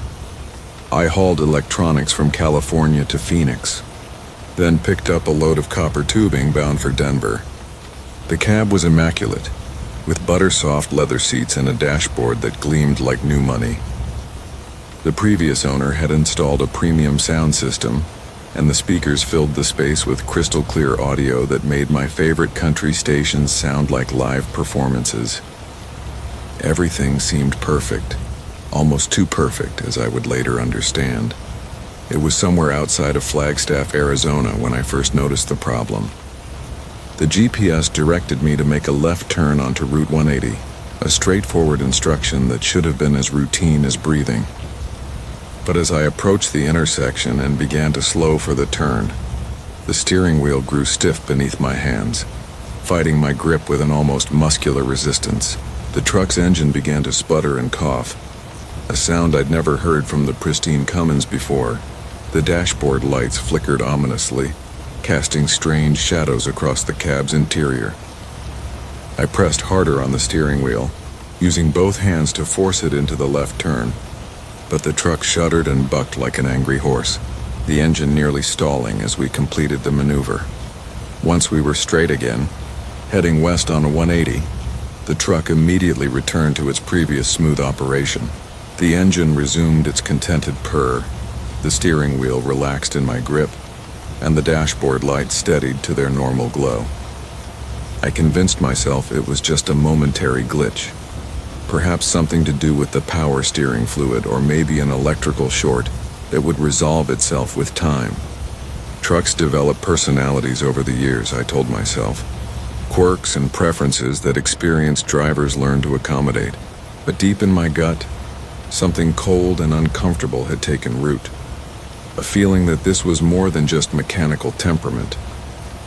I hauled electronics from California to Phoenix, then picked up a load of copper tubing bound for Denver. The cab was immaculate, with butter-soft leather seats and a dashboard that gleamed like new money. The previous owner had installed a premium sound system, and the speakers filled the space with crystal-clear audio that made my favorite country stations sound like live performances. Everything seemed perfect, almost too perfect, as I would later understand. It was somewhere outside of Flagstaff, Arizona, when I first noticed the problem. The GPS directed me to make a left turn onto Route 180, a straightforward instruction that should have been as routine as breathing. But as I approached the intersection and began to slow for the turn, the steering wheel grew stiff beneath my hands, fighting my grip with an almost muscular resistance. The truck's engine began to sputter and cough, a sound I'd never heard from the pristine Cummins before. The dashboard lights flickered ominously, casting strange shadows across the cab's interior. I pressed harder on the steering wheel, using both hands to force it into the left turn, but the truck shuddered and bucked like an angry horse, the engine nearly stalling as we completed the maneuver. Once we were straight again, heading west on a 180, the truck immediately returned to its previous smooth operation. The engine resumed its contented purr, the steering wheel relaxed in my grip, and the dashboard lights steadied to their normal glow. I convinced myself it was just a momentary glitch, perhaps something to do with the power steering fluid or maybe an electrical short that would resolve itself with time. Trucks develop personalities over the years, I told myself. Quirks and preferences that experienced drivers learn to accommodate. But deep in my gut, something cold and uncomfortable had taken root. A feeling that this was more than just mechanical temperament.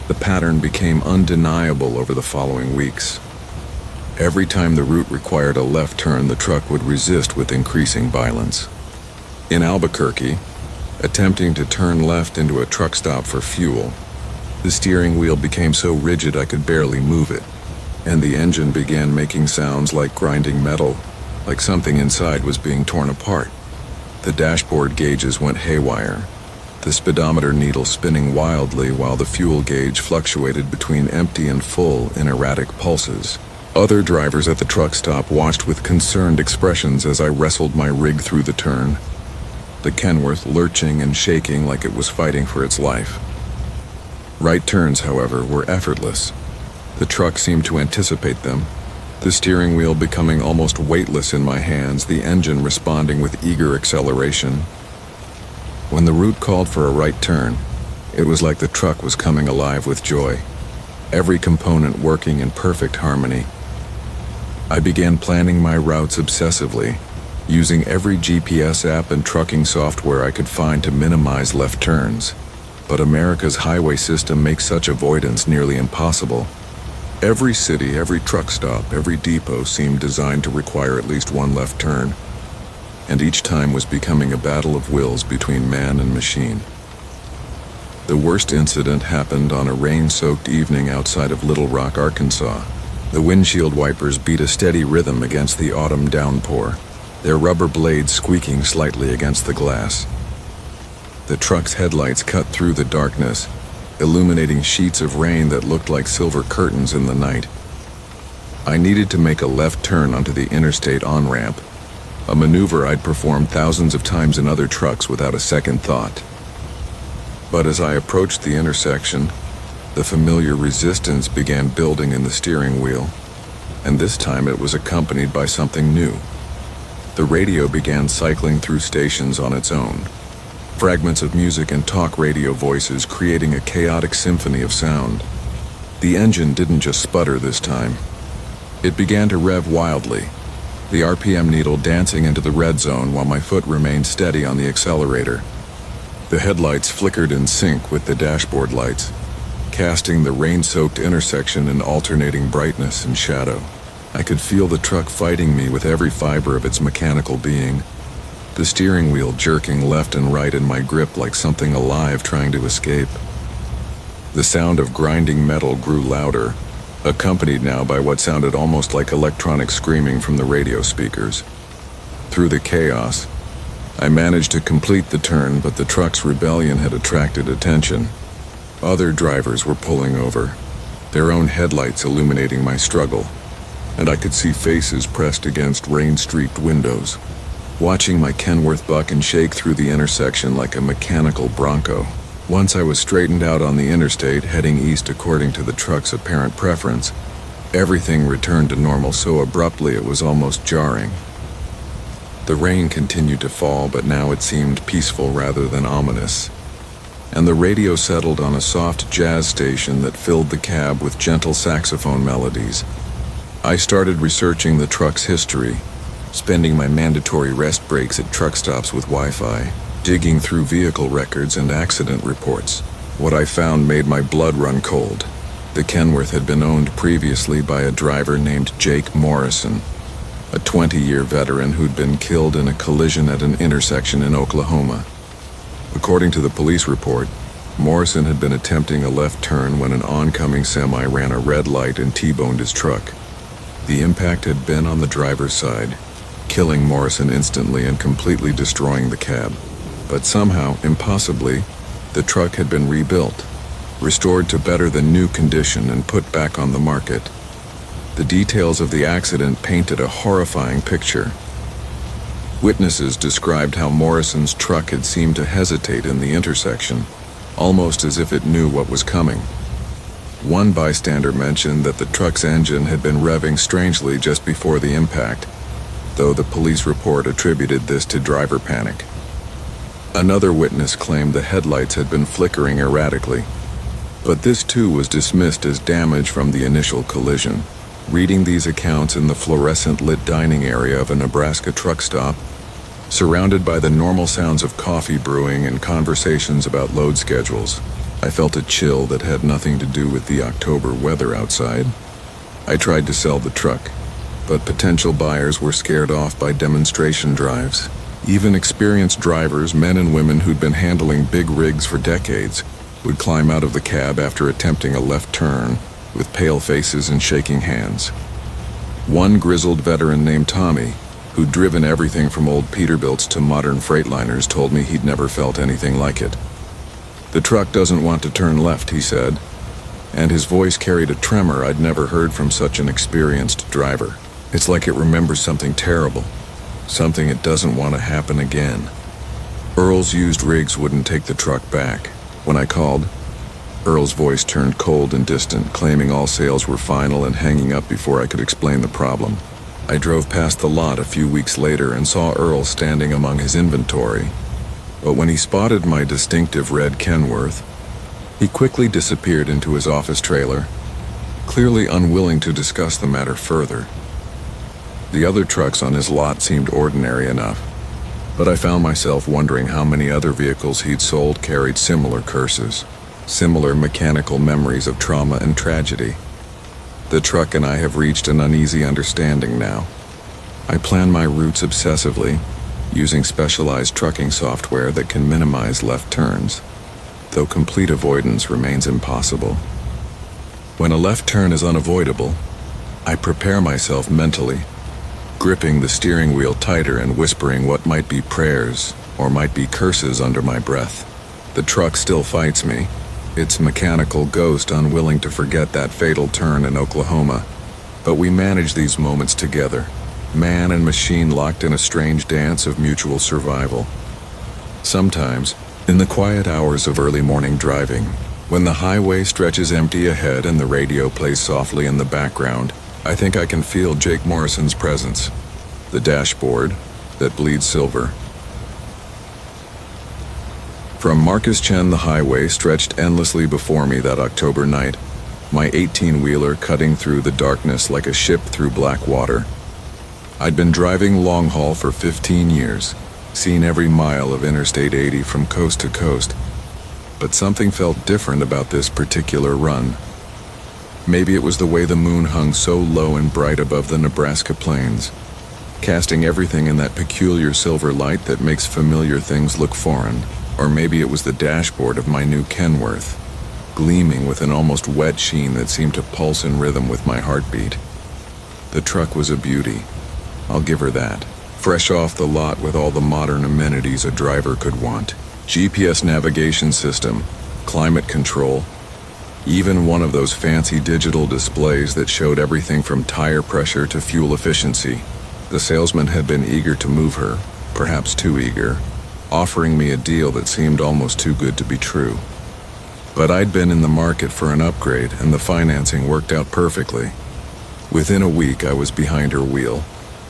The pattern became undeniable over the following weeks. Every time the route required a left turn, the truck would resist with increasing violence. In Albuquerque, attempting to turn left into a truck stop for fuel, the steering wheel became so rigid I could barely move it, and the engine began making sounds like grinding metal, like something inside was being torn apart. The dashboard gauges went haywire, the speedometer needle spinning wildly while the fuel gauge fluctuated between empty and full in erratic pulses. Other drivers at the truck stop watched with concerned expressions as I wrestled my rig through the turn, the Kenworth lurching and shaking like it was fighting for its life. Right turns, however, were effortless. The truck seemed to anticipate them, the steering wheel becoming almost weightless in my hands, the engine responding with eager acceleration. When the route called for a right turn, it was like the truck was coming alive with joy, every component working in perfect harmony. I began planning my routes obsessively, using every GPS app and trucking software I could find to minimize left turns. But America's highway system makes such avoidance nearly impossible. Every city, every truck stop, every depot seemed designed to require at least one left turn, and each time was becoming a battle of wills between man and machine. The worst incident happened on a rain-soaked evening outside of Little Rock, Arkansas. The windshield wipers beat a steady rhythm against the autumn downpour, their rubber blades squeaking slightly against the glass. The truck's headlights cut through the darkness, illuminating sheets of rain that looked like silver curtains in the night. I needed to make a left turn onto the interstate on-ramp, a maneuver I'd performed thousands of times in other trucks without a second thought. But as I approached the intersection, the familiar resistance began building in the steering wheel, and this time it was accompanied by something new. The radio began cycling through stations on its own, fragments of music and talk radio voices creating a chaotic symphony of sound. The engine didn't just sputter this time. It began to rev wildly, the RPM needle dancing into the red zone while my foot remained steady on the accelerator. The headlights flickered in sync with the dashboard lights, casting the rain-soaked intersection in alternating brightness and shadow. I could feel the truck fighting me with every fiber of its mechanical being, the steering wheel jerking left and right in my grip like something alive trying to escape. The sound of grinding metal grew louder, accompanied now by what sounded almost like electronic screaming from the radio speakers. Through the chaos, I managed to complete the turn, but the truck's rebellion had attracted attention. Other drivers were pulling over, their own headlights illuminating my struggle, and I could see faces pressed against rain-streaked windows, watching my Kenworth buck and shake through the intersection like a mechanical bronco. Once I was straightened out on the interstate, heading east according to the truck's apparent preference, everything returned to normal so abruptly it was almost jarring. The rain continued to fall, but now it seemed peaceful rather than ominous, and the radio settled on a soft jazz station that filled the cab with gentle saxophone melodies. I started researching the truck's history, spending my mandatory rest breaks at truck stops with Wi-Fi, digging through vehicle records and accident reports. What I found made my blood run cold. The Kenworth had been owned previously by a driver named Jake Morrison, a 20-year veteran who'd been killed in a collision at an intersection in Oklahoma. According to the police report, Morrison had been attempting a left turn when an oncoming semi ran a red light and T-boned his truck. The impact had been on the driver's side, killing Morrison instantly and completely destroying the cab. But somehow, impossibly, the truck had been rebuilt, restored to better than new condition and put back on the market. The details of the accident painted a horrifying picture. Witnesses described how Morrison's truck had seemed to hesitate in the intersection, almost as if it knew what was coming. One bystander mentioned that the truck's engine had been revving strangely just before the impact, though the police report attributed this to driver panic. Another witness claimed the headlights had been flickering erratically, but this too was dismissed as damage from the initial collision. Reading these accounts in the fluorescent-lit dining area of a Nebraska truck stop, surrounded by the normal sounds of coffee brewing and conversations about load schedules, I felt a chill that had nothing to do with the October weather outside. I tried to sell the truck, but potential buyers were scared off by demonstration drives. Even experienced drivers, men and women who'd been handling big rigs for decades, would climb out of the cab after attempting a left turn, with pale faces and shaking hands. One grizzled veteran named Tommy, who'd driven everything from old Peterbilts to modern Freightliners, told me he'd never felt anything like it. "The truck doesn't want to turn left," he said, and his voice carried a tremor I'd never heard from such an experienced driver. "It's like it remembers something terrible, something it doesn't want to happen again." Earl's used rigs wouldn't take the truck back. When I called, Earl's voice turned cold and distant, claiming all sales were final and hanging up before I could explain the problem. I drove past the lot a few weeks later and saw Earl standing among his inventory, but when he spotted my distinctive red Kenworth, he quickly disappeared into his office trailer, clearly unwilling to discuss the matter further. The other trucks on his lot seemed ordinary enough, but I found myself wondering how many other vehicles he'd sold carried similar curses, similar mechanical memories of trauma and tragedy. The truck and I have reached an uneasy understanding now. I plan my routes obsessively, using specialized trucking software that can minimize left turns, though complete avoidance remains impossible. When a left turn is unavoidable, I prepare myself mentally, gripping the steering wheel tighter and whispering what might be prayers or might be curses under my breath. The truck still fights me, its mechanical ghost unwilling to forget that fatal turn in Oklahoma, but we manage these moments together, man and machine locked in a strange dance of mutual survival. Sometimes, in the quiet hours of early morning driving, when the highway stretches empty ahead and the radio plays softly in the background, I think I can feel Jake Morrison's presence, the dashboard that bleeds silver. From Marcus Chen, the highway stretched endlessly before me that October night, my 18-wheeler cutting through the darkness like a ship through black water. I'd been driving long haul for 15 years, seen every mile of Interstate 80 from coast to coast, but something felt different about this particular run. Maybe it was the way the moon hung so low and bright above the Nebraska plains, casting everything in that peculiar silver light that makes familiar things look foreign. Or maybe it was the dashboard of my new Kenworth, gleaming with an almost wet sheen that seemed to pulse in rhythm with my heartbeat. The truck was a beauty, I'll give her that. Fresh off the lot with all the modern amenities a driver could want. GPS navigation system, climate control, even one of those fancy digital displays that showed everything from tire pressure to fuel efficiency. The salesman had been eager to move her, perhaps too eager, offering me a deal that seemed almost too good to be true. But I'd been in the market for an upgrade, and the financing worked out perfectly. Within a week, I was behind her wheel,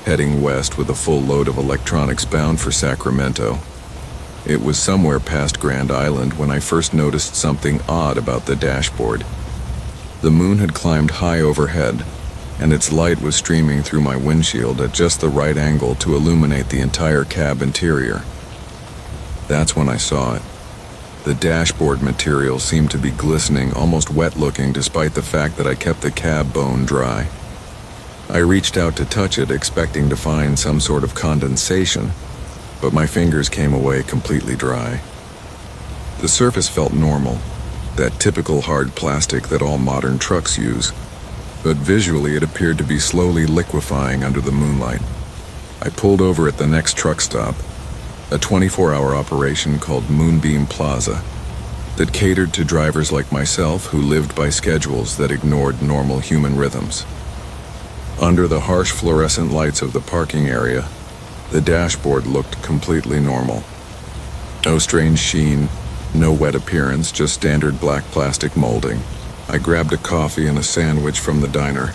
heading west with a full load of electronics bound for Sacramento. It was somewhere past Grand Island when I first noticed something odd about the dashboard. The moon had climbed high overhead, and its light was streaming through my windshield at just the right angle to illuminate the entire cab interior. That's when I saw it. The dashboard material seemed to be glistening, almost wet-looking, despite the fact that I kept the cab bone dry. I reached out to touch it, expecting to find some sort of condensation, but my fingers came away completely dry. The surface felt normal, that typical hard plastic that all modern trucks use, but visually it appeared to be slowly liquefying under the moonlight. I pulled over at the next truck stop, a 24-hour operation called Moonbeam Plaza that catered to drivers like myself who lived by schedules that ignored normal human rhythms. Under the harsh fluorescent lights of the parking area, the dashboard looked completely normal. No strange sheen, no wet appearance, just standard black plastic molding. I grabbed a coffee and a sandwich from the diner,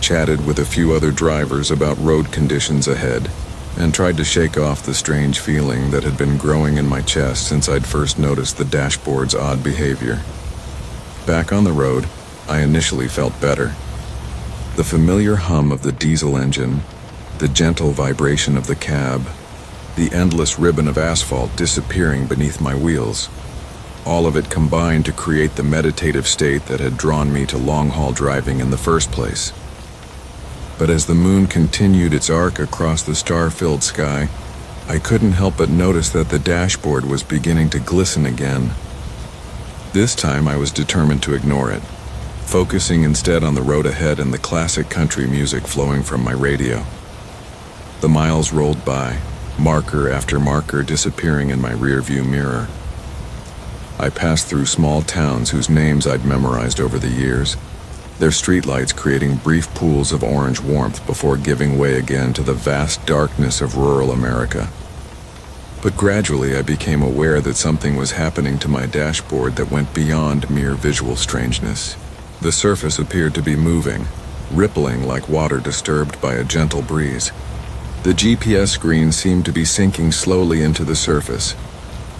chatted with a few other drivers about road conditions ahead, and tried to shake off the strange feeling that had been growing in my chest since I'd first noticed the dashboard's odd behavior. Back on the road, I initially felt better. The familiar hum of the diesel engine, the gentle vibration of the cab, the endless ribbon of asphalt disappearing beneath my wheels. All of it combined to create the meditative state that had drawn me to long-haul driving in the first place. But as the moon continued its arc across the star-filled sky, I couldn't help but notice that the dashboard was beginning to glisten again. This time I was determined to ignore it, focusing instead on the road ahead and the classic country music flowing from my radio. The miles rolled by, marker after marker disappearing in my rearview mirror. I passed through small towns whose names I'd memorized over the years, their streetlights creating brief pools of orange warmth before giving way again to the vast darkness of rural America. But gradually I became aware that something was happening to my dashboard that went beyond mere visual strangeness. The surface appeared to be moving, rippling like water disturbed by a gentle breeze. The GPS screen seemed to be sinking slowly into the surface,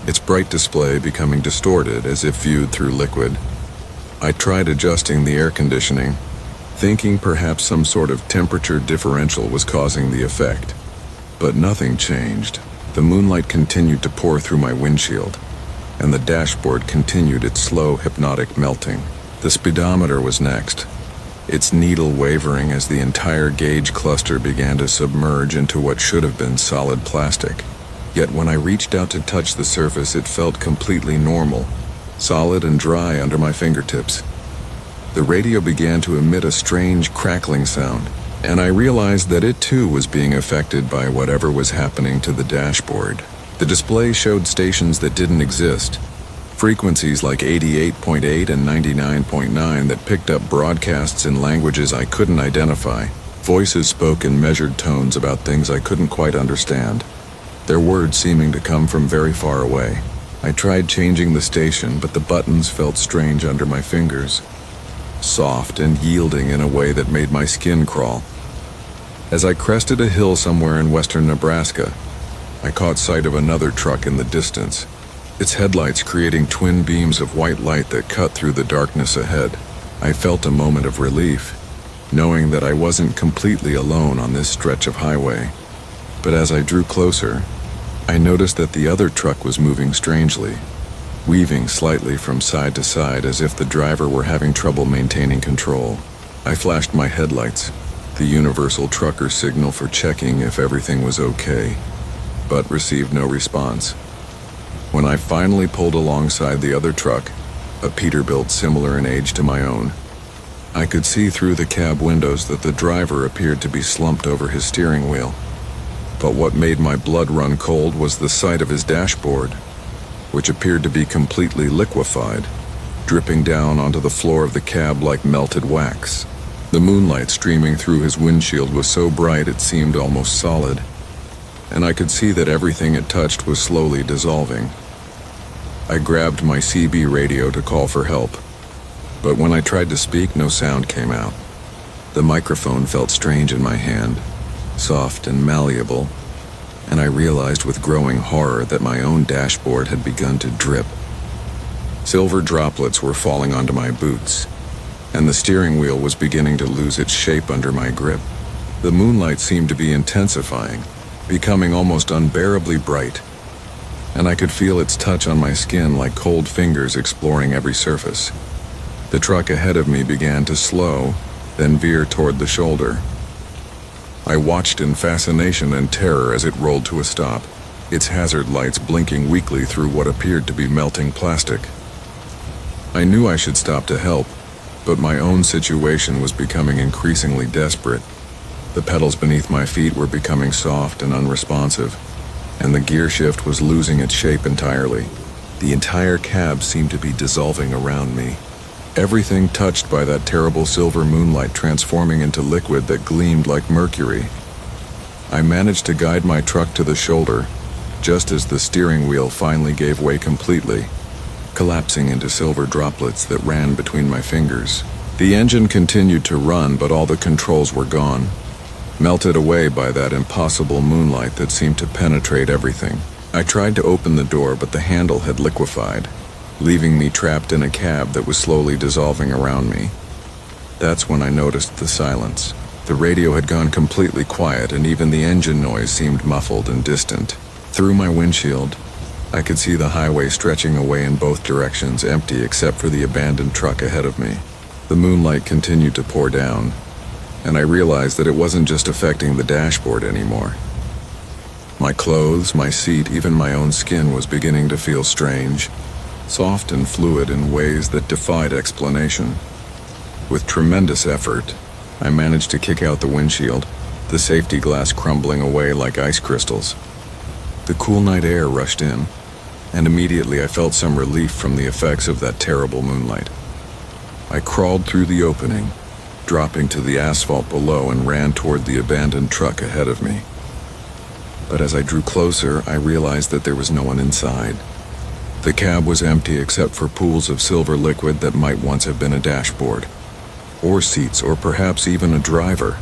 its bright display becoming distorted as if viewed through liquid. I tried adjusting the air conditioning, thinking perhaps some sort of temperature differential was causing the effect. But nothing changed. The moonlight continued to pour through my windshield, and the dashboard continued its slow, hypnotic melting. The speedometer was next, its needle wavering as the entire gauge cluster began to submerge into what should have been solid plastic. Yet when I reached out to touch the surface, it felt completely normal, solid and dry under my fingertips. The radio began to emit a strange crackling sound, and I realized that it too was being affected by whatever was happening to the dashboard. The display showed stations that didn't exist, frequencies like 88.8 and 99.9 that picked up broadcasts in languages I couldn't identify. Voices spoke in measured tones about things I couldn't quite understand, their words seeming to come from very far away. I tried changing the station, but the buttons felt strange under my fingers, soft and yielding in a way that made my skin crawl. As I crested a hill somewhere in western Nebraska, I caught sight of another truck in the distance, its headlights creating twin beams of white light that cut through the darkness ahead. I felt a moment of relief, knowing that I wasn't completely alone on this stretch of highway. But as I drew closer, I noticed that the other truck was moving strangely, weaving slightly from side to side as if the driver were having trouble maintaining control. I flashed my headlights, the universal trucker signal for checking if everything was okay, but received no response. When I finally pulled alongside the other truck, a Peterbilt similar in age to my own, I could see through the cab windows that the driver appeared to be slumped over his steering wheel. But what made my blood run cold was the sight of his dashboard, which appeared to be completely liquefied, dripping down onto the floor of the cab like melted wax. The moonlight streaming through his windshield was so bright it seemed almost solid, and I could see that everything it touched was slowly dissolving. I grabbed my CB radio to call for help, but when I tried to speak, no sound came out. The microphone felt strange in my hand, soft and malleable, and I realized with growing horror that my own dashboard had begun to drip. Silver droplets were falling onto my boots, and the steering wheel was beginning to lose its shape under my grip. The moonlight seemed to be intensifying, becoming almost unbearably bright, and I could feel its touch on my skin like cold fingers exploring every surface. The truck ahead of me began to slow, then veer toward the shoulder. I watched in fascination and terror as it rolled to a stop, its hazard lights blinking weakly through what appeared to be melting plastic. I knew I should stop to help, but my own situation was becoming increasingly desperate. The pedals beneath my feet were becoming soft and unresponsive, and the gear shift was losing its shape entirely. The entire cab seemed to be dissolving around me, everything touched by that terrible silver moonlight transforming into liquid that gleamed like mercury. I managed to guide my truck to the shoulder, just as the steering wheel finally gave way completely, collapsing into silver droplets that ran between my fingers. The engine continued to run, but all the controls were gone, melted away by that impossible moonlight that seemed to penetrate everything. I tried to open the door, but the handle had liquefied, leaving me trapped in a cab that was slowly dissolving around me. That's when I noticed the silence. The radio had gone completely quiet, and even the engine noise seemed muffled and distant. Through my windshield, I could see the highway stretching away in both directions, empty except for the abandoned truck ahead of me. The moonlight continued to pour down, and I realized that it wasn't just affecting the dashboard anymore. My clothes, my seat, even my own skin was beginning to feel strange, soft and fluid in ways that defied explanation. With tremendous effort, I managed to kick out the windshield, the safety glass crumbling away like ice crystals. The cool night air rushed in, and immediately I felt some relief from the effects of that terrible moonlight. I crawled through the opening, dropping to the asphalt below, and ran toward the abandoned truck ahead of me. But as I drew closer, I realized that there was no one inside. The cab was empty except for pools of silver liquid that might once have been a dashboard, or seats, or perhaps even a driver.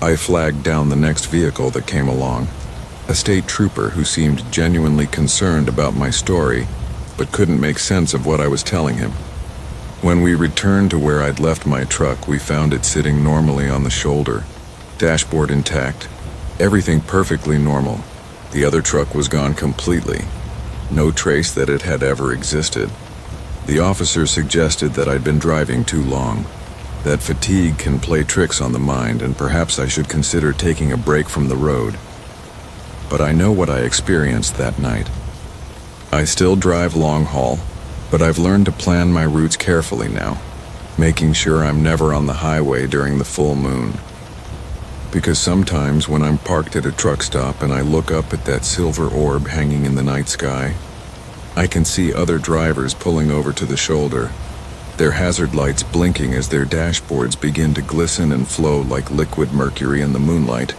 I flagged down the next vehicle that came along, a state trooper who seemed genuinely concerned about my story, but couldn't make sense of what I was telling him. When we returned to where I'd left my truck, we found it sitting normally on the shoulder, dashboard intact, everything perfectly normal. The other truck was gone completely, no trace that it had ever existed. The officer suggested that I'd been driving too long, that fatigue can play tricks on the mind, and perhaps I should consider taking a break from the road. But I know what I experienced that night. I still drive long haul, but I've learned to plan my routes carefully now, making sure I'm never on the highway during the full moon. Because sometimes when I'm parked at a truck stop and I look up at that silver orb hanging in the night sky, I can see other drivers pulling over to the shoulder, their hazard lights blinking as their dashboards begin to glisten and flow like liquid mercury in the moonlight.